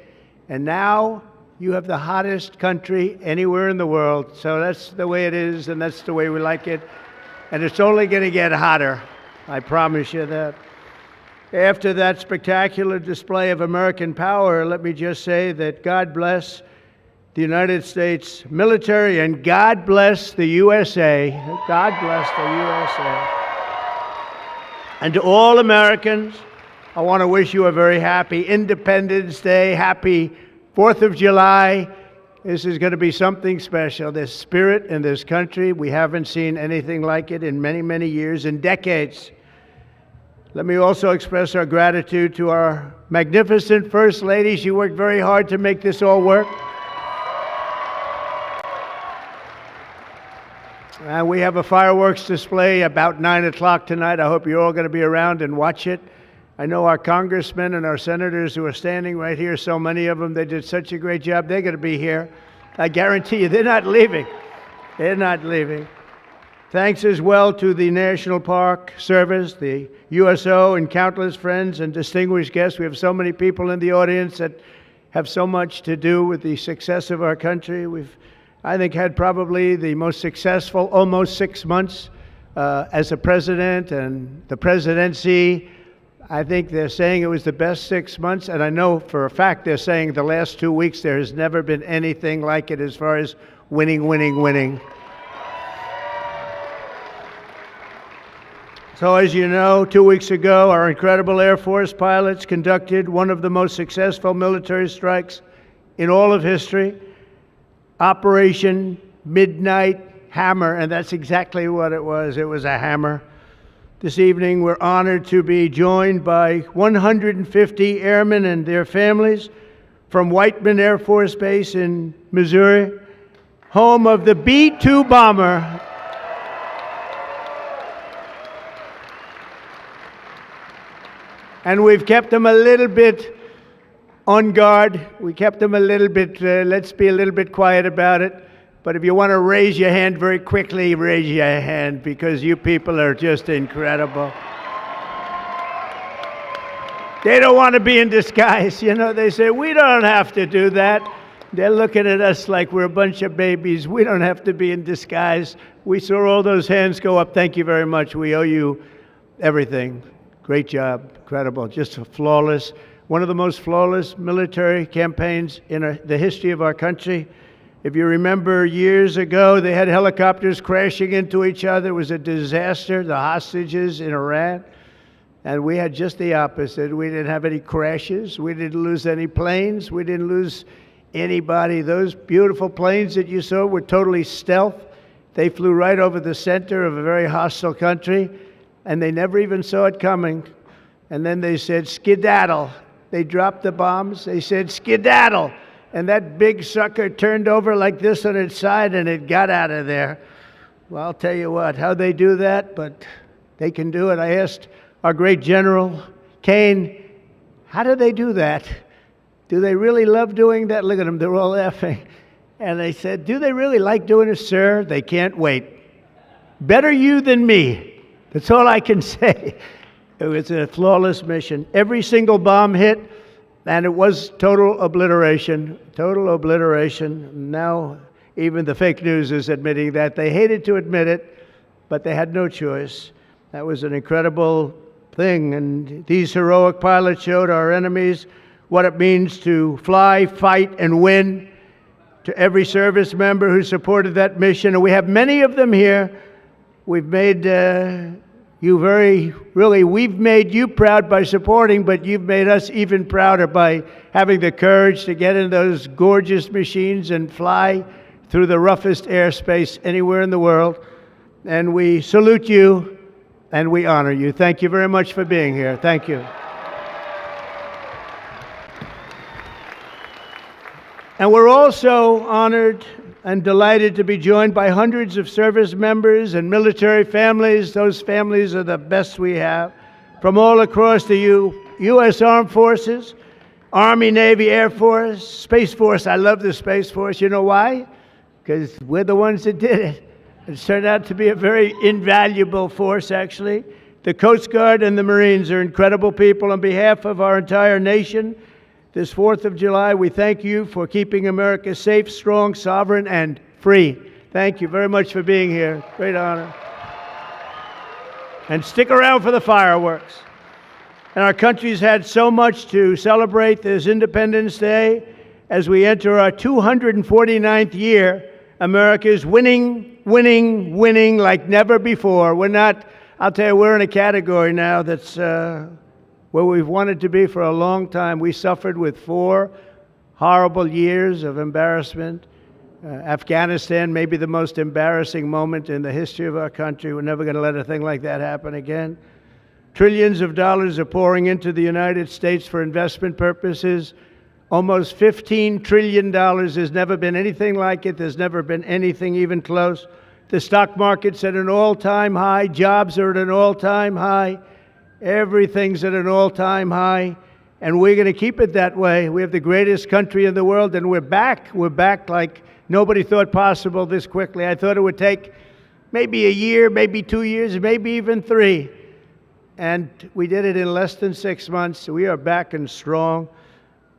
and now you have the hottest country anywhere in the world. So that's the way it is, and that's the way we like it. And it's only going to get hotter. I promise you that. After that spectacular display of American power, let me just say that God bless the United States military and God bless the USA. God bless the USA. And to all Americans, I want to wish you a very happy Independence Day, happy 4th of July. This is going to be something special. This spirit in this country, we haven't seen anything like it in many, many years and decades. Let me also express our gratitude to our magnificent First Lady. She worked very hard to make this all work. And we have a fireworks display about 9 o'clock tonight. I hope you're all going to be around and watch it. I know our congressmen and our senators who are standing right here, so many of them, they did such a great job. They're going to be here. I guarantee you, they're not leaving. They're not leaving. Thanks as well to the National Park Service, the USO, and countless friends and distinguished guests. We have so many people in the audience that have so much to do with the success of our country. We've, I think, had probably the most successful almost 6 months as a president and the presidency. I think they're saying it was the best 6 months, and I know for a fact they're saying the last 2 weeks there has never been anything like it as far as winning, winning, winning. So as you know, 2 weeks ago, our incredible Air Force pilots conducted one of the most successful military strikes in all of history, Operation Midnight Hammer, and that's exactly what it was. It was a hammer. This evening, we're honored to be joined by 150 airmen and their families from Whiteman Air Force Base in Missouri, home of the B-2 bomber. And we've kept them a little bit on guard. We kept them a little bit, let's be a little bit quiet about it. But if you want to raise your hand very quickly, raise your hand, because you people are just incredible. They don't want to be in disguise. They say, we don't have to do that. They're looking at us like we're a bunch of babies. We don't have to be in disguise. We saw all those hands go up. Thank you very much. We owe you everything. Great job. Incredible. Just flawless. One of the most flawless military campaigns in the history of our country. If you remember years ago, they had helicopters crashing into each other. It was a disaster, the hostages in Iran. And we had just the opposite. We didn't have any crashes. We didn't lose any planes. We didn't lose anybody. Those beautiful planes that you saw were totally stealth. They flew right over the center of a very hostile country, and they never even saw it coming. And then they said, skedaddle. They dropped the bombs. They said, skedaddle. And that big sucker turned over like this on its side, and it got out of there. Well, I'll tell you what, how they do that, but they can do it. I asked our great General Kane, how do they do that? Do they really love doing that? Look at them, they're all laughing. And they said, do they really like doing it, sir? They can't wait. Better you than me. That's all I can say. It was a flawless mission. Every single bomb hit, and it was total obliteration. Total obliteration. Now, Even the fake news is admitting that. They hated to admit it, but they had no choice. That was an incredible thing, and these heroic pilots showed our enemies what it means to fly, fight, and win. To every service member who supported that mission, and we have many of them here, we've made we've made you proud by supporting, but you've made us even prouder by having the courage to get in those gorgeous machines and fly through the roughest airspace anywhere in the world. And we salute you and we honor you. Thank you very much for being here. Thank you. And we're also honored and delighted to be joined by hundreds of service members and military families. Those families are the best we have, from all across the U.S. Armed Forces, Army, Navy, Air Force, Space Force. I love the Space Force. You know why? Because we're the ones that did it. It's turned out to be a very invaluable force, actually. The Coast Guard and the Marines are incredible people. On behalf of our entire nation, this 4th of July, we thank you for keeping America safe, strong, sovereign, and free. Thank you very much for being here. Great honor. And stick around for the fireworks. And our country's had so much to celebrate this Independence Day. As we enter our 249th year, America is winning, winning, winning like never before. I'll tell you, we're in a category now that's where we've wanted to be for a long time. We suffered with 4 horrible years of embarrassment. Afghanistan may be the most embarrassing moment in the history of our country. We're never going to let a thing like that happen again. Trillions of dollars are pouring into the United States for investment purposes. Almost $15 trillion. There's never been anything like it. There's never been anything even close. The stock market's at an all-time high. Jobs are at an all-time high. Everything's at an all-time high. And we're going to keep it that way. We have the greatest country in the world, and we're back. We're back like nobody thought possible this quickly. I thought it would take maybe a year, maybe 2 years, maybe even 3. And we did it in less than 6 months. We are back and strong.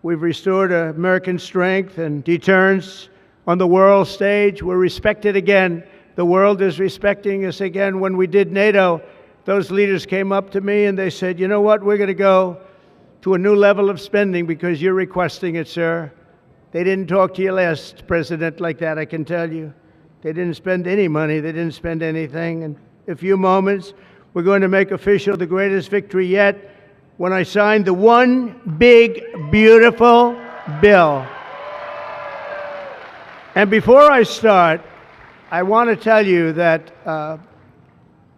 We've restored American strength and deterrence on the world stage. We're respected again. The world is respecting us again. When we did NATO, those leaders came up to me and they said, you know what, we're going to go to a new level of spending because you're requesting it, sir. They didn't talk to your last president like that, I can tell you. They didn't spend any money. They didn't spend anything. In a few moments, we're going to make official the greatest victory yet when I signed the one big, beautiful bill. And before I start, I want to tell you that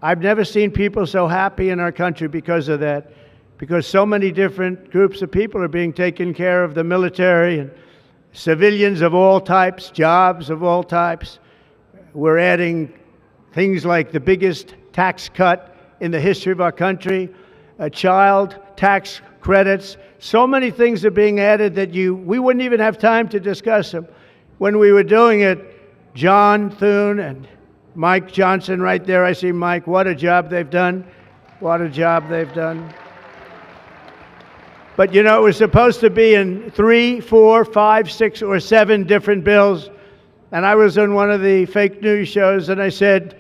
I've never seen people so happy in our country because of that, because so many different groups of people are being taken care of, the military and civilians of all types, jobs of all types. We're adding things like the biggest tax cut in the history of our country, child tax credits. So many things are being added that we wouldn't even have time to discuss them. When we were doing it, John Thune and Mike Johnson right there, I see Mike, what a job they've done. What a job they've done. But you know, it was supposed to be in 3, 4, 5, 6, or 7 different bills. And I was on one of the fake news shows and I said,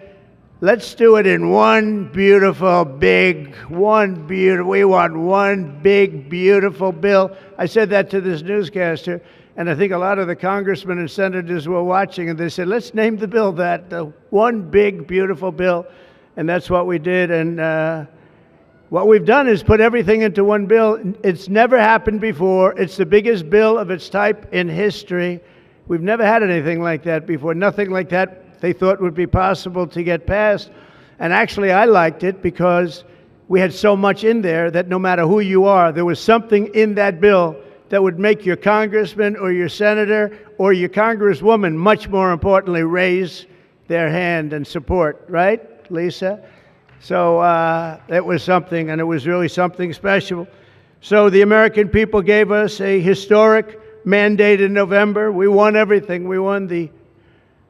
let's do it in one beautiful, big, we want one big, beautiful bill. I said that to this newscaster, and I think a lot of the congressmen and senators were watching, and they said, let's name the bill that, the one big, beautiful bill. And that's what we did. And what we've done is put everything into one bill. It's never happened before. It's the biggest bill of its type in history. We've never had anything like that before. Nothing like that they thought would be possible to get passed. And actually, I liked it because we had so much in there that no matter who you are, there was something in that bill that would make your congressman or your senator or your congresswoman, much more importantly, raise their hand and support, right, Lisa? So it was something, and it was really something special. So the American people gave us a historic mandate in November. We won everything. We won the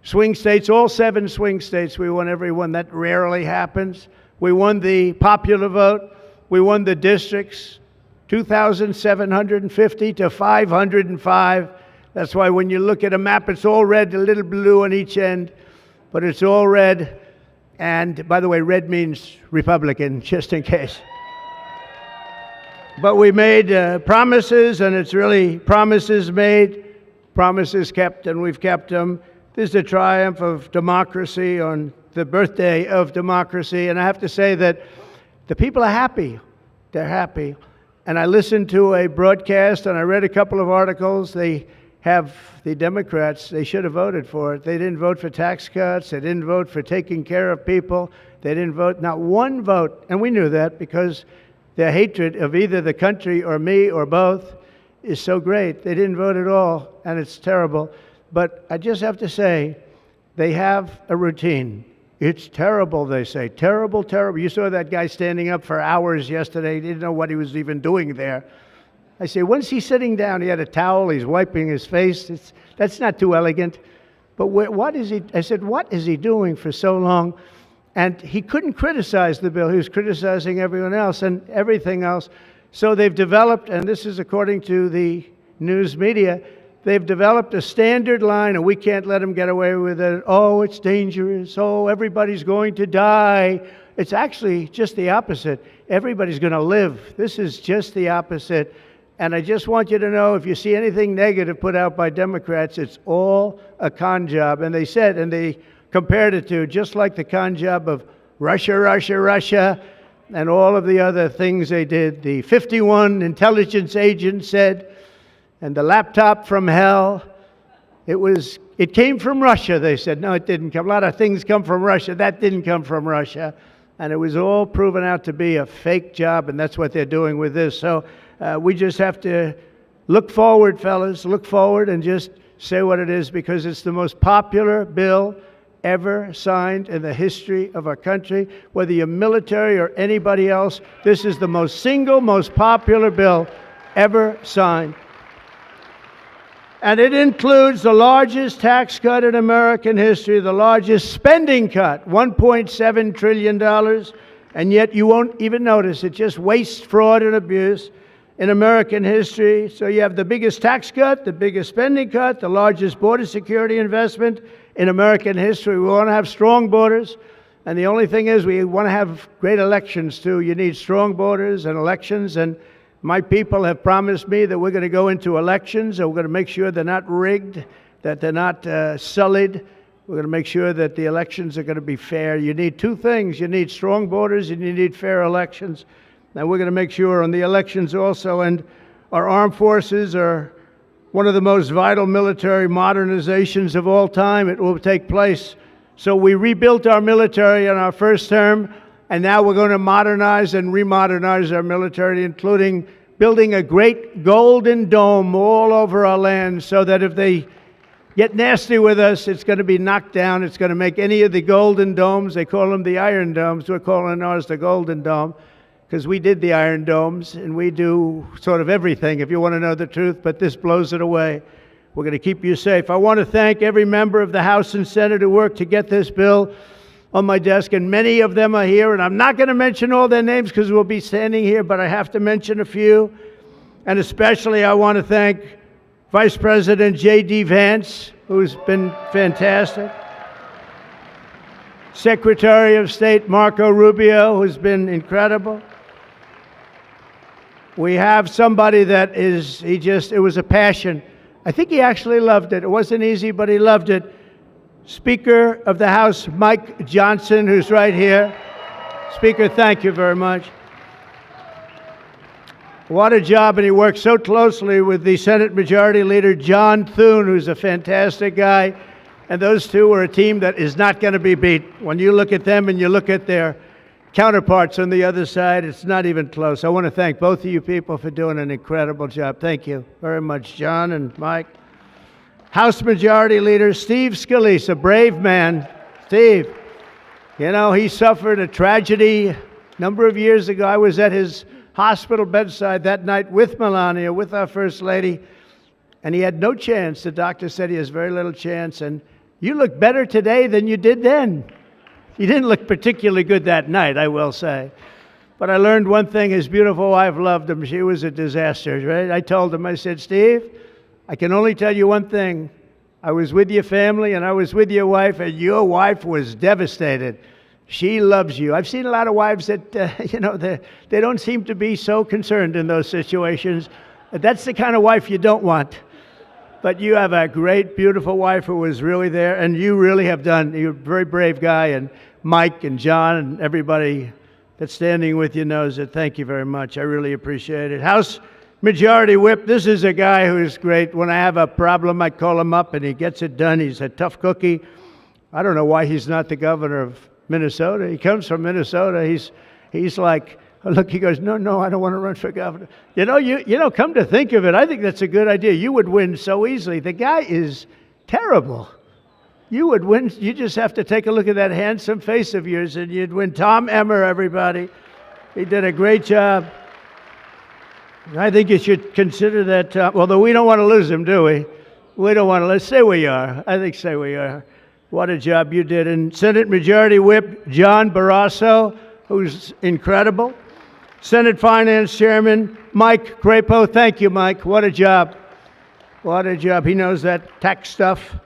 swing states, all 7 swing states. We won every one. That rarely happens. We won the popular vote. We won the districts, 2,750 to 505. That's why when you look at a map, it's all red, a little blue on each end, but it's all red. And by the way, red means Republican, just in case. But we made promises, and it's really promises made, promises kept, and we've kept them. This is a triumph of democracy on the birthday of democracy, and I have to say that the people are happy. They're happy. And I listened to a broadcast, and I read a couple of articles. They have the Democrats, they should have voted for it. They didn't vote for tax cuts. They didn't vote for taking care of people. They didn't vote, not one vote. And we knew that because their hatred of either the country or me or both is so great. They didn't vote at all, and it's terrible. But I just have to say, they have a routine. It's terrible, they say. Terrible, terrible. You saw that guy standing up for hours yesterday. He didn't know what he was even doing there. I say, when's he sitting down? He had a towel. He's wiping his face. That's not too elegant. But what is he? I said, what is he doing for so long? And he couldn't criticize the bill. He was criticizing everyone else and everything else. So they've developed, and this is according to the news media, they've developed a standard line, and we can't let them get away with it. Oh, it's dangerous. Oh, everybody's going to die. It's actually just the opposite. Everybody's going to live. This is just the opposite. And I just want you to know, if you see anything negative put out by Democrats, it's all a con job. And they said, and they compared it to just like the con job of Russia, Russia, Russia, and all of the other things they did. The 51 intelligence agents said, and the laptop from hell, it came from Russia, they said. No, it didn't come. A lot of things come from Russia. That didn't come from Russia. And it was all proven out to be a fake job, and that's what they're doing with this. So we just have to look forward, fellas, look forward and just say what it is, because it's the most popular bill ever signed in the history of our country. Whether you're military or anybody else, this is the most popular bill ever signed. And it includes the largest tax cut in American history, the largest spending cut, $1.7 trillion, and yet you won't even notice it. Just waste, fraud, and abuse in American history. So you have the biggest tax cut, the biggest spending cut, the largest border security investment in American history. We want to have strong borders, and the only thing is we want to have great elections too. You need strong borders and elections, and my people have promised me that we're going to go into elections, and we're going to make sure they're not rigged, that they're not sullied. We're going to make sure that the elections are going to be fair. You need two things. You need strong borders, and you need fair elections. And we're going to make sure on the elections also. And our armed forces are one of the most vital military modernizations of all time. It will take place. So we rebuilt our military in our first term. And now we're going to modernize and remodernize our military, including building a great golden dome all over our land, so that if they get nasty with us, it's going to be knocked down. It's going to make any of the golden domes, they call them the iron domes, we're calling ours the golden dome, because we did the iron domes, and we do sort of everything, if you want to know the truth, but this blows it away. We're going to keep you safe. I want to thank every member of the House and Senate who worked to get this bill on my desk, and many of them are here, and I'm not going to mention all their names because we'll be standing here, but I have to mention a few. And especially I want to thank Vice President J.D. Vance, who's been fantastic. Secretary of State Marco Rubio, who's been incredible. We have somebody that it was a passion. I think he actually loved it. It wasn't easy, but he loved it. Speaker of the House, Mike Johnson, who's right here. Speaker, thank you very much. What a job, and he worked so closely with the Senate Majority Leader, John Thune, who's a fantastic guy. And those two are a team that is not going to be beat. When you look at them and you look at their counterparts on the other side, it's not even close. I want to thank both of you people for doing an incredible job. Thank you very much, John and Mike. House Majority Leader Steve Scalise, a brave man. Steve, you know, he suffered a tragedy a number of years ago. I was at his hospital bedside that night with Melania, with our First Lady, and he had no chance. The doctor said he has very little chance, and you look better today than you did then. You didn't look particularly good that night, I will say. But I learned one thing, his beautiful wife loved him. She was a disaster, right? I told him, I said, Steve, I can only tell you one thing. I was with your family and I was with your wife, and your wife was devastated. She loves you. I've seen a lot of wives that, they don't seem to be so concerned in those situations. That's the kind of wife you don't want. But you have a great, beautiful wife who was really there, and you really have done. You're a very brave guy, and Mike and John and everybody that's standing with you knows it. Thank you very much. I really appreciate it. House Majority Whip, this is a guy who is great. When I have a problem, I call him up, and he gets it done. He's a tough cookie. I don't know why he's not the governor of Minnesota. He comes from Minnesota. He's like, look, he goes, no, I don't want to run for governor. Come to think of it, I think that's a good idea. You would win so easily. The guy is terrible. You would win. You just have to take a look at that handsome face of yours, and you'd win. Tom Emmer, everybody. He did a great job. I think you should consider that, although we don't want to lose him, do we? We don't want to. Let's say we are. I think say we are. What a job you did. And Senate Majority Whip John Barrasso, who's incredible. Senate Finance Chairman Mike Crapo. Thank you, Mike. What a job. What a job. He knows that tax stuff.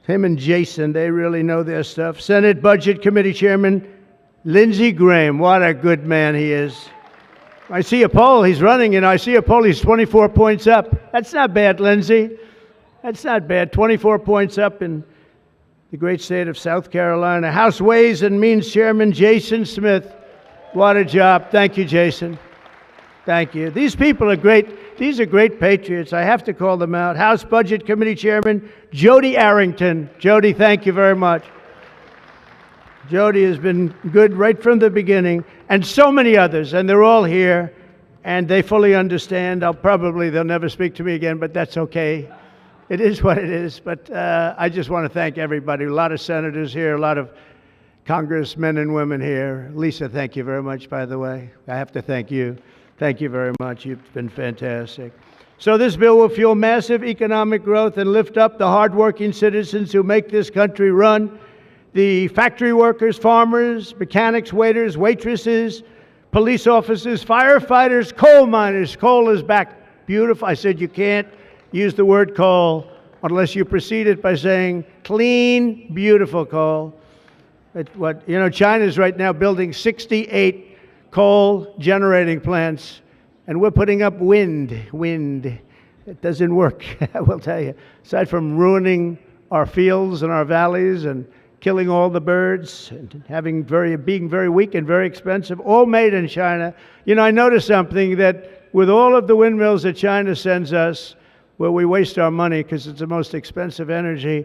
Him and Jason, they really know their stuff. Senate Budget Committee Chairman Lindsey Graham. What a good man he is. I see a poll. He's running, and I see a poll. He's 24 points up. That's not bad, Lindsey. That's not bad. 24 points up in the great state of South Carolina. House Ways and Means Chairman Jason Smith. What a job. Thank you, Jason. Thank you. These people are great. These are great patriots. I have to call them out. House Budget Committee Chairman Jody Arrington. Jody, thank you very much. Jody has been good right from the beginning, and so many others, and they're all here, and they fully understand. They'll never speak to me again, but that's okay. It is what it is, but I just want to thank everybody. A lot of senators here, a lot of congressmen and women here. Lisa, thank you very much, by the way. I have to thank you. Thank you very much. You've been fantastic. So this bill will fuel massive economic growth and lift up the hardworking citizens who make this country run. The factory workers, farmers, mechanics, waiters, waitresses, police officers, firefighters, coal miners. Coal is back. Beautiful. I said you can't use the word coal unless you precede it by saying clean, beautiful coal. China's right now building 68 coal generating plants, and we're putting up wind. It doesn't work, I will tell you. Aside from ruining our fields and our valleys and killing all the birds and being very weak and very expensive, all made in China. I noticed something, that with all of the windmills that China sends us, where we waste our money because it's the most expensive energy,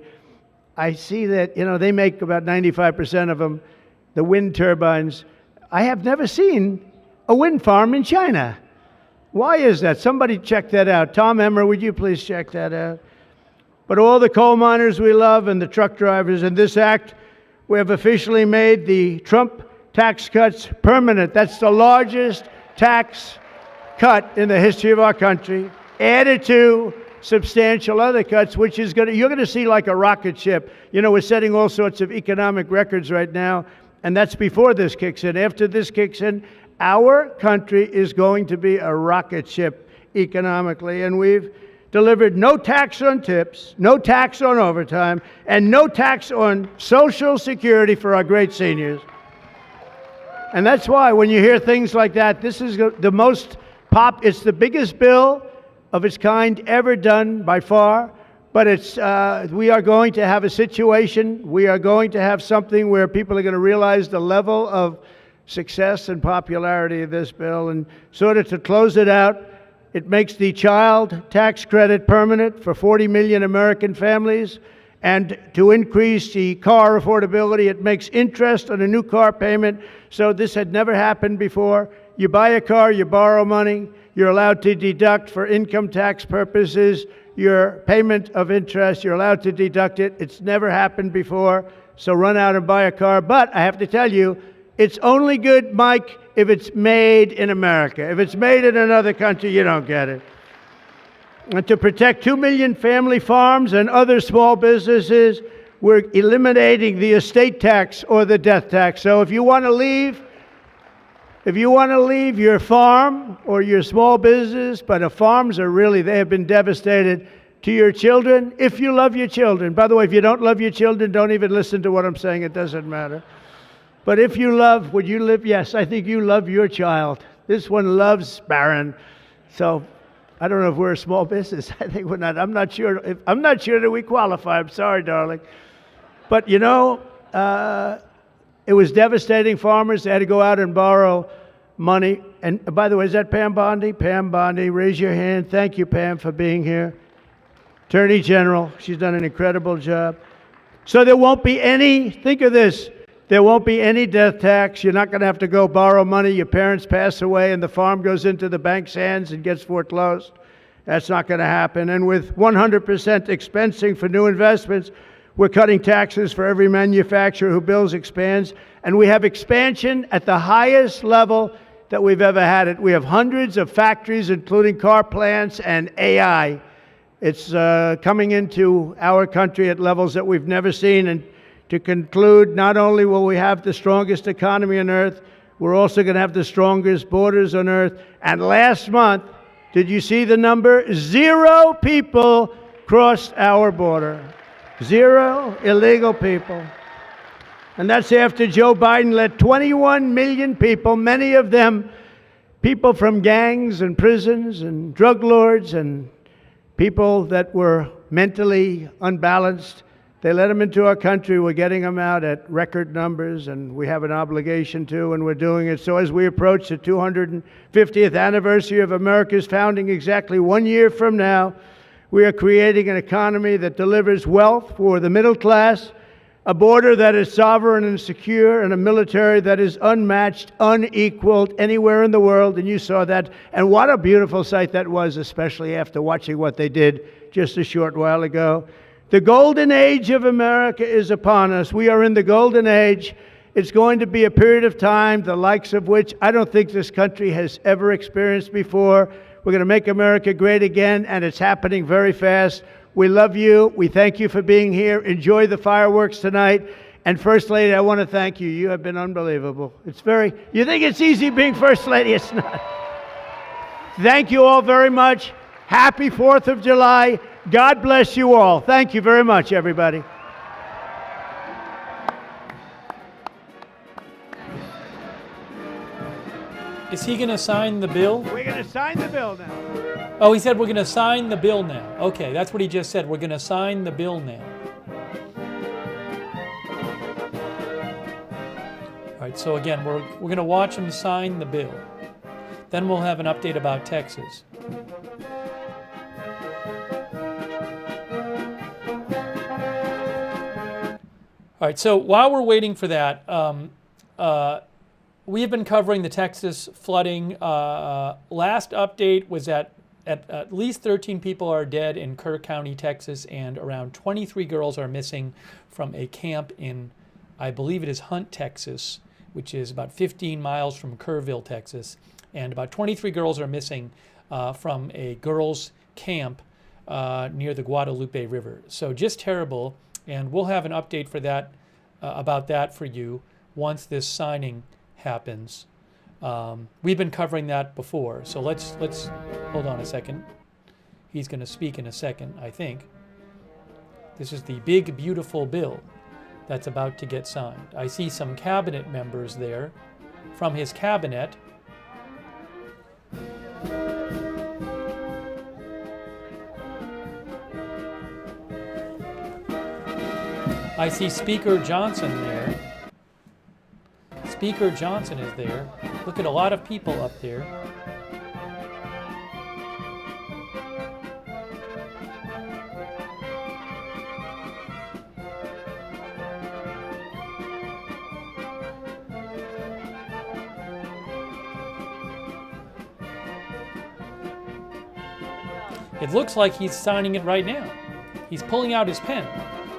I see that, they make about 95% of them, the wind turbines. I have never seen a wind farm in China. Why is that? Somebody check that out. Tom Emmer, would you please check that out? But all the coal miners we love and the truck drivers, in this act, we have officially made the Trump tax cuts permanent. That's the largest tax cut in the history of our country, added to substantial other cuts, which is you're going to see like a rocket ship. We're setting all sorts of economic records right now, and that's before this kicks in. After this kicks in, our country is going to be a rocket ship economically, and we've delivered no tax on tips, no tax on overtime, and no tax on Social Security for our great seniors. And that's why when you hear things like that, this is the most it's the biggest bill of its kind ever done by far, but we are going to have a situation, we are going to have something where people are going to realize the level of success and popularity of this bill. And sort of to close it out, it makes the child tax credit permanent for 40 million American families. And to increase the car affordability, it makes interest on a new car payment. So this had never happened before. You buy a car, you borrow money, you're allowed to deduct for income tax purposes your payment of interest. You're allowed to deduct it. It's never happened before. So run out and buy a car. But I have to tell you, it's only good, Mike, if it's made in America. If it's made in another country, you don't get it. And to protect 2 million family farms and other small businesses, we're eliminating the estate tax or the death tax. So if you want to leave your farm or your small business, but the farms they have been devastated, to your children, if you love your children. By the way, if you don't love your children, don't even listen to what I'm saying. It doesn't matter. But if you love, would you live? Yes, I think you love your child. This one loves Barron. So I don't know if we're a small business. I think we're not. I'm not sure that we qualify. I'm sorry, darling. But you know, it was devastating. Farmers, they had to go out and borrow money. And by the way, is that Pam Bondi? Pam Bondi, raise your hand. Thank you, Pam, for being here. Attorney General, she's done an incredible job. So there won't be any, think of this, there won't be any death tax. You're not going to have to go borrow money. Your parents pass away and the farm goes into the bank's hands and gets foreclosed. That's not going to happen. And with 100% expensing for new investments, we're cutting taxes for every manufacturer who builds, expands. And we have expansion at the highest level that we've ever had it. We have hundreds of factories, including car plants and AI. It's coming into our country at levels that we've never seen. And to conclude, not only will we have the strongest economy on earth, we're also going to have the strongest borders on earth. And last month, did you see the number? 0 people crossed our border. 0 illegal people. And that's after Joe Biden let 21 million people, many of them people from gangs and prisons and drug lords and people that were mentally unbalanced, they let them into our country. We're getting them out at record numbers, and we have an obligation to, and we're doing it. So as we approach the 250th anniversary of America's founding exactly 1 year from now, we are creating an economy that delivers wealth for the middle class, a border that is sovereign and secure, and a military that is unmatched, unequaled anywhere in the world. And you saw that. And what a beautiful sight that was, especially after watching what they did just a short while ago. The golden age of America is upon us. We are in the golden age. It's going to be a period of time, the likes of which I don't think this country has ever experienced before. We're going to make America great again, and it's happening very fast. We love you. We thank you for being here. Enjoy the fireworks tonight. And First Lady, I want to thank you. You have been unbelievable. You think it's easy being First Lady? It's not. Thank you all very much. Happy 4th of July. God bless you all. Thank you very much, everybody. Is he going to sign the bill? We're going to sign the bill now. Oh, he said we're going to sign the bill now. Okay, that's what he just said. We're going to sign the bill now. All right, so again, we're going to watch him sign the bill. Then we'll have an update about Texas. All right, so while we're waiting for that, we have been covering the Texas flooding. Last update was that at least 13 people are dead in Kerr County, Texas, and around 23 girls are missing from a camp in, I believe it is Hunt, Texas, which is about 15 miles from Kerrville, Texas. And about 23 girls are missing from a girls' camp near the Guadalupe River. So just terrible. And we'll have an update for that, about that for you once this signing happens. We've been covering that before, so let's hold on a second. He's going to speak in a second, I think. This is the big, beautiful bill that's about to get signed. I see some cabinet members there from his cabinet. I see Speaker Johnson there. Speaker Johnson is there. Look at a lot of people up there. It looks like he's signing it right now. He's pulling out his pen.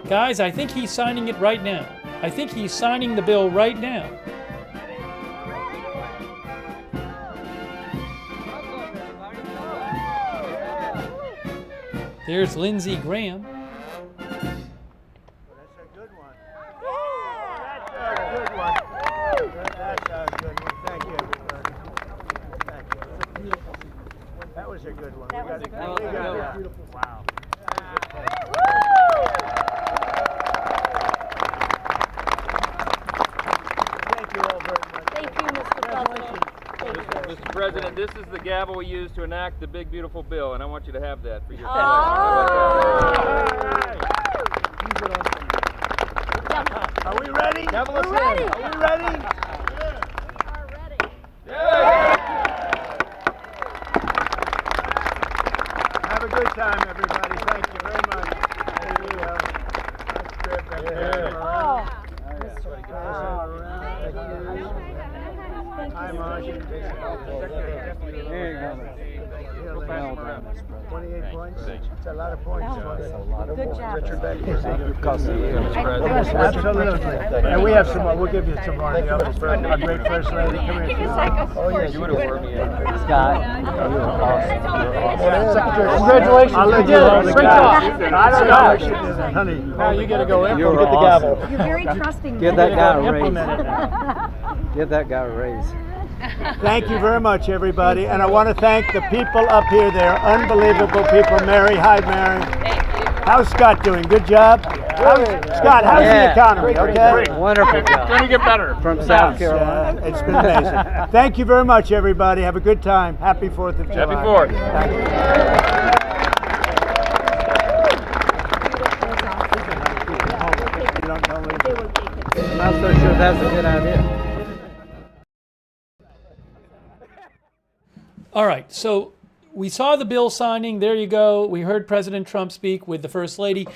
Guys, I think he's signing it right now. I think he's signing the bill right now. There's Lindsey Graham. That's a good one. That's a good one. That's a good one. Thank you, everybody. Thank you. That was a good one. That was a good one. Wow. Mr. President, this is the gavel we use to enact the big, beautiful bill, and I want you to have that for your Are we ready? Gavel us in. Are we ready? Have a good time, everybody. Thank you very much. There you go. That's good. That's good. Hi, Marsh. There you go. 28 points. It's a lot of points. Good job. Richard Beck. Absolutely. And we have some more. We'll give you some more. Our great First Lady. Come here. Oh, yeah. You would have worked me in. Scott. You were awesome. Secretary, congratulations. I'll let you hold the gavel. I don't know. Honey, now you got to go in. Get the gavel. You're very trusting. Give that guy a raise. Give that guy a raise. Thank you very much, everybody. And I want to thank the people up here. They're unbelievable people. Mary, hi, Mary. How's Scott doing? Good job? Scott, how's the economy? Okay? Wonderful job. Going to get better. From South Carolina. It's been amazing. Thank you very much, everybody. Have a good time. Happy 4th of July. Happy 4th. Thank you. I'm not so sure that's a good idea. All right, so we saw the bill signing. There you go. We heard President Trump speak with the First Lady.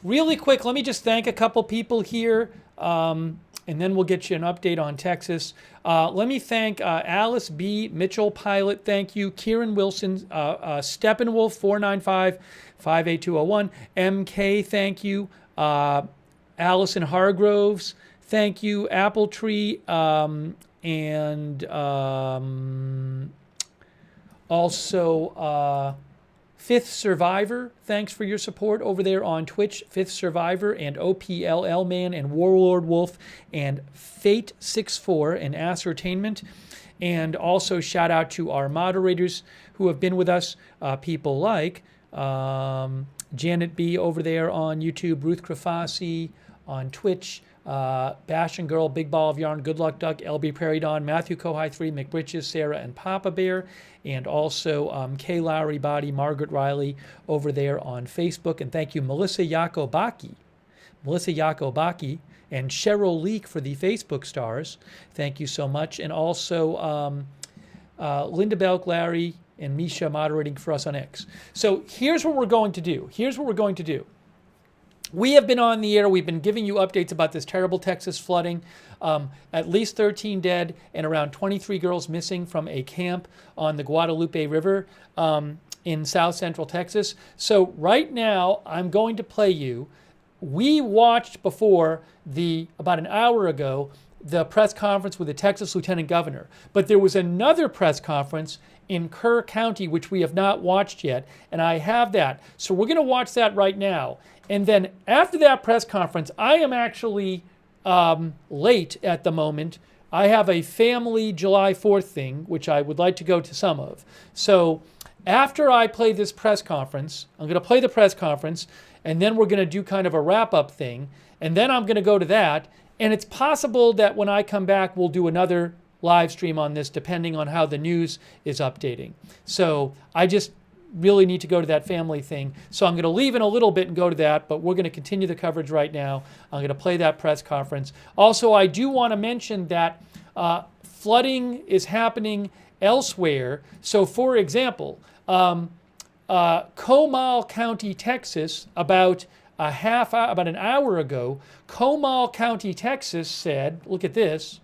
Really quick, let me just thank a couple people here, and then we'll get you an update on Texas. Let me thank Alice B. Mitchell Pilot. Thank you. Kieran Wilson, Steppenwolf 495-58201. MK, thank you. Allison Hargroves, thank you. Apple Tree, and also, Fifth Survivor, thanks for your support over there on Twitch. Fifth Survivor and OPLL Man and Warlord Wolf and Fate64 and Ascertainment. And also shout out to our moderators who have been with us, people like Janet B over there on YouTube, Ruth Krafasi on Twitch, Bash and Girl, Big Ball of Yarn, Good Luck Duck, LB Prairie Dawn, Matthew Kohai 3, McBritches, Sarah, and Papa Bear, and also Kay Lowry Body, Margaret Riley over there on Facebook. And thank you, Melissa Yakobaki, and Cheryl Leak for the Facebook stars. Thank you so much. And also Linda Belk, Larry, and Misha moderating for us on X. So here's what we're going to do. We have been on the air. We've been giving you updates about this terrible Texas flooding. At least 13 dead and around 23 girls missing from a camp on the Guadalupe River in south central Texas. So right now, I'm going to play you. We watched before about an hour ago, the press conference with the Texas Lieutenant Governor. But there was another press conference in Kerr County, which we have not watched yet, and I have that. So we're going to watch that right now. And then after that press conference, I am actually late at the moment. I have a family July 4th thing, which I would like to go to some of. So after I play this press conference, I'm going to play the press conference, and then we're going to do kind of a wrap-up thing, and then I'm going to go to that. And it's possible that when I come back, we'll do another live stream on this, depending on how the news is updating. So I just really need to go to that family thing. So I'm going to leave in a little bit and go to that, but we're going to continue the coverage right now. I'm going to play that press conference. Also, I do want to mention that flooding is happening elsewhere. So for example, Comal County, Texas, about an hour ago, Comal County, Texas said, look at this,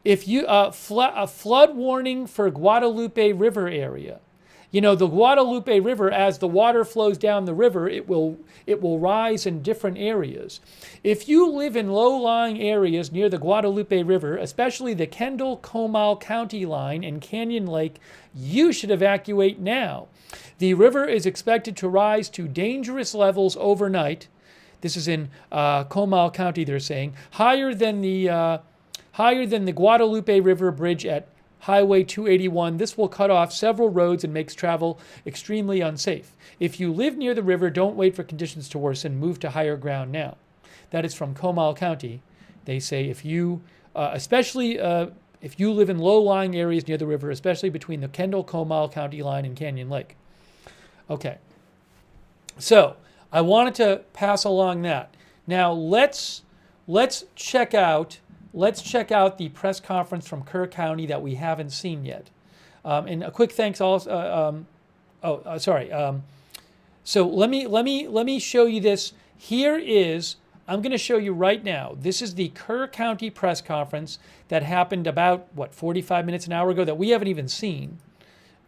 if you a flood warning for Guadalupe River area. You know, the Guadalupe River, as the water flows down the river, it will rise in different areas. If you live in low-lying areas near the Guadalupe River, especially the Kendall-Comal County line and Canyon Lake, you should evacuate now. The river is expected to rise to dangerous levels overnight. This is in Comal County, they're saying, higher than the Guadalupe River Bridge at Highway 281. This will cut off several roads and makes travel extremely unsafe. If you live near the river, don't wait for conditions to worsen. Move to higher ground now. That is from Comal County. They say if you, especially if you live in low-lying areas near the river, especially between the Kendall-Comal County line and Canyon Lake. Okay. So I wanted to pass along that. Now let's check out the press conference from Kerr County that we haven't seen yet. And a quick thanks also. So let me show you this. Here is, I'm going to show you right now. This is the Kerr County press conference that happened about 45 minutes, an hour ago, that we haven't even seen.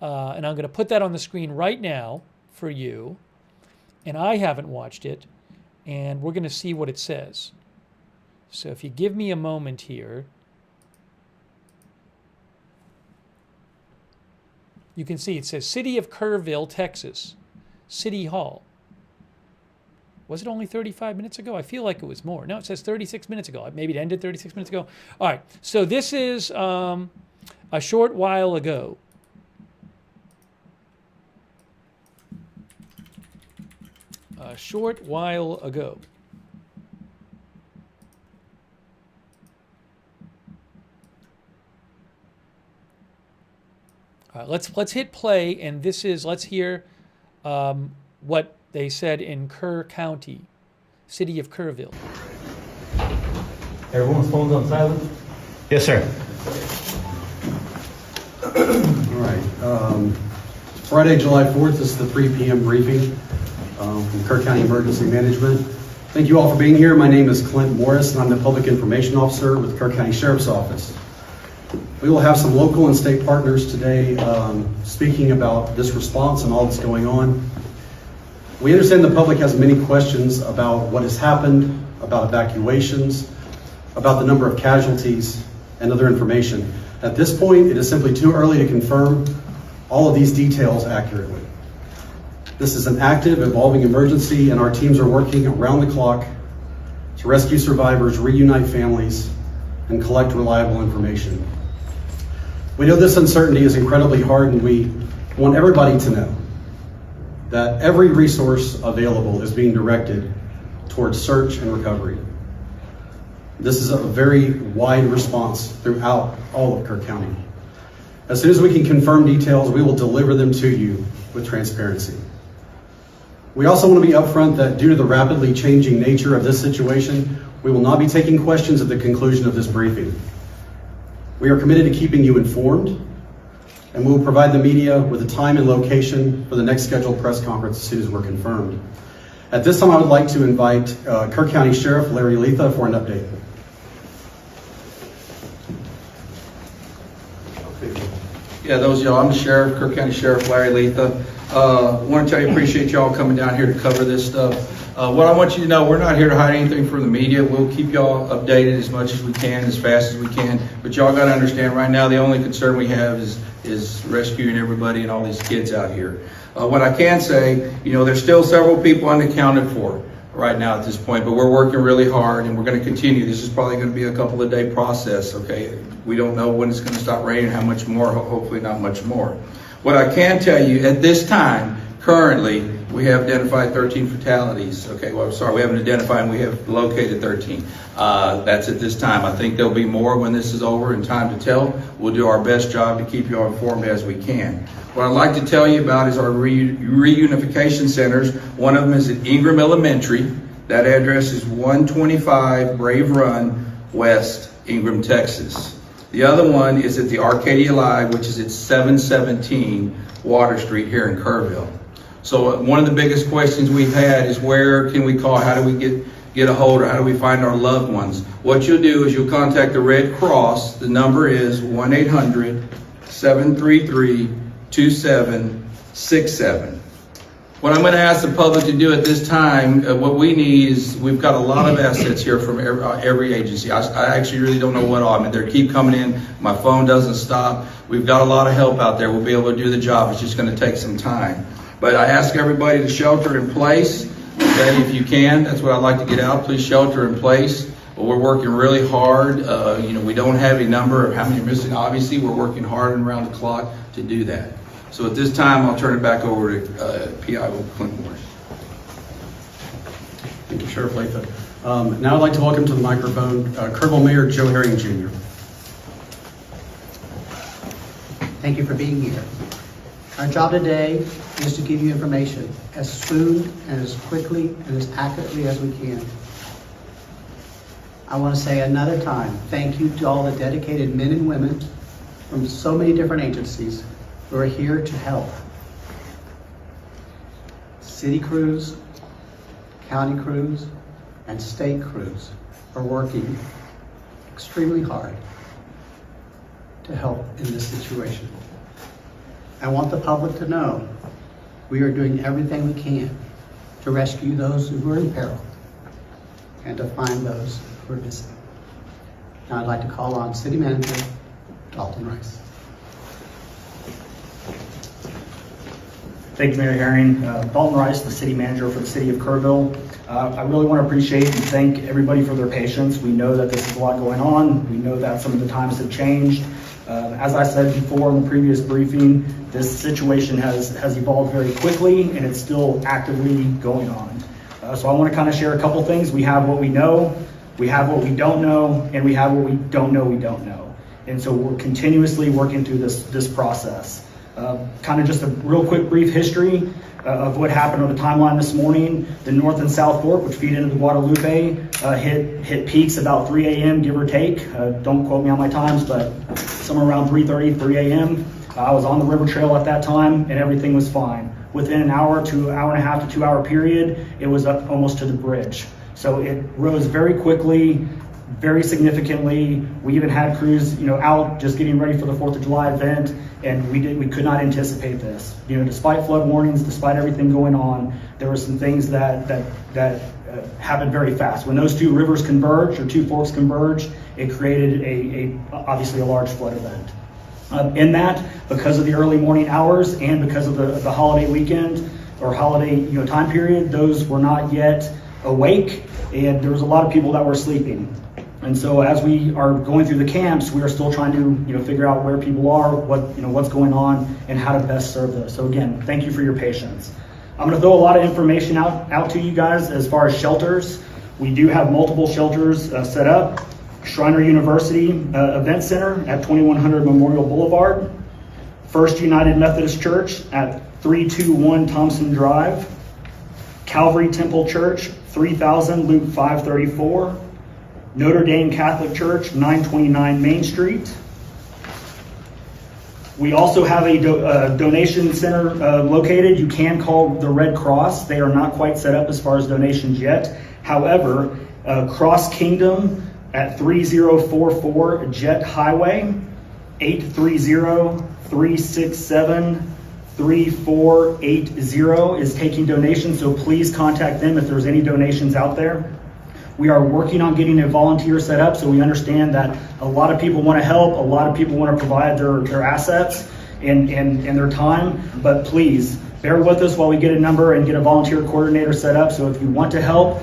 And I'm going to put that on the screen right now for you. And I haven't watched it, and we're going to see what it says. So if you give me a moment here, you can see it says City of Kerrville, Texas, City Hall. Was it only 35 minutes ago? I feel like it was more. No, it says 36 minutes ago. Maybe it ended 36 minutes ago. All right, so this is a short while ago. A short while ago. All right, let's hit play, and this is, let's hear what they said in Kerr County, City of Kerrville. Everyone's phone's on silent? Yes, sir. All right. Friday, July 4th, this is the 3 p.m. briefing from Kerr County Emergency Management. Thank you all for being here. My name is Clint Morris, and I'm the Public Information Officer with Kerr County Sheriff's Office. We will have some local and state partners today speaking about this response and all that's going on. We understand the public has many questions about what has happened, about evacuations, about the number of casualties, and other information. At this point, it is simply too early to confirm all of these details accurately. This is an active, evolving emergency, and our teams are working around the clock to rescue survivors, reunite families, and collect reliable information. We know this uncertainty is incredibly hard, and we want everybody to know that every resource available is being directed towards search and recovery. This is a very wide response throughout all of Kerr County. As soon as we can confirm details, we will deliver them to you with transparency. We also want to be upfront that due to the rapidly changing nature of this situation, we will not be taking questions at the conclusion of this briefing. We are committed to keeping you informed, and we will provide the media with a time and location for the next scheduled press conference as soon as we're confirmed. At this time, I would like to invite Kerr County Sheriff Larry Letha for an update. Yeah, those of y'all, I'm the Sheriff, Kerr County Sheriff Larry Letha. I want to tell you, appreciate y'all coming down here to cover this stuff. What I want you to know, we're not here to hide anything from the media. We'll keep y'all updated as much as we can, as fast as we can. But y'all got to understand, right now, the only concern we have is rescuing everybody and all these kids out here. What I can say, there's still several people unaccounted for right now at this point, but we're working really hard, and we're going to continue. This is probably going to be a couple of day process, okay? We don't know when it's going to stop raining, how much more, hopefully not much more. What I can tell you, at this time, currently, we have identified 13 fatalities. Okay, well, I'm sorry, we haven't identified, and we have located 13. That's at this time. I think there'll be more when this is over and time to tell. We'll do our best job to keep you all informed as we can. What I'd like to tell you about is our reunification centers. One of them is at Ingram Elementary. That address is 125 Brave Run West, Ingram, Texas. The other one is at the Arcadia Live, which is at 717 Water Street here in Kerrville. So one of the biggest questions we've had is where can we call? How do we get a hold, or how do we find our loved ones? What you'll do is you'll contact the Red Cross. The number is 1-800-733-2767. What I'm going to ask the public to do at this time, what we need is, we've got a lot of assets here from every agency. I actually really don't know what all. I mean, they keep coming in. My phone doesn't stop. We've got a lot of help out there. We'll be able to do the job. It's just going to take some time. But I ask everybody to shelter in place. Okay, if you can, that's what I'd like to get out. Please shelter in place. But we're working really hard. We don't have a number of how many are missing. Obviously, we're working hard and around the clock to do that. So at this time, I'll turn it back over to PI Clint Morris. Thank you, Sheriff Letha. Now I'd like to welcome to the microphone Kerrville Mayor Joe Herring Jr. Thank you for being here. Our job today is to give you information as soon and as quickly and as accurately as we can. I want to say another time, thank you to all the dedicated men and women from so many different agencies who are here to help. City crews, county crews, and state crews are working extremely hard to help in this situation. I want the public to know we are doing everything we can to rescue those who are in peril and to find those who are missing. Now I'd like to call on City Manager Dalton Rice. Thank you, Mayor Herring. Dalton Rice, the City Manager for the City of Kerrville. I really want to appreciate and thank everybody for their patience. We know that this is a lot going on. We know that some of the times have changed. As I said before in the previous briefing, this situation has evolved very quickly and it's still actively going on. So I want to kind of share a couple things. We have what we know, we have what we don't know, and we have what we don't know. And so we're continuously working through this process. Kind of just a real quick brief history of what happened on the timeline this morning. The North and South Fork, which feed into the Guadalupe, hit peaks about 3 a.m., give or take. Don't quote me on my times, but somewhere around 3:30, 3 a.m. I was on the river trail at that time, and everything was fine. Within an hour to hour and a half to 2 hour period, it was up almost to the bridge. So it rose very quickly, very significantly. We even had crews, out just getting ready for the 4th of July event, and we could not anticipate this. Despite flood warnings, despite everything going on, there were some things that happened very fast. When those two rivers converged, or two forks converged, it created obviously a large flood event. In that, because of the early morning hours and because of the holiday weekend or holiday time period, those were not yet awake, and there was a lot of people that were sleeping. And so as we are going through the camps, we are still trying to figure out where people are, what's going on, and how to best serve those. So again, thank you for your patience. I'm going to throw a lot of information out to you guys as far as shelters. We do have multiple shelters set up. Shriner University Event Center at 2100 Memorial Boulevard. First United Methodist Church at 321 Thompson Drive. Calvary Temple Church, 3000 Loop 534. Notre Dame Catholic Church, 929 Main Street. We also have a donation center located. You can call the Red Cross. They are not quite set up as far as donations yet. However, Cross Kingdom at 3044 Jet Highway, 830-367-3480 is taking donations, so please contact them if there's any donations out there. We are working on getting a volunteer set up, so we understand that a lot of people want to help, a lot of people want to provide their assets and their time, but please bear with us while we get a number and get a volunteer coordinator set up. So if you want to help,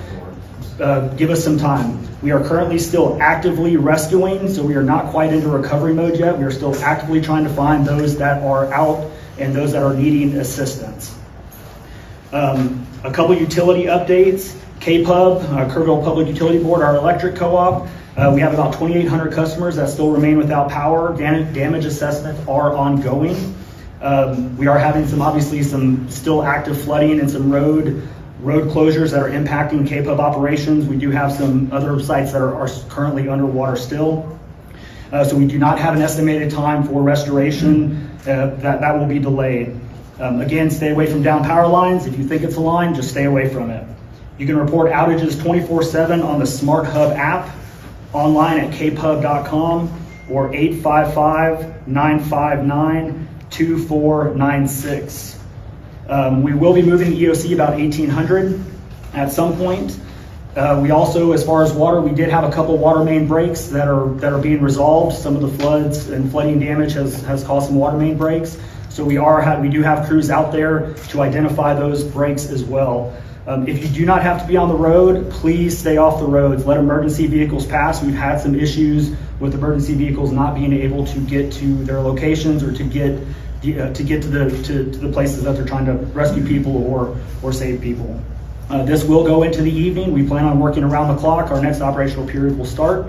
give us some time. We are currently still actively rescuing, so we are not quite into recovery mode yet. We are still actively trying to find those that are out and those that are needing assistance. A couple utility updates. KPUB, Kerrville Public Utility Board, our electric co-op. We have about 2,800 customers that still remain without power. Damage assessments are ongoing. We are having some still active flooding and some road closures that are impacting KPUB operations. We do have some other sites that are currently underwater still. So we do not have an estimated time for restoration. That will be delayed. Again, stay away from down power lines. If you think it's a line, just stay away from it. You can report outages 24/7 on the Smart Hub app, online at kpub.com, or 855-959-2496. We will be moving to EOC about 1800 at some point. We also, as far as water, we did have a couple water main breaks that are being resolved. Some of the floods and flooding damage has caused some water main breaks. So we do have crews out there to identify those breaks as well. If you do not have to be on the road, please stay off the roads. Let emergency vehicles pass. We've had some issues with emergency vehicles not being able to get to their locations or to get to the places that they're trying to rescue people or save people. This will go into the evening. We plan on working around the clock. Our next operational period will start.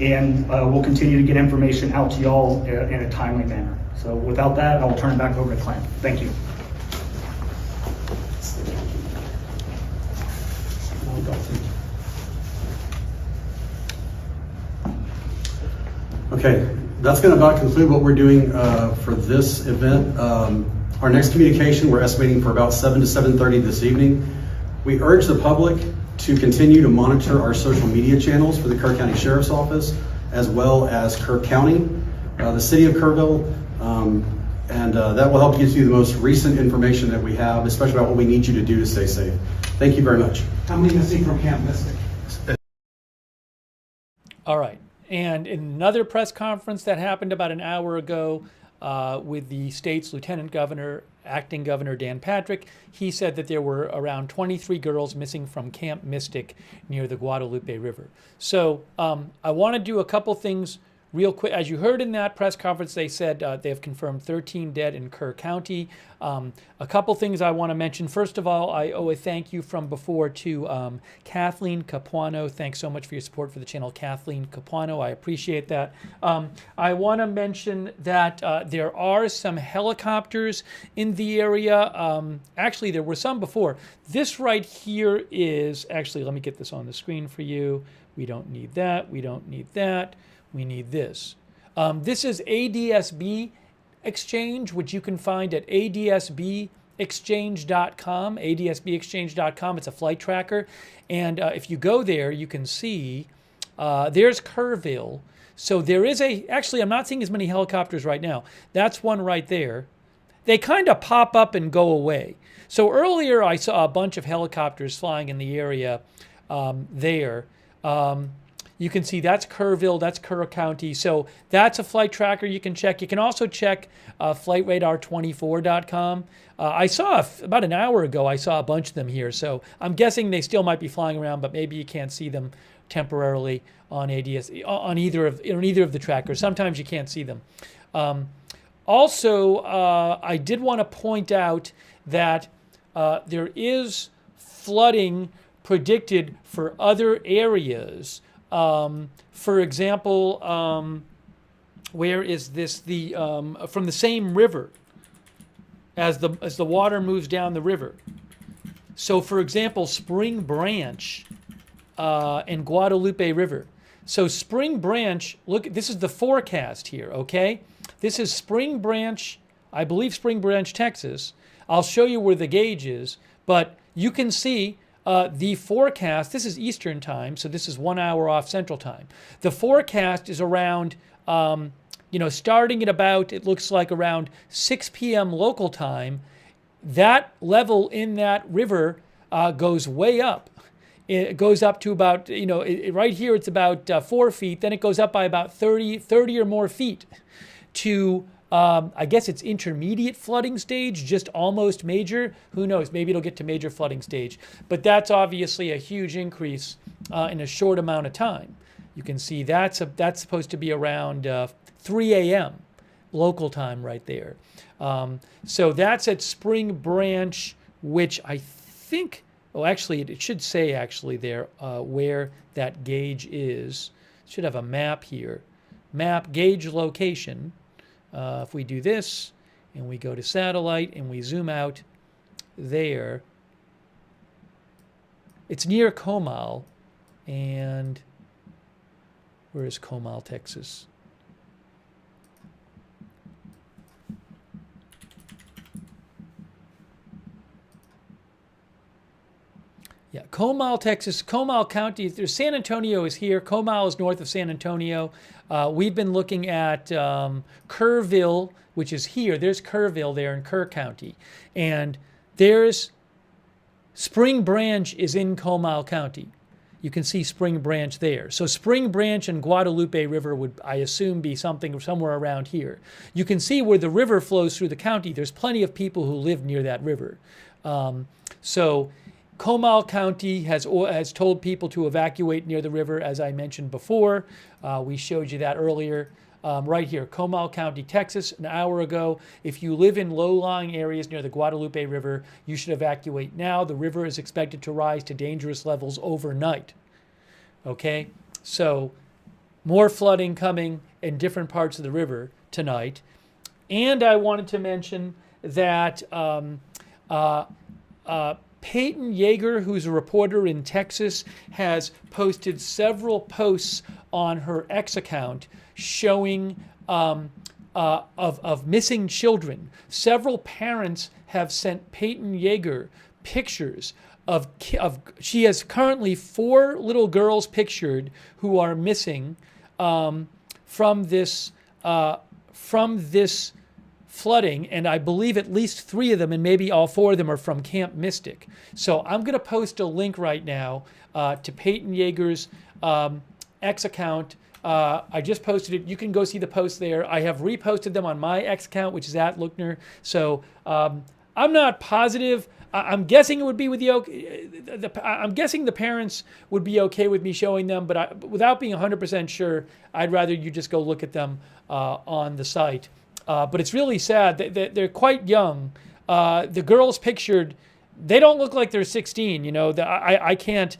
and we'll continue to get information out to y'all in a timely manner. So without that, I will turn it back over to Clint. Thank you. Okay, that's going to about conclude what we're doing for this event. Our next communication, we're estimating for about 7 to 7:30 this evening. We urge the public to continue to monitor our social media channels for the Kerr County Sheriff's Office, as well as Kerr County, the City of Kerrville, and that will help get you the most recent information that we have, especially about what we need you to do to stay safe. Thank you very much. How many missing from Camp Mystic? All right. And in another press conference that happened about an hour ago with the state's Lieutenant Governor, Acting Governor Dan Patrick, he said that there were around 23 girls missing from Camp Mystic near the Guadalupe River. So I want to do a couple things real quick. As you heard in that press conference, they said they have confirmed 13 dead in Kerr County. A couple things I want to mention. First of all, I owe a thank you from before to Kathleen Capuano. Thanks so much for your support for the channel, Kathleen Capuano. I appreciate that. I want to mention that there are some helicopters in the area. Actually, there were some before. This right here is, actually, let me get this on the screen for you. We don't need that. We don't need that. We need this. This is ADSB Exchange, which you can find at adsbexchange.com, adsbexchange.com. It's a flight tracker. And if you go there, you can see there's Kerrville. So there is actually, I'm not seeing as many helicopters right now. That's one right there. They kind of pop up and go away. So earlier I saw a bunch of helicopters flying in the area there. You can see that's Kerrville, that's Kerr County. So that's a flight tracker you can check. You can also check flightradar24.com. I saw about an hour ago, I saw a bunch of them here. So I'm guessing they still might be flying around, but maybe you can't see them temporarily on either of the trackers. Sometimes you can't see them. Also, I did want to point out that there is flooding predicted for other areas. For example, where is this? From the same river as the water moves down the river. So, for example, Spring Branch and Guadalupe River. So Spring Branch, look, this is the forecast here, okay? This is Spring Branch, I believe Spring Branch, Texas. I'll show you where the gauge is, but you can see the forecast. This is Eastern time, so this is 1 hour off Central time. The forecast is around, starting at about, it looks like around 6 p.m. local time. That level in that river goes way up. It goes up to about, right here it's about 4 feet. Then it goes up by about 30 or more feet to, I guess it's intermediate flooding stage, just almost major. Who knows? Maybe it'll get to major flooding stage. But that's obviously a huge increase in a short amount of time. You can see that's supposed to be around 3 a.m. local time right there. So that's at Spring Branch, which I think, actually, it should say actually there where that gauge is. It should have a map here. Map, gauge location. If we do this and we go to satellite and we zoom out there, it's near Comal. And where is Comal, Texas? Yeah, Comal, Texas, Comal County. There's San Antonio is here. Comal is north of San Antonio. We've been looking at Kerrville, which is here. There's Kerrville there in Kerr County. And there's Spring Branch is in Comal County. You can see Spring Branch there. So Spring Branch and Guadalupe River would, I assume, be somewhere around here. You can see where the river flows through the county. There's plenty of people who live near that river. So Comal County has told people to evacuate near the river, as I mentioned before. We showed you that earlier. Right here, Comal County, Texas, an hour ago. If you live in low-lying areas near the Guadalupe River, you should evacuate now. The river is expected to rise to dangerous levels overnight. Okay, so more flooding coming in different parts of the river tonight. And I wanted to mention that Peyton Yeager, who's a reporter in Texas, has posted several posts on her X account showing of missing children. Several parents have sent Peyton Yeager pictures of she has currently 4 little girls pictured who are missing from this flooding, and I believe at least 3 of them, and maybe all 4 of them, are from Camp Mystic. So I'm going to post a link right now to Peyton Yeager's X account. I just posted it. You can go see the post there. I have reposted them on my X account, which is @Lookner. So I'm not positive. I'm guessing it would be with I'm guessing the parents would be okay with me showing them, but without being 100% sure, I'd rather you just go look at them on the site. But it's really sad. They're quite young. The girls pictured, they don't look like they're 16. You know, I can't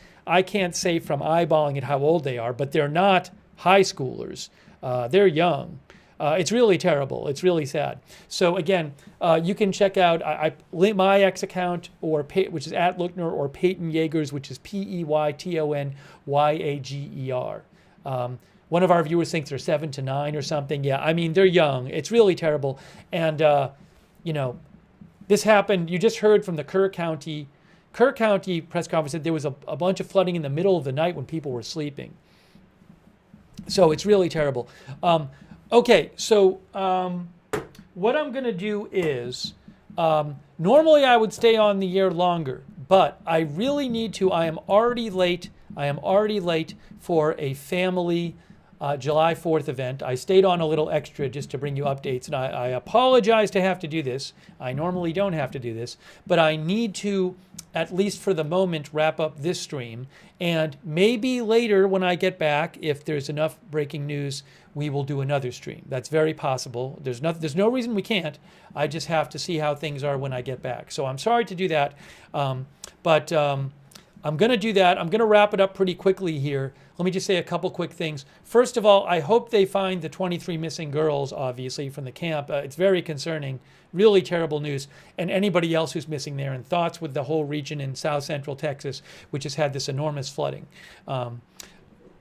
say from eyeballing at how old they are, but they're not high schoolers. They're young. It's really terrible. It's really sad. So again, you can check out my X account, which is @Lookner, or Peyton Yeager's, which is PeytonYager. One of our viewers thinks they're 7 to 9 or something. Yeah, I mean, they're young. It's really terrible. And, you know, this happened. You just heard from the Kerr County press conference that there was a bunch of flooding in the middle of the night when people were sleeping. So it's really terrible. Okay, so what I'm going to do is, normally I would stay on the air longer, but I really need to. I am already late for a family July 4th event. I stayed on a little extra just to bring you updates, and I apologize to have to do this. I normally don't have to do this, but I need to, at least for the moment, wrap up this stream. And maybe later when I get back, if there's enough breaking news, we will do another stream. That's very possible. There's no reason we can't. I just have to see how things are when I get back. So I'm sorry to do that, but I'm going to do that. I'm going to wrap it up pretty quickly here. Let me just say a couple quick things. First of all, I hope they find the 23 missing girls, obviously, from the camp. It's very concerning, really terrible news. And anybody else who's missing there, and thoughts with the whole region in south central Texas, which has had this enormous flooding.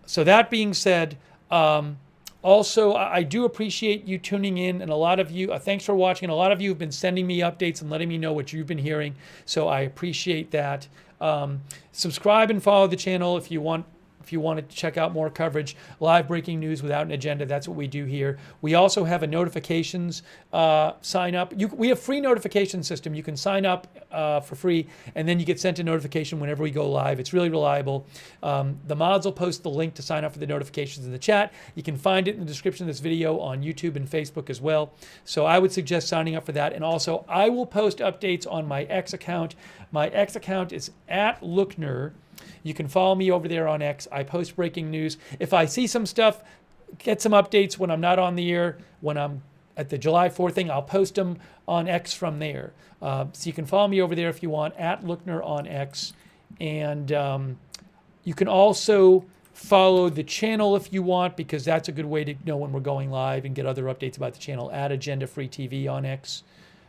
So that being said, also, I do appreciate you tuning in, and a lot of you, thanks for watching. And a lot of you have been sending me updates and letting me know what you've been hearing, so I appreciate that. Subscribe and follow the channel if you want to check out more coverage, live breaking news without an agenda. That's what we do here. We also have a notifications sign up. We have free notification system. You can sign up for free, and then you get sent a notification whenever we go live. It's really reliable. The mods will post the link to sign up for the notifications in the chat. You can find it in the description of this video on YouTube and Facebook as well. So I would suggest signing up for that. And also, I will post updates on my X account. My X account is @Lookner. You can follow me over there on X. I post breaking news. If I see some stuff, get some updates when I'm not on the air, when I'm at the July 4th thing, I'll post them on X from there. So you can follow me over there if you want, @Lookner on X. And you can also follow the channel if you want, because that's a good way to know when we're going live and get other updates about the channel, @Agenda Free TV on X.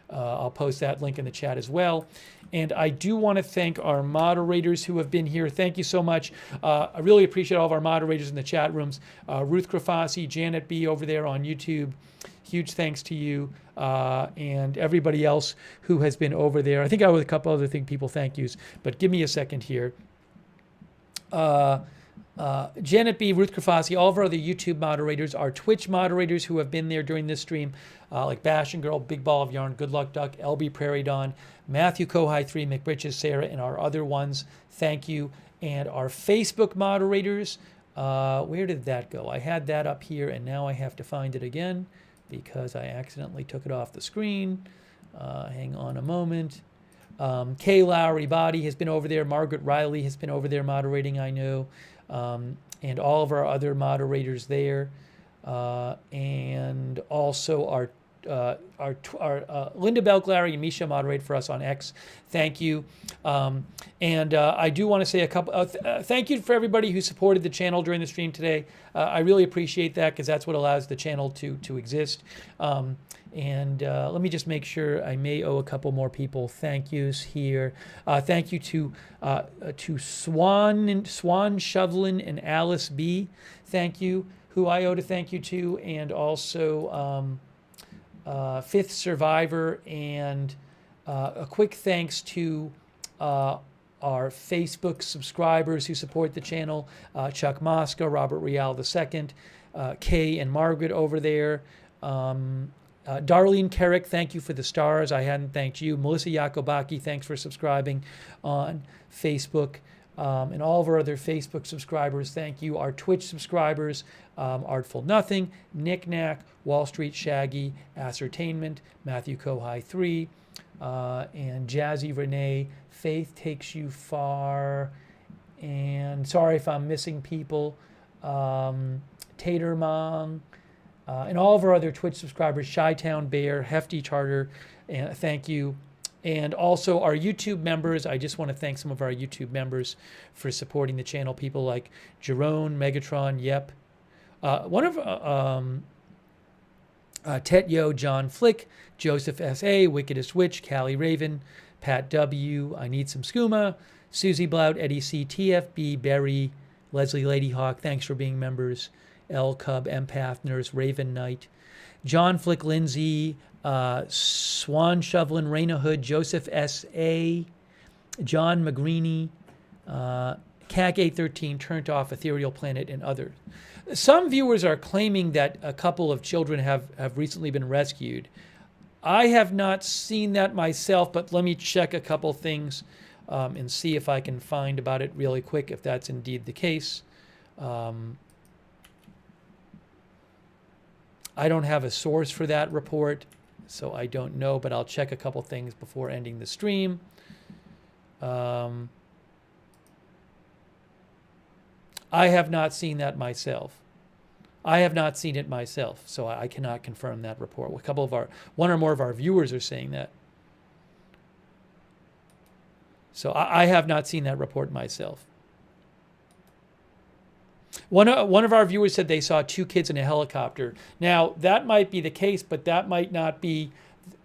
I'll post that link in the chat as well. And I do want to thank our moderators who have been here. Thank you so much. I really appreciate all of our moderators in the chat rooms. Ruth Krafasi, Janet B. over there on YouTube. Huge thanks to you, and everybody else who has been over there. I think I have a couple other people thank yous, but give me a second here. Janet B., Ruth Krafasi, all of our other YouTube moderators, our Twitch moderators who have been there during this stream, like Bash and Girl, Big Ball of Yarn, Good Luck Duck, LB Prairie Dawn, Matthew Kohai 3, McBritches, Sarah, and our other ones. Thank you. And our Facebook moderators, where did that go? I had that up here, and now I have to find it again because I accidentally took it off the screen. Hang on a moment. Kay Lowry Body has been over there. Margaret Riley has been over there moderating, I know. And all of our other moderators there. And also Linda Belglary and Misha moderate for us on X. Thank you. And I do want to say a couple. Thank you for everybody who supported the channel during the stream today. I really appreciate that because that's what allows the channel to exist. And let me just make sure. I may owe a couple more people thank yous here. Thank you to Swan Shovelin and Alice B. Thank you, who I owe to thank you to, and also Fifth Survivor, and a quick thanks to our Facebook subscribers who support the channel, Chuck Mosca, Robert Rial II, Kay and Margaret over there. Darlene Carrick, thank you for the stars. I hadn't thanked you. Melissa Yakobaki, thanks for subscribing on Facebook. And all of our other Facebook subscribers, thank you. Our Twitch subscribers, Artful Nothing, Knick Knack, Wall Street Shaggy, Ascertainment, Matthew Kohai 3, and Jazzy Renee, Faith Takes You Far, and sorry if I'm missing people, Tater Mong, and all of our other Twitch subscribers, Chi-Town Bear, Hefty Charter, and thank you. And also our YouTube members, I just want to thank some of our YouTube members for supporting the channel. People like Jerome, Megatron, Yep. One of Tet Yo, John Flick, Joseph S.A., Wickedest Witch, Callie Raven, Pat W., I Need Some Skooma, Susie Blout, Eddie C., TFB, Barry, Leslie Ladyhawk, thanks for being members, L. Cub, Empath, Nurse, Raven Knight, John Flick, Lindsay, Swan Shovelin, Raina Hood, Joseph S.A., John McGreeny, CAC 813, Turned Off, Ethereal Planet, and others. Some viewers are claiming that a couple of children have recently been rescued. I have not seen that myself, but let me check a couple things and see if I can find about it really quick, if that's indeed the case. I don't have a source for that report, so I don't know, but I'll check a couple things before ending the stream. I have not seen that myself. I have not seen it myself, so I cannot confirm that report. One or more of our viewers are saying that. So I have not seen that report myself. One of our viewers said they saw 2 kids in a helicopter. Now, that might be the case, but that might not be.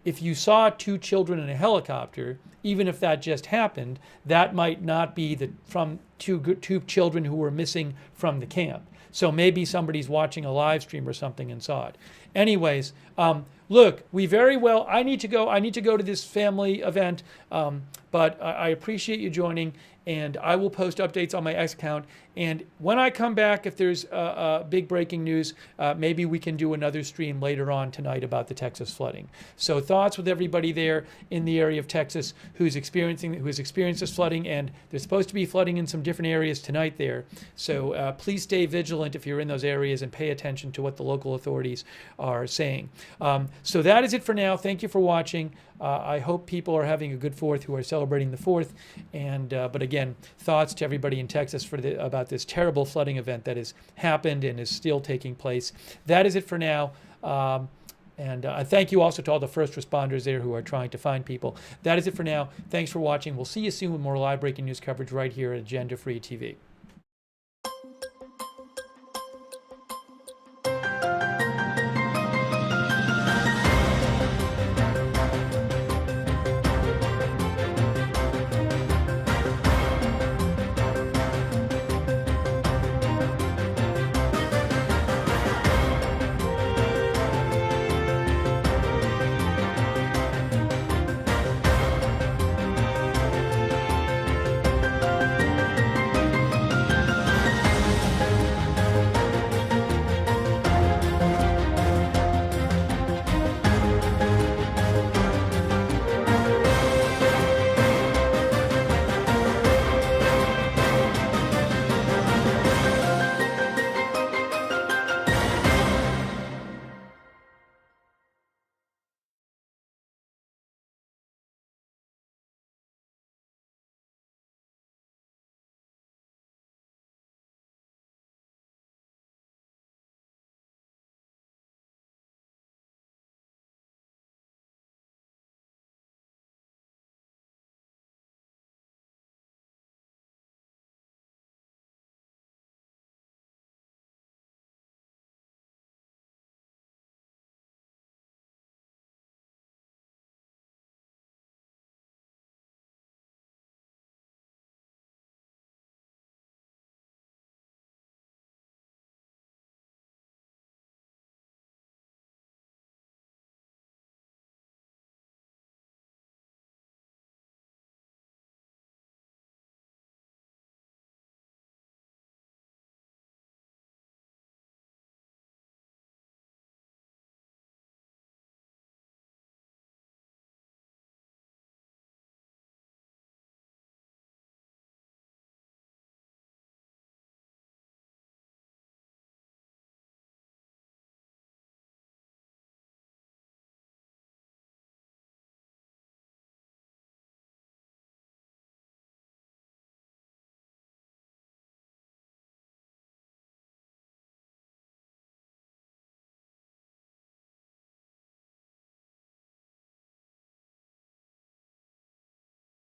If you saw 2 children in a helicopter, even if that just happened, that might not be from two children who were missing from the camp. So maybe somebody's watching a live stream or something and saw it. Anyways, look, I need to go to this family event, but I appreciate you joining, and I will post updates on my X account. And when I come back, if there's big breaking news, maybe we can do another stream later on tonight about the Texas flooding. So thoughts with everybody there in the area of Texas who's experienced this flooding, and there's supposed to be flooding in some different areas tonight there. So please stay vigilant if you're in those areas and pay attention to what the local authorities are saying. So that is it for now. Thank you for watching. I hope people are having a good 4th who are celebrating the 4th. And but again, thoughts to everybody in Texas about this terrible flooding event that has happened and is still taking place. That is it for now. And thank you also to all the first responders there who are trying to find people. That is it for now. Thanks for watching. We'll see you soon with more live breaking news coverage right here at Agenda Free TV.